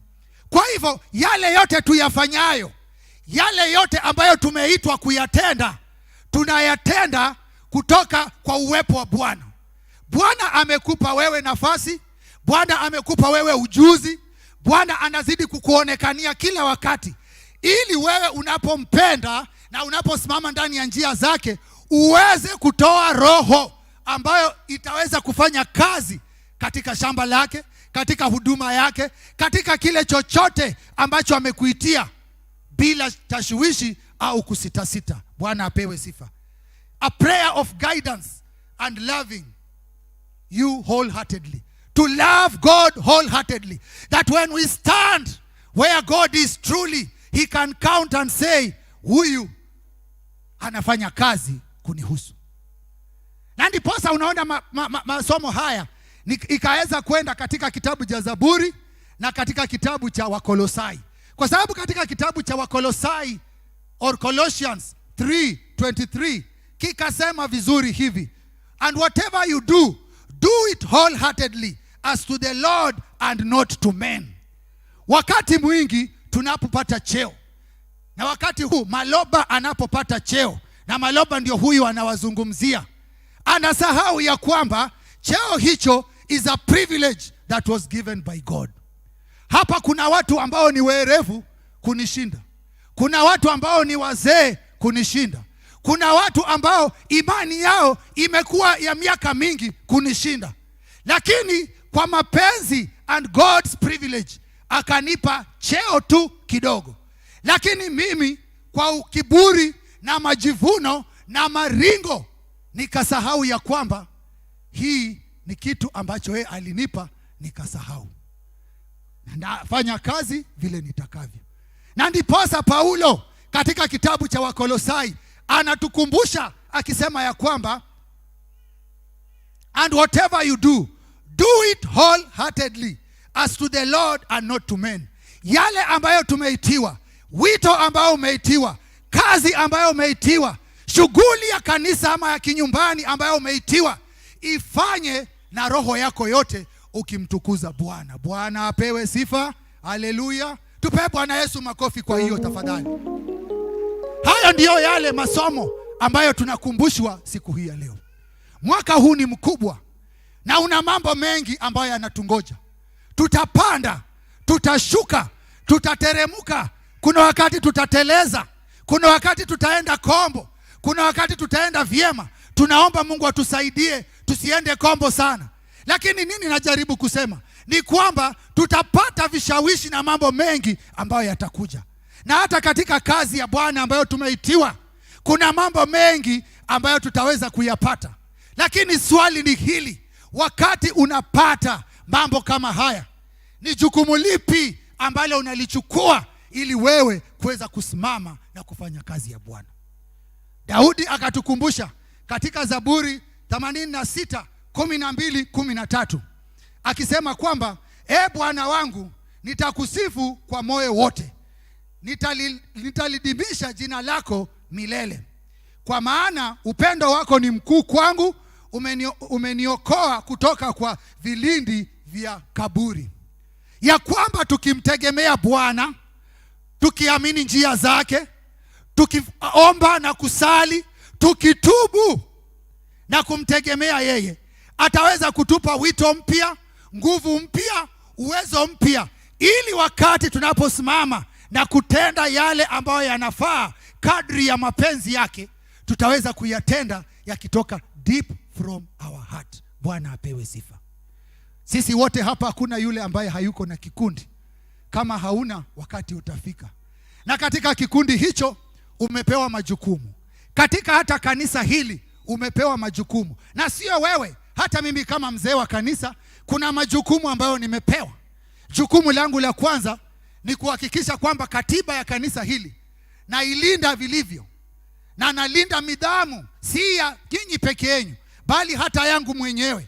[SPEAKER 11] Kwa hivyo yale yote tuyafanyayo, yale yote ambayo tumeitwa kuyatenda, tunayatenda kutoka kwa uwepo wa Bwana. Bwana amekupa wewe nafasi, Bwana amekupa wewe ujuzi, Bwana anazidi kukuonekania kila wakati, ili wewe unapompenda na unaposimama ndani ya njia zake, uweze kutoa roho ambayo itaweza kufanya kazi katika shamba lake, katika huduma yake, katika kile chochote ambacho amekuitia, bila tashwishi au kusitasita. Bwana apewe sifa. A prayer of guidance and loving you wholeheartedly. To love God wholeheartedly. That when we stand where God is truly, he can count and say, huyu anafanya kazi kunihusu. Na ndiposa unaona masomo haya ikaweza kwenda katika kitabu cha Zaburi na katika kitabu cha Wakolosai. Kwa sababu katika kitabu cha Wakolosai or Colossians 3:23 kikasema vizuri hivi, and whatever you do, do it wholeheartedly as to the Lord and not to men. Wakati mwingi tunapopata cheo, na wakati huu maloba anapopata cheo, na maloba ndio huyu anawazungumzia, anasahau ya kwamba cheo hicho is a privilege that was given by God. Hapa kuna watu ambao ni werevu kunishinda, kuna watu ambao ni wazee kunishinda, kuna watu ambao imani yao imekuwa ya miaka mingi kunishinda, lakini kwa mapenzi and God's privilege akanipa cheo tu kidogo. Lakini mimi kwa kiburi na majivuno na maringo nikasahau ya kwamba hii ni kitu ambacho yeye alinipa, nikasahau. Nafanya kazi vile nitakavyo. Na ndiposa Paulo katika kitabu cha Wakolosai anatukumbusha akisema ya kwamba, and whatever you do, do it wholeheartedly as to the Lord and not to men. Yale ambayo tumeitiwa, wito ambao umeitiwa, kazi ambayo umeitiwa, shughuli ya kanisa ama ya kinyumbani ambayo umeitiwa, ifanye na roho yako yote ukimtukuza Bwana. Bwana apewe sifa. Haleluya. Tupe Bwana Yesu makofi kwa hiyo tafadhali. Hayo ndiyo yale masomo ambayo tunakumbushwa siku hii ya leo. Mwaka huu ni mkubwa na una mambo mengi ambayo yanatungoja. Tutapanda, tutashuka, tutateremuka. Kuna wakati tutateleza, kuna wakati tutaenda kombo, kuna wakati tutaenda vyema. Tunaomba Mungu atusaidie tusiende kombo sana. Lakini nini najaribu kusema ni kwamba tutapata vishawishi na mambo mengi ambayo yatakuja. Na hata katika kazi ya Bwana ambayo tumeitiwa, kuna mambo mengi ambayo tutaweza kuyapata. Lakini swali ni hili, wakati unapata mambo kama haya, ni jukumu lipi ambalo unalichukua ili wewe kuweza kusimama na kufanya kazi ya Bwana? Daudi akatukumbusha katika Zaburi 86:12-13 akisema kwamba, Bwana wangu, nitakusifu kwa moyo wote, nitalidimisha jina lako milele. Kwa maana upendo wako ni mkuu kwangu, umeniokoa kutoka kwa vilindi vya kaburi. Ya kwamba tukimtegemea Bwana, tukiamini njia zake, tukiomba na kusali, tukitubu na kumtegemea yeye, ataweza kutupa wito mpya, nguvu mpya, uwezo mpya, ili wakati tunaposimama na kutenda yale ambayo yanafaa kadri ya mapenzi yake, tutaweza kuyatenda yakitoka deep from our heart. Bwana apewe sifa. Sisi wote hapa hakuna yule ambaye hayuko na kikundi. Kama hauna, wakati utafika. Na katika kikundi hicho umepewa majukumu. Katika hata kanisa hili umepewa majukumu. Na sio wewe, hata mimi kama mzee wa kanisa kuna majukumu ambayo nimepewa. Jukumu langu la kwanza ni kuhakikisha kwamba katiba ya kanisa hili na ilinda vilivyo, na nalinda midhamu si ya nyinyi peke yenu bali hata yangu mwenyewe.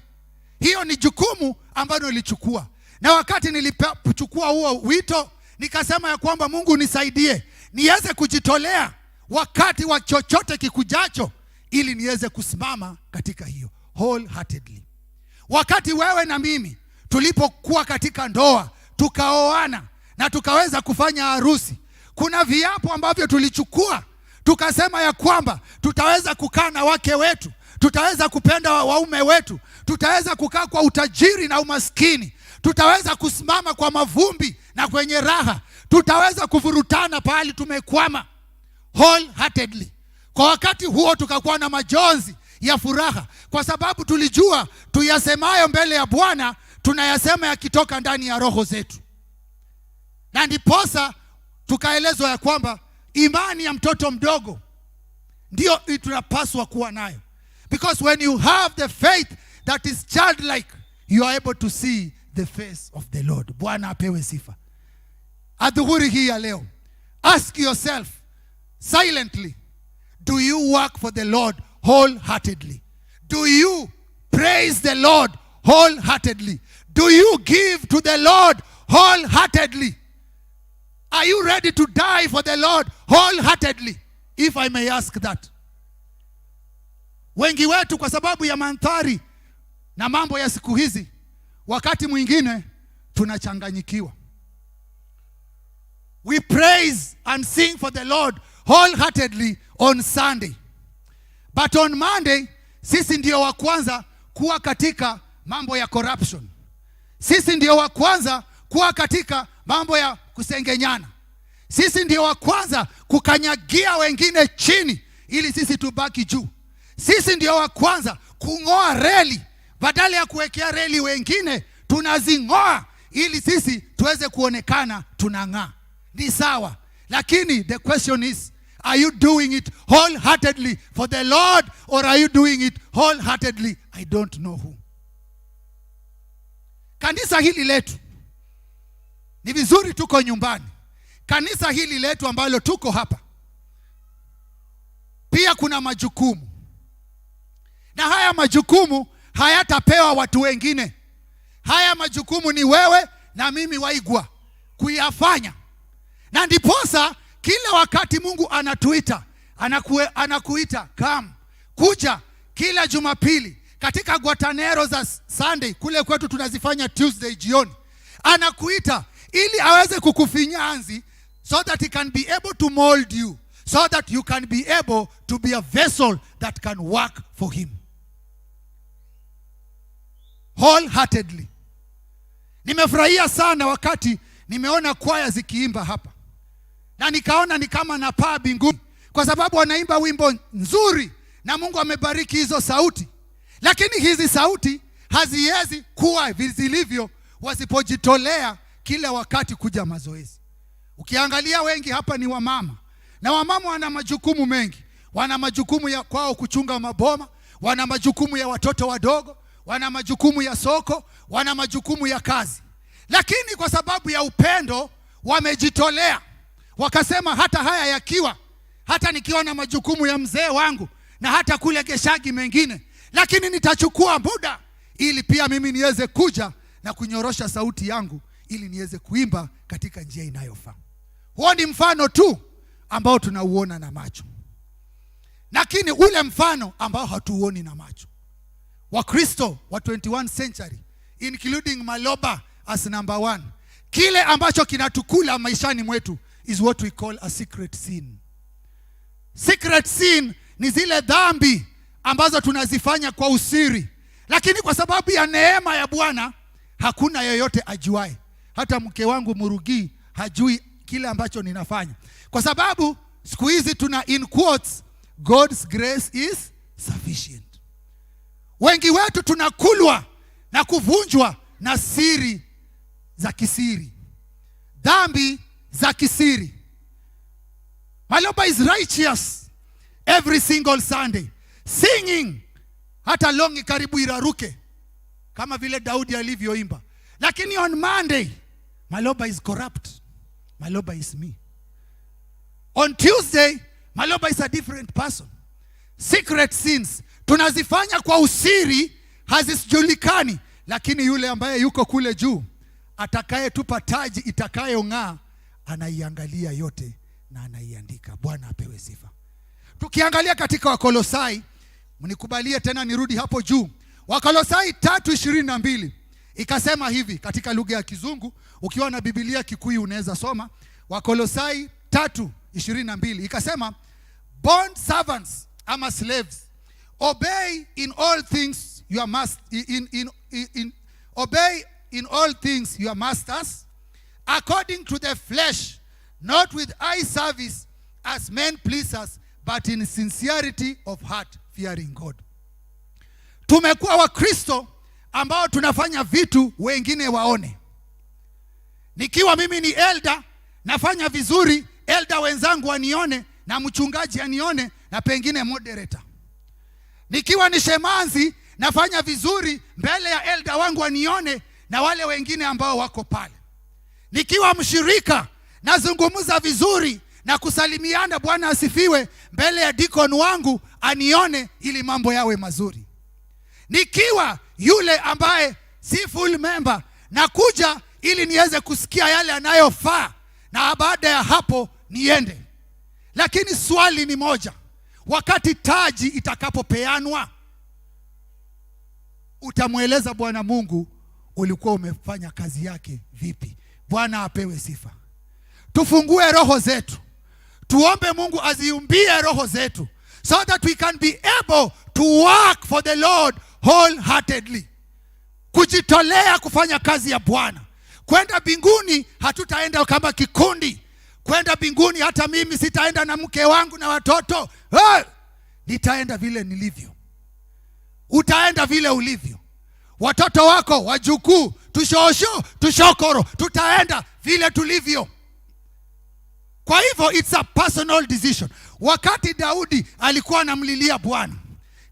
[SPEAKER 11] Hiyo ni jukumu ambalo nilichukua, na wakati nilipochukua huo wito nikasema ya kwamba Mungu nisaidie niweze kujitolea wakati wa chochote kikujacho, ili niweze kusimama katika hiyo wholeheartedly. Wakati wewe na mimi tulipokuwa katika ndoa, tukaoana na tukaweza kufanya harusi, kuna viapo ambavyo tulichukua, tukasema ya kwamba tutaweza kukaa na wake wetu, tutaweza kupenda waume wetu, tutaweza kukaa kwa utajiri na umaskini, tutaweza kusimama kwa mavumbi na kwenye raha, tutaweza kuvurutana pahali tumekwama, wholeheartedly. Kwa wakati huo tukakuwa na majonzi ya furaha, kwa sababu tulijua tuyasemayo mbele ya Bwana tunayasema yakitoka ndani ya roho zetu. Na ndiposa tukaelezwa ya kwamba imani ya mtoto mdogo ndio tunapaswa kuwa nayo, because when you have the faith that is childlike, you are able to see the face of the Lord. Bwana apewe sifa. Adhuhuri hii ya leo, ask yourself silently, do you work for the Lord wholeheartedly? Do you praise the Lord wholeheartedly? Do you give to the Lord wholeheartedly? Are you ready to die for the Lord wholeheartedly, if I may ask that? Wengi wetu kwa sababu ya mandhari na mambo ya siku hizi, wakati mwingine tunachanganyikiwa. We praise and sing for the Lord wholeheartedly on Sunday, but on Monday sisi ndio wa kwanza kuwa katika mambo ya corruption. Sisi ndio wa kwanza kuwa katika mambo ya kusengenyana. Sisi ndio wa kwanza kukanyagia wengine chini ili sisi tubaki juu. Sisi ndio wa kwanza kung'oa reli, badala ya kuwekea reli wengine tunazing'oa ili sisi tuweze kuonekana tunang'aa. Ni sawa, lakini the question is, are you doing it wholeheartedly for the Lord, or are you doing it wholeheartedly I don't know who? Kanisa hili letu ni vizuri tuko nyumbani. Kanisa hili letu ambalo tuko hapa pia kuna majukumu, na haya majukumu hayatapewa watu wengine. Haya majukumu ni wewe na mimi waigwa kuyafanya. Na ndiposa kila wakati Mungu anatuita, anakuita come, kuja kila Jumapili katika Guatanero za Sunday, kule kwetu tunazifanya Tuesday jioni. Anakuita ili aweze kukufinyanzi, so that he can be able to mold you, so that you can be able to be a vessel that can work for him wholeheartedly. Nimefurahia sana wakati nimeona kwaya zikiimba hapa, na nikaona ni kama napaa mbinguni, kwa sababu wanaimba wimbo nzuri na Mungu amebariki hizo sauti. Lakini hizi sauti haziwezi kuwa zilivyo wasipojitolea kila wakati kuja mazoezi. Ukiangalia wengi hapa ni wamama, na wamama wana majukumu mengi. Wana majukumu ya kwao kuchunga maboma, wana majukumu ya watoto wadogo, wana majukumu ya soko, wana majukumu ya kazi. Lakini kwa sababu ya upendo wamejitolea, wakasema hata haya yakiwa, hata nikiwa na majukumu ya mzee wangu na hata kule Geshagi mengine, lakini nitachukua muda ili pia mimi niweze kuja na kunyorosha sauti yangu ili niweze kuimba katika njia inayofaa. Huo ni mfano tu ambao tunauona na macho, lakini ule mfano ambao hatuuoni na macho. Wakristo wa 21st century, including Maloba as number 1, kile ambacho kinatukula maishani mwetu is what we call a secret sin. Secret sin ni zile dhambi ambazo tunazifanya kwa usiri, lakini kwa sababu ya neema ya Bwana hakuna yoyote ajuae. Hata mke wangu Murugi hajui kile ambacho ninafanya, kwa sababu siku hizi tuna in quotes, God's grace is sufficient. Wengi wetu tunakulwa na kuvunjwa na siri za kisiri, dhambi za kisiri. Maloba is righteous every single Sunday, singing hata longi karibu iraruke kama vile Daudi alivyoimba. Lakini on Monday Maloba is corrupt. Maloba is me. On Tuesday, Maloba is a different person. Secret sins tunazifanya kwa usiri, hazijulikani, lakini yule ambaye yuko kule juu atakayetupa taji itakayong'aa anaiangalia yote na anaiandika. Bwana apewe sifa. Tukiangalia katika Wakolosai, mnikubalie tena nirudi hapo juu. Wakolosai 3:22 ikasema hivi katika lugha ya Kizungu. Ukiwa na Biblia Kikuyu unaweza soma. Wakolosai 3:22 ikasema, bond servants ama slaves, obey in all things your obey in all things your masters according to the flesh, not with eye service as men pleasers, but in sincerity of heart, fearing God. Tumekuwa Wakristo ambao tunafanya vitu wengine waone. Nikiwa mimi ni elder, nafanya vizuri, elder wenzangu wanione, na mchungaji anione, na pengine moderator. Nikiwa ni shemanzi, nafanya vizuri mbele ya elder wangu wanione, na wale wengine ambao wako pale. Nikiwa mshirika, nazungumza vizuri na kusalimiana, Bwana asifiwe, mbele ya deacon wangu anione, ili mambo yawe mazuri. Nikiwa yule ambaye si full member, nakuja ili niweze kusikia yale anayofaa, na baada ya hapo niende. Lakini swali ni moja, wakati taji itakapopeanwa, utamweleza Bwana Mungu ulikuwa umefanya kazi yake vipi? Bwana apewe sifa. Tufungue roho zetu, tuombe Mungu aziumbie roho zetu, so that we can be able to work for the Lord wholeheartedly. Kujitolea kufanya kazi ya Bwana. Kwenda mbinguni hatutaenda kama kikundi. Kwenda mbinguni hata mimi sitaenda na mke wangu na watoto. Nitaenda vile nilivyo. Utaenda vile ulivyo. Watoto wako, wajukuu, tushosho, tushokoro, tutaenda vile tulivyo. Kwa hivyo it's a personal decision. Wakati Daudi alikuwa anamlilia Bwana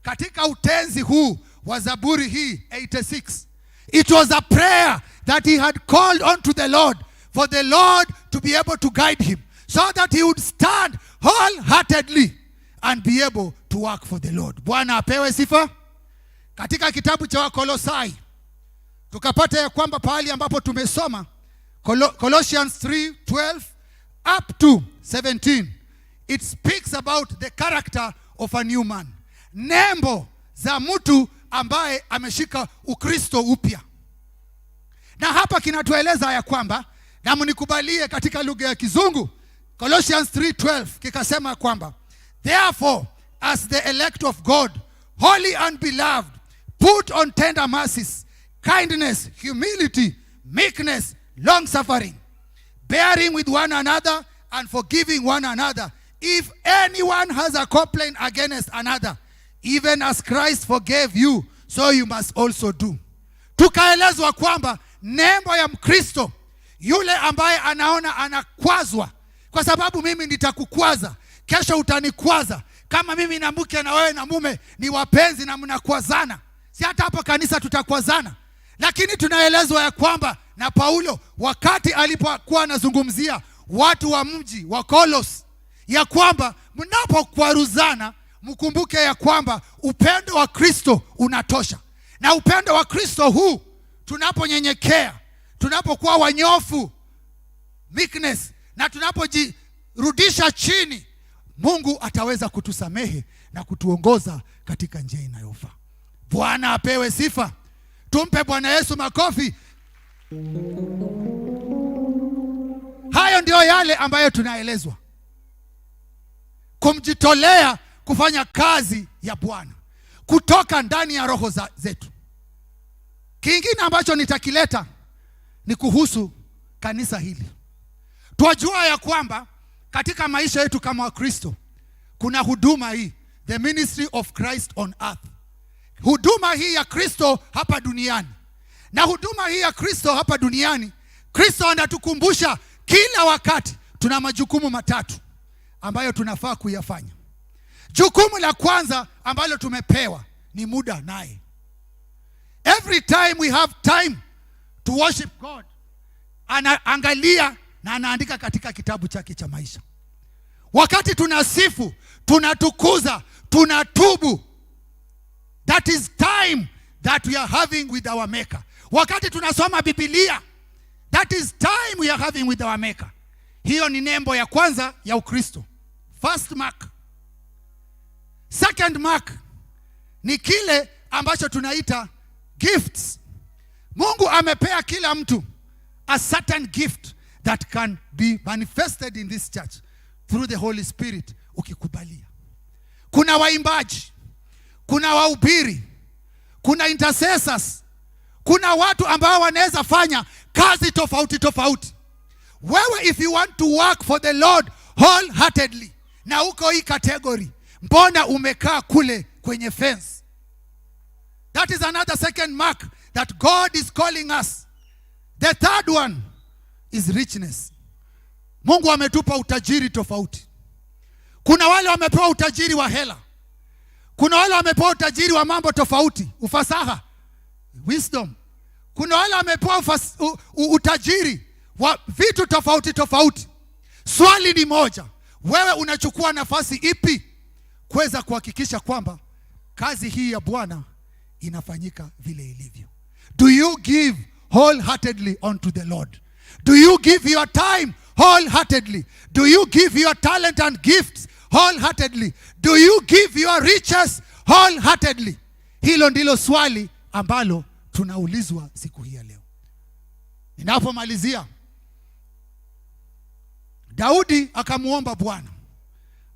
[SPEAKER 11] katika utenzi huu wa Zaburi hii 86, it was a prayer that he had called unto the Lord, for the Lord to be able to guide him, so that he would stand wholeheartedly and be able to work for the Lord. Bwana apewe sifa. Katika kitabu cha Wakolosai tukapata ya kwamba pahali ambapo tumesoma Colossians 3:12 up to 17, it speaks about the character of a new man. Nembo za mtu ambaye ameshika Ukristo upya. Na hapa kinatueleza ya kwamba, na mnikubalie katika lugha ya Kizungu, Colossians 3:12 kikasema kwamba, therefore as the elect of God, holy and beloved, put on tender mercies, kindness, humility, meekness, long suffering, bearing with one another and forgiving one another, if anyone has a complaint against another, even as Christ forgave you, so you must also do. Tukaelezwa kwamba nembo ya Mkristo, yule ambaye anaona anakwazwa, kwa sababu mimi nitakukwaza, kesho utanikwaza. Kama mimi na mke na wewe na mume ni wapenzi na mnakwazana, si hata hapo kanisa tutakwazana. Lakini tunaelezwa ya kwamba na Paulo wakati alipokuwa anazungumzia watu wa mji wa Kolos, ya kwamba mnapokwaruzana mkumbuke ya kwamba upendo wa Kristo unatosha. Na upendo wa Kristo huu, tunaponyenyekea, tunapokuwa wanyofu, meekness, na tunapojirudisha chini, Mungu ataweza kutusamehe na kutuongoza katika njia inayofaa. Bwana apewe sifa. Tumpe Bwana Yesu makofi. Hayo ndio yale ambayo tunaelezwa. Kumjitolea kufanya kazi ya Bwana kutoka ndani ya roho zetu. Kingine ambacho nitakileta ni kuhusu kanisa hili. Twajua ya kwamba katika maisha yetu kama Wakristo kuna huduma hii, the ministry of Christ on earth. Huduma hii ya Kristo hapa duniani. Na huduma hii ya Kristo hapa duniani, Kristo anatukumbusha kila wakati tuna majukumu matatu ambayo tunafaa kuyafanya. Jukumu la kwanza ambalo tumepewa ni muda naye. Every time we have time to worship God, anaangalia na anaandika katika kitabu chake cha maisha. Wakati tunasifu, tunatukuza, tunatubu, that is time that we are having with our maker. Wakati tunasoma Biblia, that is time we are having with our maker. Hiyo ni nembo ya kwanza ya Ukristo. First mark. Second mark ni kile ambacho tunaita gifts. Mungu amepea kila mtu a certain gift that can be manifested in this church through the Holy Spirit ukikubalia. Kuna waimbaji, kuna wahubiri, kuna intercessors, kuna watu ambao wanaweza fanya kazi tofauti tofauti. Wewe if you want to work for the Lord wholeheartedly, na uko hii category, mbona umekaa kule kwenye fence? That is another second mark that God is calling us. The third one is richness. Mungu ametupa utajiri tofauti. Kuna wale wamepewa utajiri wa hela. Kuna wale wamepewa utajiri wa mambo tofauti, ufasaha, wisdom. Kuna wale wamepewa utajiri wa vitu tofauti tofauti. Swali ni moja, wewe unachukua nafasi ipi kuweza kuhakikisha kwamba kazi hii ya Bwana inafanyika vile ilivyo? Do you give wholeheartedly unto the Lord? Do you give your time wholeheartedly? Do you give your talent and gifts wholeheartedly? Do you give your riches wholeheartedly? Hilo ndilo swali ambalo tunaulizwa siku hii ya leo. Ninapomalizia, Daudi akamuomba Bwana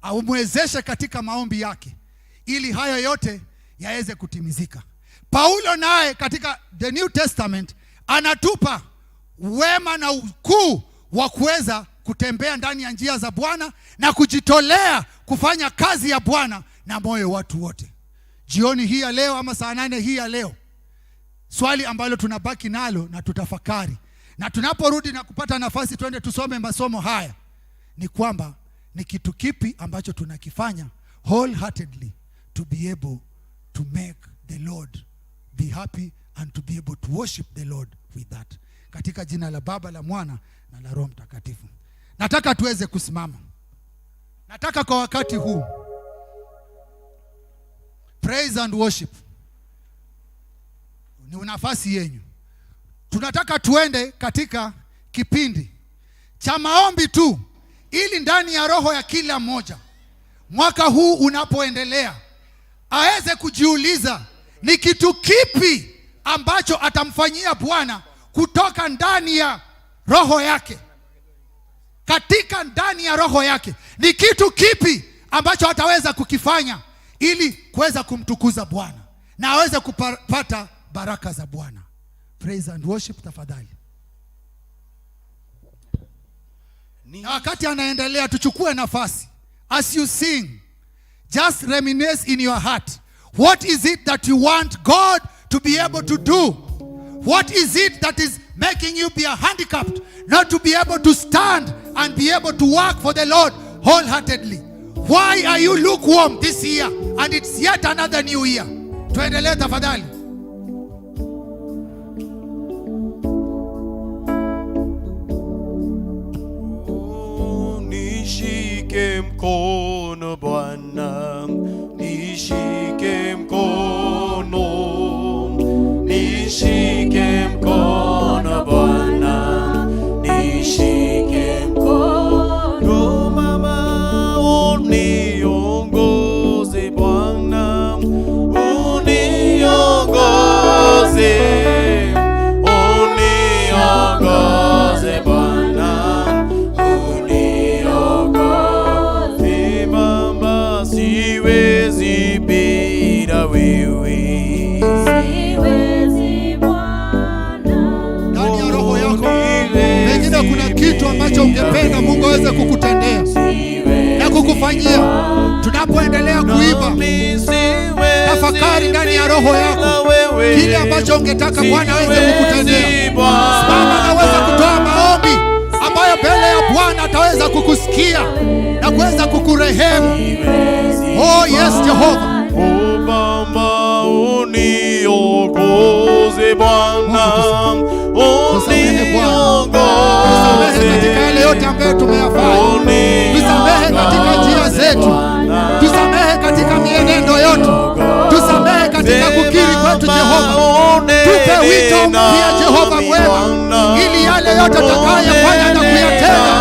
[SPEAKER 11] amwezeshe katika maombi yake ili hayo yote yaweze kutimizika. Paulo naye katika the New Testament anatupa wema na ukuu wa kuweza kutembea ndani ya njia za Bwana na kujitolea kufanya kazi ya Bwana na moyo watu wote. Jioni hii ya leo ama saa 8 hii ya leo, swali ambalo tunabaki nalo na tutafakari, na tunaporudi na kupata nafasi twende tusome masomo haya, ni kwamba ni kitu kipi ambacho tunakifanya wholeheartedly to be able to make the Lord be happy and to be able to worship the Lord with that. Katika jina la Baba, la Mwana na la Roho Mtakatifu. Nataka tuweze kusimama. Nataka kwa wakati huu praise and worship ni nafasi yenu. Tunataka tuende katika kipindi cha maombi tu, ili ndani ya roho ya kila mmoja mwaka huu unapoendelea aweze kujiuliza ni kitu kipi ambacho atamfanyia Bwana kutoka ndani ya roho yake. Katika ndani ya roho yake ni kitu kipi ambacho ataweza kukifanya ili kuweza kumtukuza Bwana na aweze kupata baraka za Bwana. Praise and worship tafadhali. Na wakati anaendelea, tuchukue nafasi. As you sing, just reminisce in your heart. What is it that you want God to be able to do? What is it that is making you be handicapped, not to be able to stand and be able to work for the Lord wholeheartedly? Why are you lukewarm this year and it's yet another new year? Tuendelee tafadhali.
[SPEAKER 8] Nishike mkono Bwana, nishike mkono, nishike mkono Bwana, nishike mkono mama, uniongoze Bwana, uniongoze, uniongoze Bwana, uniongoze mama, siwezi bila wewe.
[SPEAKER 11] Ndani ya roho yako pengine kuna kitu ambacho ungependa Mungu aweze kukutendea na kukufanyia. Tunapoendelea kuimba, tafakari ndani ya roho yako kile ambacho ungetaka Bwana aweze kukutendea. Simama na uweze kutoa maombi ambayo mbele ya Bwana ataweza kukusikia na kuweza kukurehemu. Oh yes, Jehova.
[SPEAKER 8] Oh Baba, uniongoze Bwana, uniongoze
[SPEAKER 11] yote ambayo tumeyafanya. Tusamehe katika njia zetu, tusamehe katika mienendo yote, tusamehe katika kukiri kwetu Jehova. Tupe wito mpya Jehova mwema, ili yale yote tutakayofanya na kuyatenda,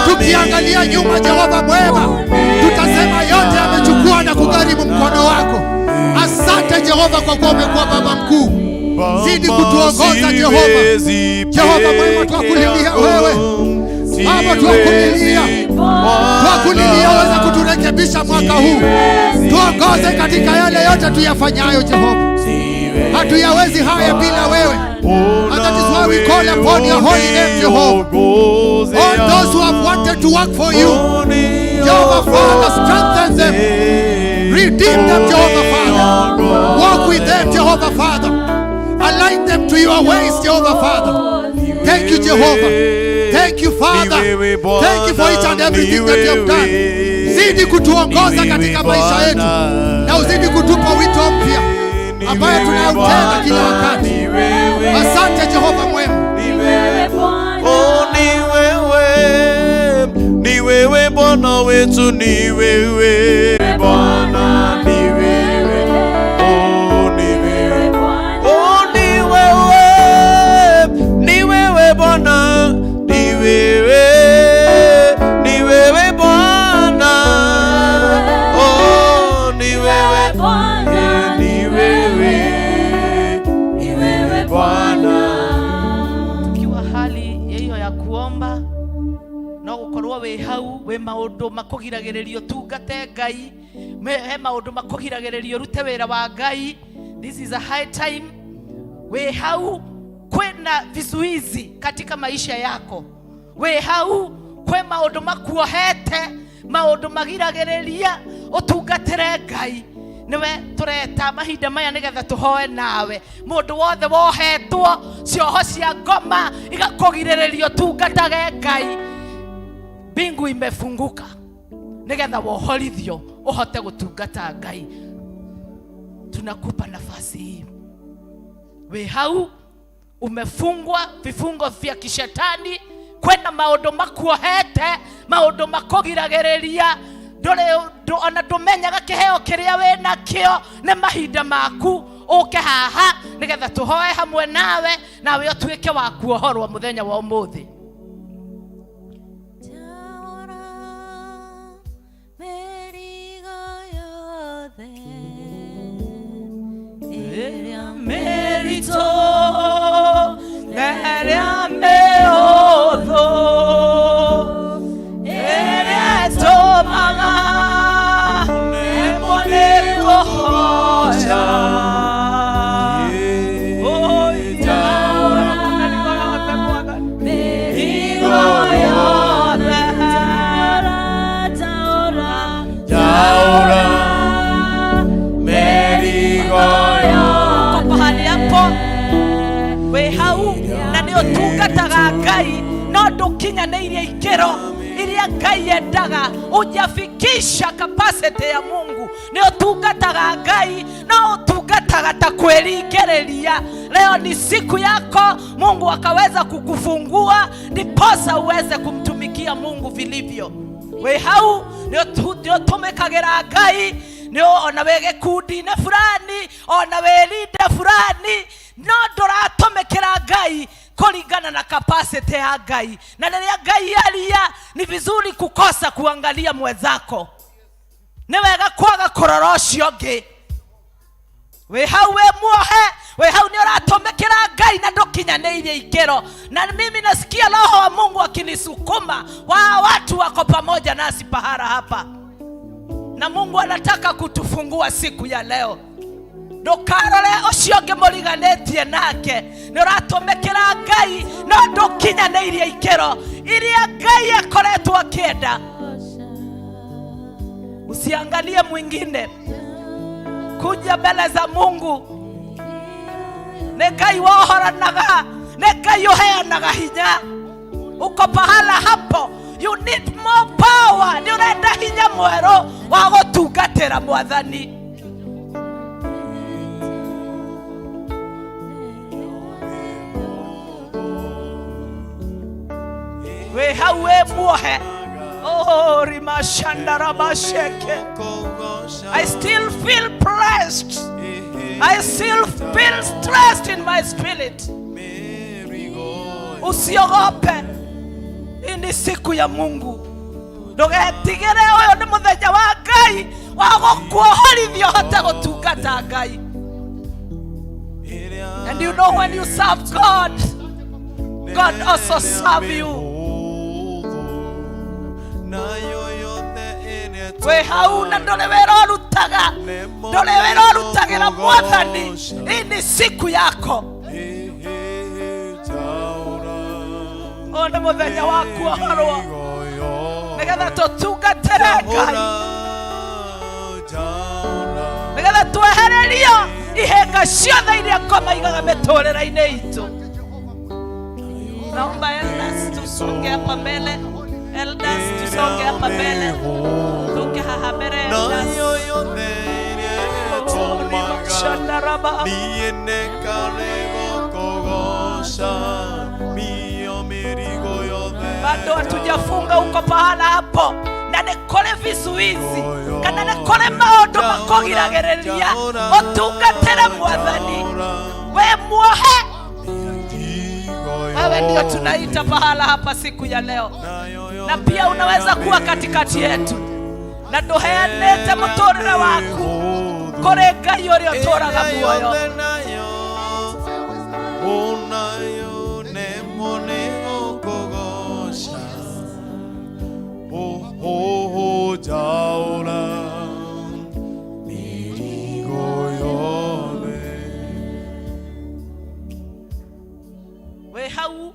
[SPEAKER 11] tukiangalia nyuma Jehova mwema, tutasema yote yamechukua na kugharimu mkono wako. Asante Jehova kwa kuwa umekuwa Baba mkuu. Zidi kutuongoza Jehova. Jehova mwema, twakulilia wewe. Baba, twakulilia uweze kuturekebisha mwaka huu. Tuongoze katika yale yote tuyafanyayo Jehova. Hatuyawezi haya bila wewe. And that is why we call upon your holy name Jehovah. All those who have wanted to work for you, Jehovah Father, strengthen them. Redeem them Jehovah Father. Walk with them Jehovah Father. Align them to your ways Jehovah Father. Thank you Jehovah. Thank you Father. Thank you for each and everything that you have done. Zidi kutuongoza katika maisha yetu, na uzidi kutupa wito mpya ambayo tunautenda kila wakati. Asante Jehova mwema.
[SPEAKER 8] Ni wewe Bwana wetu, ni wewe Bwana, ni wewe. Oh, ni wewe. Oh, ni wewe. Ni wewe Bwana, ni wewe. Ni wewe Bwana. Oh, ni wewe Bwana. Ni wewe. Ni wewe Bwana.
[SPEAKER 5] Tukiwa hali hiyo ya kuomba no gukorwo we hau we maundu makugiragiririo tungate Ngai, he maundu makugiragiririo rute wira wa Ngai. This is a high time. We hau kwena vizuizi katika maisha yako. We hau kwe maundu makuohete, maundu magiragiriria utungatire Ngai. Niwe tureta mahinda maya nigetha tuhoe nawe. Mundu wothe wohetwo cioho cia ngoma igakugiriririo tungatage Ngai, bingu imefunguka nigetha wohorithio uhote gutungata Ngai. Tunakupa nafasi hii. We hau umefungwa vifungo vya kishetani, kwena maundu makuohete, maundu makugiragiriria. Ona tumenyaga kiheo kiria we nakio ne mahinda maku. Uke haha nigetha tuhoe hamwe nawe, nawe utuike wa kuohorwa muthenya wa umuthi. Merito eria meotho eria tomaga emone kohosha oi jaura merigo yote jaura merigo we hau na nio tungataga Ngai no ndukinyanĩirie ikero iria Ngai endaga. Ujafikisha capacity ya Mungu nio tungataga Ngai no tungataga ta kwĩringĩrĩria. Leo ni siku yako Mungu akaweza kukufungua ndiposa uweze kumtumikia Mungu vilivyo. We hau nio tumekagira Ngai nio ona wege kundi na fulani ona welida fulani no nduratomekera Ngai kulingana na capacity ya Ngai. Na rĩrĩa Ngai aria ni vizuri kukosa kuangalia mwenzako, ni wega kwaga kurora ucio ũngĩ. We hau we muohe, we hau ni uratomekera Ngai na ndukinyanĩirie ikero. Na mimi nasikia Roho wa Mungu akinisukuma watu wako pamoja nasi pahara hapa, na Mungu anataka kutufungua siku ya leo. Ndukarore ucio ũngĩ mũriganĩtie nake, nĩ ũratomekera Ngai no ndukinyanĩirie ikero iria Ngai akoretwo akĩenda. Usiangalie mwingine, kuja mbele za Mungu. Nĩ Ngai wohoranaga, nĩ Ngai ũheanaga hinya. Uko pahala hapo, you need more power. Nĩ ũrenda hinya mwerũ wa gũtungatĩra Mwathani.
[SPEAKER 12] we hawe muohe. Oh, rimashandarabasheke. I still feel blessed. I still feel stressed in my spirit. Usiogope. Hii ni siku ya Mungu. Ndugetigire uyu ni muthenya wa Ngai wa gukuohorithio hote gutungata Ngai. And you know when you serve God, God also serve you. We hauna ndole wera rutaga. Ndole wera rutagira Mwathani. Hii ni siku yako. Ona muthenya wa kuohorwo. Nigetha tutungatire Ngai. Nigetha twehererio ihenga ciothe iria ngomaigaga miturire-ini itu. Naomba elders tusonge hapa mbele. Elders tusonge hapa mbele. Tuke haha mbele elders. Shandaraba. Bado hatujafunga uko pahala hapo. Na nikole vizuizi. Kana nikole maondo makogiragereria. Otungatire Mwathani. We muohe. Wewe ndio tunaita pahala hapa siku ya leo. Na pia unaweza kuwa katikati yetu. Na nduheanite muturire waku kuri Ngai uria uturaga muoyo.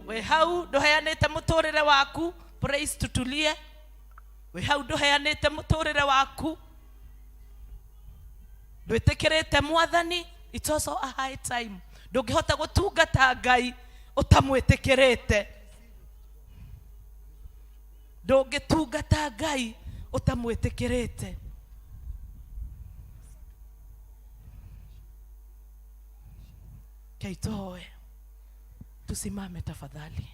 [SPEAKER 12] We hau nduheanite muturire waku. Praise tutulie. We hau nduheanite muturire waku. Ndwitikirite Mwathani. It's also a high time. Ndungihota gutungata Ngai utamwitikirite. Ndungitungata Ngai utamwitikirite. Kaitoe. Tusimame tafadhali.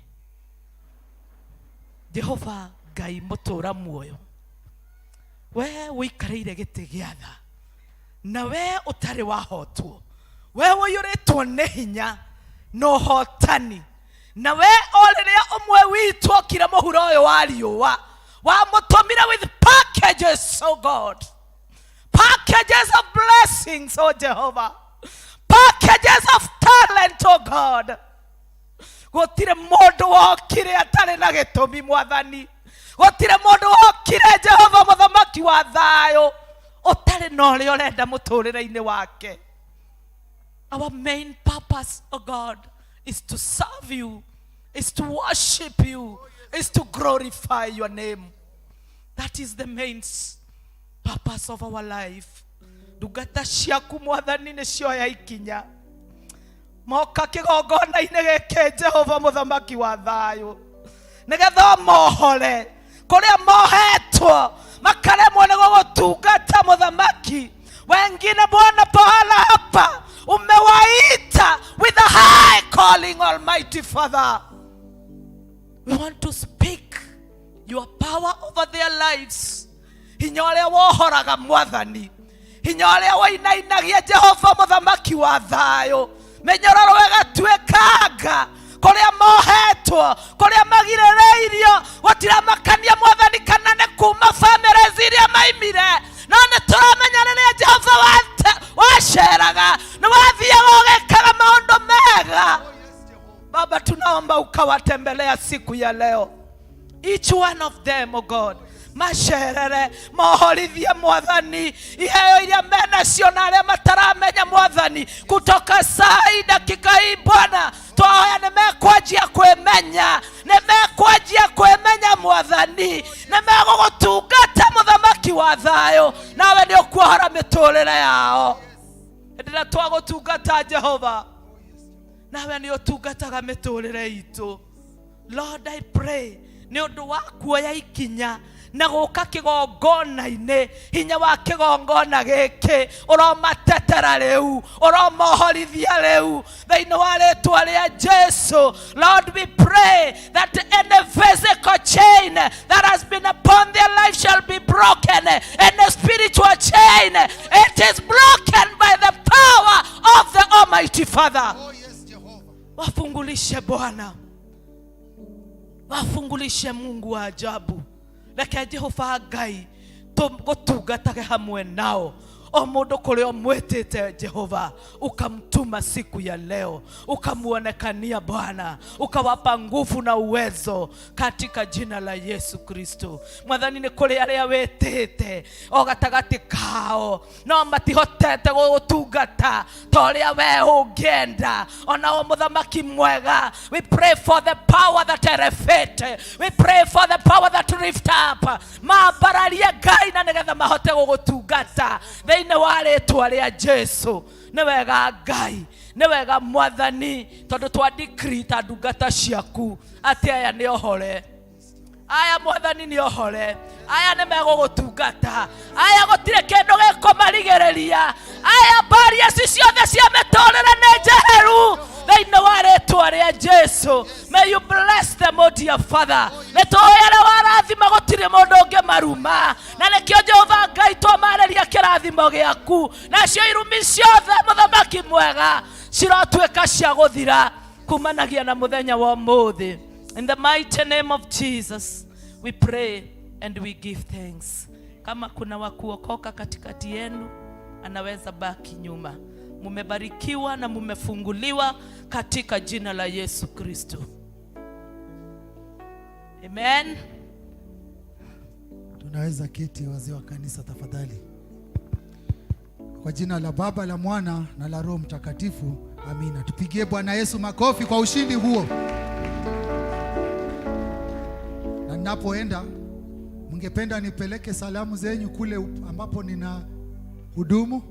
[SPEAKER 12] Jehova Ngai mutura muoyo. We wikarire giti gia tha. Na we utari wahotwo. We uyuritwo ni hinya no hotani. Na we oriria umwe witwo kira muhuro uyu wa riua. Wa mutumira with packages, oh God. Packages of blessings, oh Jehovah. Packages of talent, oh God. Gotire mundu wokire atari na gitumi Mwathani. Gotire mundu wokire Jehova muthamaki wa thayo utari no ri urenda muturire-ini wake. Our main purpose, oh God, is to serve you, is to worship you, is to glorify your name. That is the main purpose of our life. Ndungata ciaku Mwathani ni cioya ikinya. Moka kigongona-ini giki Jehova muthamaki wa thayo. Nigetha mohore kuria mohetwo makaremwo ni gugutungata muthamaki. Wengine Bwana pahala hapa umewaita with a high calling, Almighty Father. We want to speak your power over their lives. Hinya uria wohoraga Mwathani. Hinya uria wainainagia Jehova muthamaki wa thayo. Menyororo wegatwekanga kuria mohetwo kuria magirereirio gutiramakania Mwathani kana ne kuma families iria maimire. No ne turamenya riria Jehova washeraga na wathiaga ugekaga maundu mega. Baba, tunaomba ukawatembelea siku ya leo. Each one of them, oh God. Masherere mohorithia Mwathani iheo iria mena cio na aria mataramenya Mwathani kutoka saa hii dakika hii Bwana twahoya nimekwanjia kwimenya, nimekwanjia kwimenya Mwathani, nimegugutungata muthamaki wa thayo, nawe ni ukuohora miturire yao. Ndira twagutungata Jehova, nawe ni utungataga miturire itu. Lord, I pray ni undu wa kuoya ikinya na gũka kĩgongona-inĩ hinya wa kĩgongona gĩkĩ ũromatetera rĩu ũromohorithia rĩu thĩinĩ wa rĩtwa rĩa Jesu. Lord, we pray that any physical chain that has been upon their life shall be broken, and the spiritual chain, it is broken by the power of the Almighty Father.
[SPEAKER 11] Oh yes, Jehovah.
[SPEAKER 12] Wafungulishe Bwana, wafungulishe Mungu wa ajabu. Reke Jehova Ngai tũgũtungatage hamwe nao. O mũndũ kũrĩa ũmwĩtĩte Jehova, ukamtuma siku ya leo, ukamuonekania Bwana, ukawapa nguvu na uwezo katika jina la Yesu Kristo. Mwathani, nĩ kũrĩ arĩa wĩtĩte o gatagatĩ kao no matihotete gũgũtungata ta ũrĩa wee ũngĩenda. Ona o mũthamaki mwega, we pray for the power that elevate, we pray for the power that lift up. Mambararie Ngai na nĩgetha mahote gũgũtungata thĩinĩ wa rĩtwa rĩa Jesu. Nĩ wega Ngai, nĩ wega Mwathani, tondũ twa decree ta ndungata ciaku atĩ aya nĩ ohore. Aya Mwathani nĩ ohore, aya nĩ megũgũtungata, aya gũtirĩ kĩndũ gĩkũmarigĩrĩria, aya baria ciothe cia mĩtũrĩre nĩ njeheru thĩinĩ wa rĩtwa rĩa Jesu. May you bless them, oh dear Father. Nĩ tũĩ arĩa warathima gũtirĩ mũndũ ũngĩ maruma, na nĩkĩo Jehova Ngai twamarĩria kĩrathimo gĩaku, nacio irumi ciothe mũthamaki mwega cirotuĩka cia gũthira kumanagia na mũthenya wa ũmũthĩ. In the mighty name of Jesus, we pray and we give thanks. Kama kuna wakuokoka katikati yenu, anaweza baki nyuma. Mumebarikiwa na mumefunguliwa katika jina la Yesu Kristo. Amen.
[SPEAKER 11] Tunaweza keti wazee wa kanisa tafadhali. Kwa jina la Baba, la Mwana na la Roho Mtakatifu. Amina. Tupigie Bwana Yesu makofi kwa ushindi huo. Na ninapoenda, mngependa nipeleke salamu zenyu kule ambapo nina hudumu.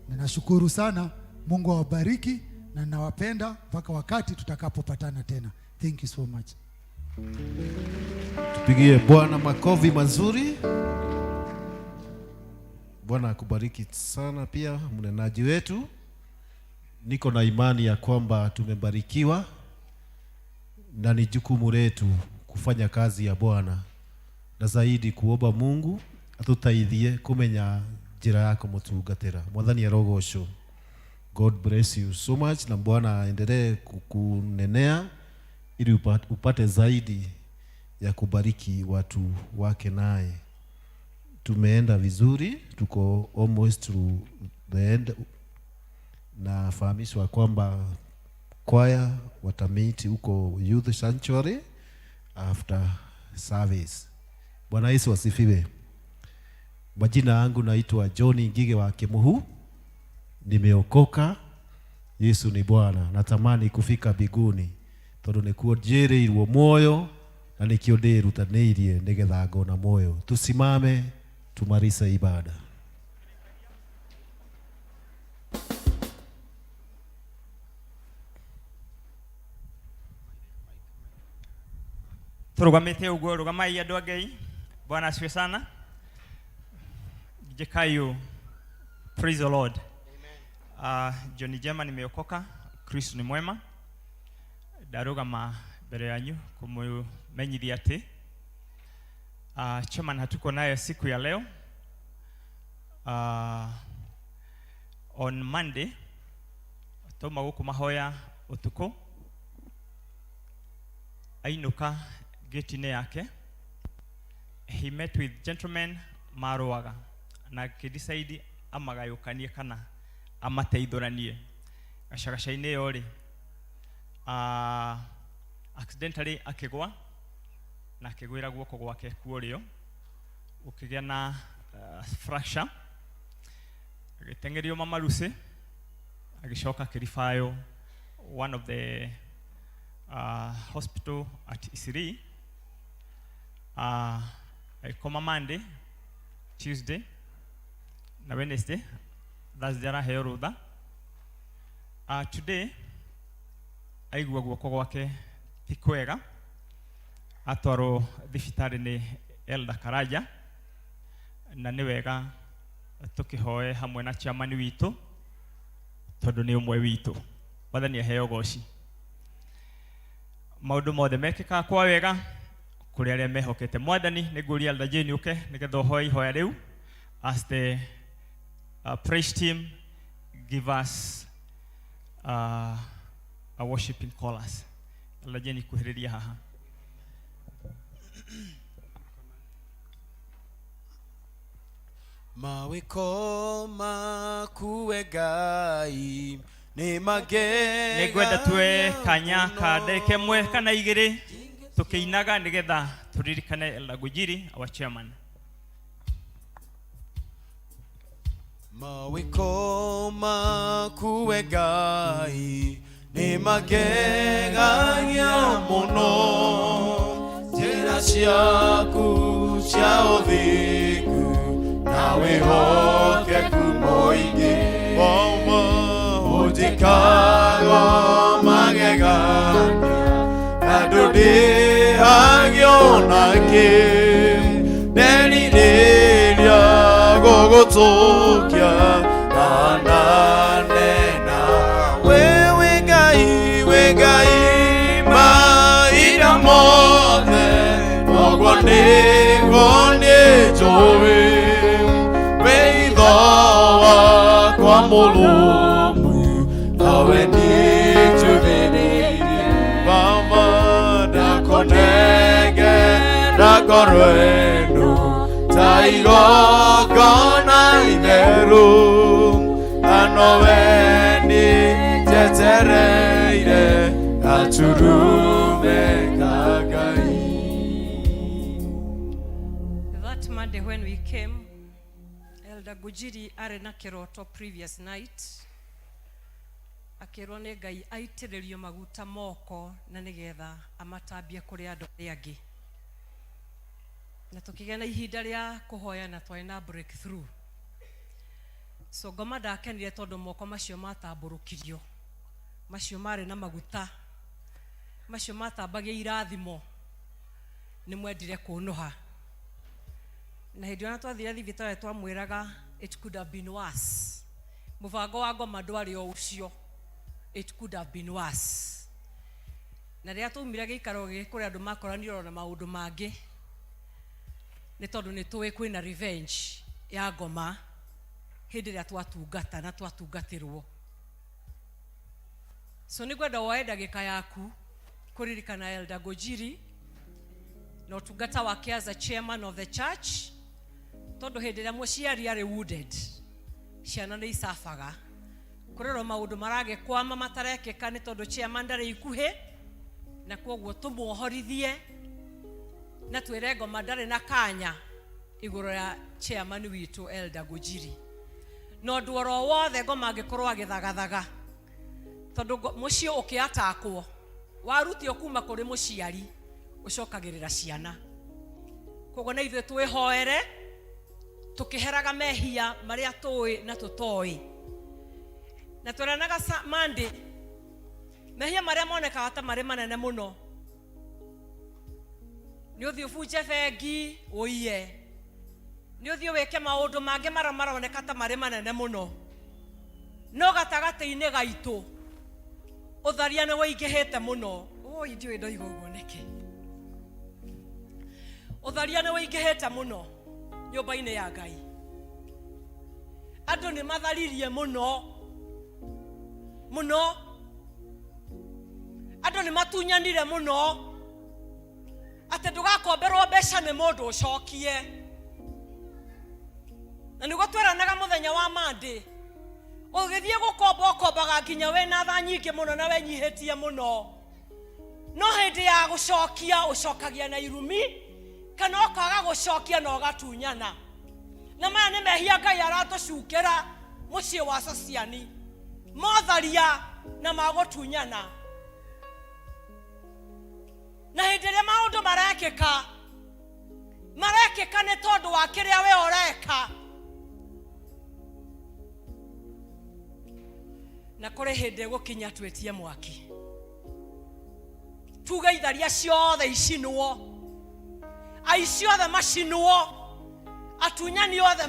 [SPEAKER 11] Ninashukuru sana. Mungu awabariki na ninawapenda mpaka wakati tutakapopatana tena. Thank you so much.
[SPEAKER 1] Tupigie Bwana makofi mazuri. Bwana akubariki sana pia mnenaji wetu. Niko na imani ya kwamba tumebarikiwa na ni jukumu letu kufanya kazi ya Bwana na zaidi kuomba Mungu atutaithie kumenya njira yako mutungatira. Mwathani arogocwo. God bless you so much, na Bwana aendelee kukunenea ili upate zaidi ya kubariki watu wake naye. Tumeenda vizuri, tuko almost through the end, na fahamishwa kwamba kwaya watamiti huko Youth Sanctuary after service. Bwana Yesu asifiwe. Majina yangu naitwa John Ngige wa Kimuhu. Nimeokoka. Yesu ni Bwana. Natamani kufika mbinguni. Tondũ nĩkuo njĩrĩirwo moyo na nĩkĩo ndĩrutanĩirie nĩgetha ngona moyo. Tusimame tumalize ibada.
[SPEAKER 13] Turugamite uguo, rugamai andũ a Ngai. Bwana asifiwe sana. Jekayo, praise the Lord. John Jema nimeokoka, Kristo ni mwema. Darugama mbere yanyu kumumenyithia ati chairman hatuko nayo siku ya leo. On Monday toma guku mahoya utuko ainuka gate-inĩ yake. He met with gentlemen maroaga na kidecide amagayukanie kana amateithoranie gacagaca-inĩ yo ri accidentally akigwa na akigwira guoko gwake kuorio ukigĩa na fracture, agĩtengerio Mama Lucy, agĩcoka kĩribayo one of the hospital at Isiri. Koma Monday, Tuesday na Wednesday, Thursday araheo rutha. Today aigua guoko gwake ti kwega, atwarwo thibitarĩ-inĩ Elder Karaja na nĩ wega tukihoe hamwe na chairman witũ tondũ nĩ ũmwe witũ. Mwathani aheo goci. Maũndũ mothe mekĩkaga kwa wega kũrĩ arĩa mehokete Mwathani. Nĩngũria Elder Jane ũke nĩgetha ũhoe ihoya rĩu as the praise team give us a worshiping chorus. Elder Jane kuhĩrĩria haha.
[SPEAKER 8] Mawĩko maku we Ngai nĩ magega.
[SPEAKER 13] Nĩngwenda tuoe kanya ka ndagĩka ĩmwe kana igĩrĩ tukĩinaga nĩgetha turirikane Elder Gujiri, our chairman.
[SPEAKER 8] Mawĩko maku we Ngai nĩ magegagia mũno, njĩra ciaku cia ũthingu na wĩhokeku mũingĩ. Ũnjĩkaga magegania na ndũndĩhagia ona kĩ, nderirĩria gũgũtũkia na ndanena. We Ngai mahinda mothe, ũguo nĩguo niĩ njũĩ. Wĩitho wakwa mũrũmu nawe nĩnjũthĩrĩirie. Baba ndakonengera ngoro ĩno ta igongona itheru, na nowe nĩnjetereire gaturume ka Ngai.
[SPEAKER 14] That Monday when we came, Elder Gujiri arĩ na kĩroto previous night, akĩrwo nĩ Ngai aitĩrĩrio maguta moko na nĩgetha amatambie kũrĩ andũ arĩa angĩ. Na tũkĩgĩa na ihinda rĩa kũhoya na twarĩ na breakthrough. So ngoma ndakenire tondũ moko macio matambũrũkirio, macio marĩ na maguta, macio matambagia irathimo, nĩ mwendire kũnũha. Na hĩndĩ ona twathire thibitarĩ twamwĩraga it could have been worse. Mũbango wa ngoma ndwarĩ o ũcio, it could have been worse. Na rĩrĩa twaumire gĩikaro gĩkĩ kũrĩ andũ makoranire na maũndũ mangĩ, nĩ tondũ nĩ tũĩ kwĩna revenge ya ngoma hĩndĩ ĩrĩa twatungata na twatungatĩrwo. So nĩngwenda woe ndagĩka yaku kũririkana Elder Gujiri na ũtungata wake as a chairman of the church, tondũ hĩndĩ ĩrĩa mũciari arĩ wounded, ciana nĩ icabaga. Kũrĩrwo maũndũ maragĩkwama matarekĩka nĩ tondũ chairman ndarĩ ikuhĩ, na kwoguo tũmuohorithie na twĩre ngoma ndarĩ na kanya igũrũ ya chairman witũ Elder Gujiri. No ũndũ oro wothe ngoma angĩkorwo agĩthagathaga, tondũ mũciĩ ũkĩatakwo, warutio kuma kũrĩ mũciari ũcokagĩrĩra ciana. Kwoguo na ithuĩ twĩhoere tukiheraga mehia maria tũĩ na tũtoĩ. Na tũranaga Monday mehia maria monekaga ta marĩ manene mũno, nĩ ũthiĩ ũbunje bengi ũiye, nĩ ũthiĩ wĩke maũndũ mangĩ marĩa maroneka ta marĩ manene mũno, no gatagatĩ-inĩ gaitũ ũtharia nĩ wĩingĩhĩte mũno. Oi ndiũĩ ndoiga ũguo nĩkĩ. Ũtharia nĩ wĩingĩhĩte mũno nyũmba-inĩ ya Ngai. Andũ nĩ matharirie mũno mũno, andũ nĩ matunyanire mũno, atĩ ndũgakomberwo mbeca nĩ mũndũ ũcokie. Na nĩguo tweranaga mũthenya wa Monday, ũgĩthiĩ gũkomba ũkombaga nginya wĩna tha nyingĩ mũno na wenyihĩtie mũno, no hĩndĩ ya gũcokia ũcokagia na irumi, kana ũkaga gũcokia na ũgatunyana. Na maya nĩ mehia Ngai aratũcukĩra mũciĩ wa Sociani, motharia na magũtunyana. Na hĩndĩ ĩrĩa maũndũ marekĩka nĩ tondũ wa kĩrĩa we ũreka. Na kũrĩ hĩndĩ gũkinya twĩtie mwaki, tuge itharia ciothe icinwo, aici othe macinwo atunyani othe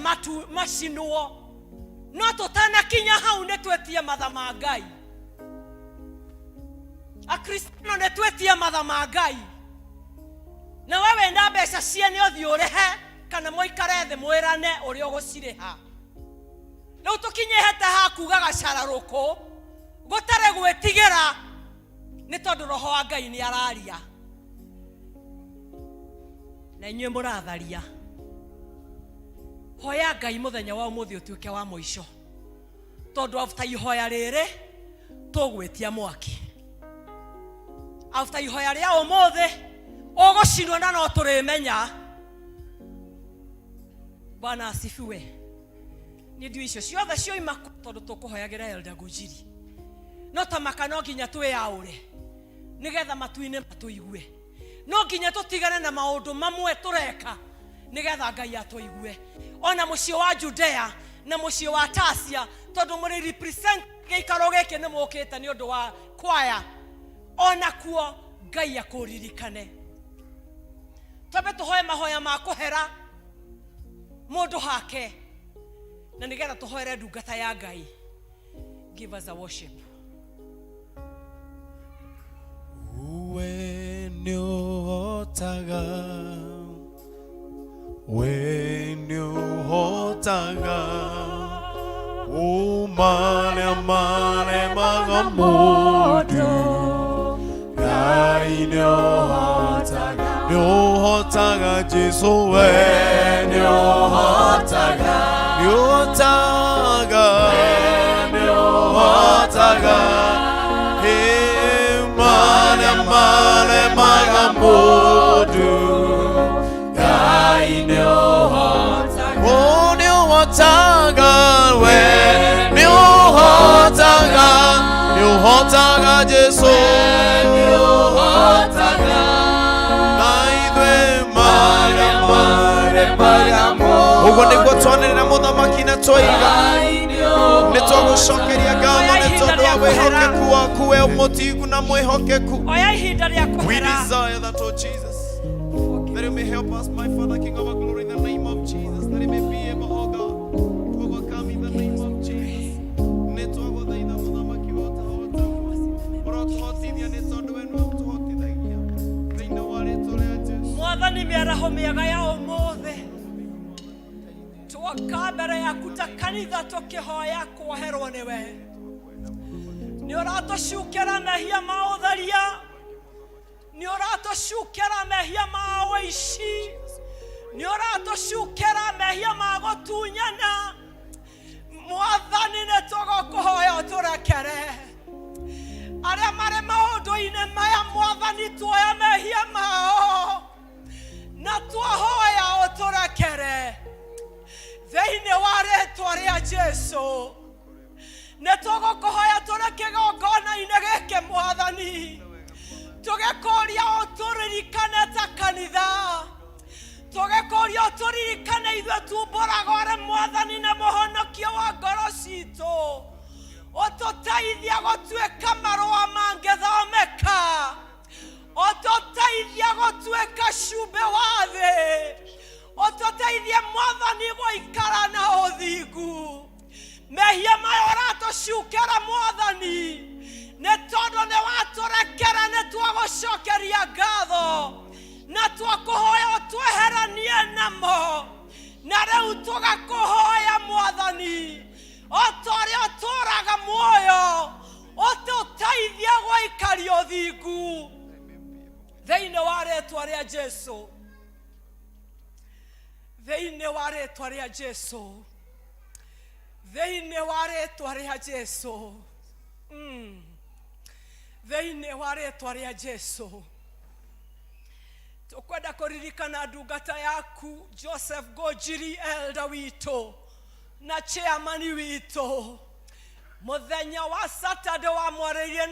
[SPEAKER 14] macinwo no tutanakinya hau nĩ twetie matha ma Ngai. Akristiano nĩ twetie matha ma Ngai, na wewe na mbeca ciene ũthiĩ ũrĩhe kana mũikare thĩ mwĩrane ũrĩa ũgũcirĩha. Rĩu tũkinyĩte ha kuga gacararũkũ gũtarĩ gwĩtigĩra nĩ tondũ roho wa Ngai nĩ araria na inyuĩ mũratharia. Hoya Ngai mũthenya wa ũmũthĩ ũtuĩke wa mũico, tondũ after ihoya rĩrĩ tũgwĩtia mwaki. After ihoya rĩa ũmũthĩ ũgũcinwo na no tũrĩmenya. Bwana asifiwe. Nĩ ndio icio ciothe cioima tondũ tũkũhoyagĩra Elder Gujiri. No tamaka no nginya twĩyaũre nĩgetha matu-inĩ matũigue. No nginya tũtigane na maũndũ mamwe tũreka nĩgetha Ngai atũigue. Ona mũciĩ wa Judea na mũciĩ wa Tasia tondũ mũrĩ represent gĩikaro gĩkĩ nĩ mũkĩte nĩ ũndũ wa kwaya. Ona kuo Ngai akũririkane. Twabe tũhoe mahoya ma kũhera mũndũ hake na nĩgetha tũhoere ndungata ya Ngai. Give us a worship.
[SPEAKER 8] When you hotaga, when you hotaga, o mare magamodu, Ngai no hotaga, Jesus when you hotaga, mare magamodu, Ngai no hotaga, oh no hotaga, when no hotaga, Jesus no hotaga, Ngai dwe mare magamodu. Ugo niguo twanĩrĩra mũthamaki na twoiga nĩ twagũcokeria ngatho nĩ tondũ wa wĩhokeku waku we mũtigu na mwĩhokeku. We desire that, oh Jesus, that you may help us, my Father, King of our glory, in the name of Jesus, that you may be able, oh God, to overcome in the name of Jesus. Nĩ twagũthaitha mũthamaki wothe ũrotũhotithia nĩ tondũ we nĩwe ũtũhotithagia thĩinĩ wa rĩĩtwa rĩa Jesũ.
[SPEAKER 14] Mwathani mĩaraho mĩega ya ũmũthĩ twoka mbere yaku ta kanitha tũkĩhoya kwoherwo nĩwe. Nĩ ũratũcukĩra mehia ma ũtharia, nĩ ũratũcukĩra mehia ma ũici, nĩ ũratũcukĩra mehia ma gũtunyana. Mwathani nĩ tũgũkũhoya ũtũrekere arĩa marĩ maũndũ-inĩ maya. Mwathani tuoya mehia mao na twahoya ũtũrekere thĩinĩ wa rĩĩtwa rĩa Jesũ. Nĩ tũgũkũhoya tũrĩ kĩgongona-inĩ gĩkĩ Mwathani, tũgĩkũria ũtũririkane ta kanitha, tũgĩkũria ũtũririkane ithuĩ tumbũraga ũrĩ Mwathani na mũhonokia wa ngoro citũ. Ũtũteithia gũtuĩka marũa mangĩthomeka, ũtũteithia gũtuĩka cumbĩ wa thĩ, ũtũteithie Mwathani gũikara na ũthingu. Mehia maya ũratũcukĩra Mwathani nĩ tondũ nĩ watũrekera, nĩ twagũcokeria ngatho na twakũhoya ũtweheranie namo. Na rĩu tũgakũhoya Mwathani o ta ũrĩa ũtũũraga muoyo, ũtũteithie gũikaria ũthingu thĩinĩ wa rĩĩtwa rĩa Jesũ, thĩinĩ wa rĩĩtwa rĩa Jesũ, thĩinĩ wa rĩĩtwa rĩa Jesũ, thĩinĩ wa rĩĩtwa rĩa Jesũ. Tũkwenda kũririkana ndungata yaku Joseph Gojiri, elder witũ na chairman witũ. Mũthenya wa Saturday wa mwarĩrie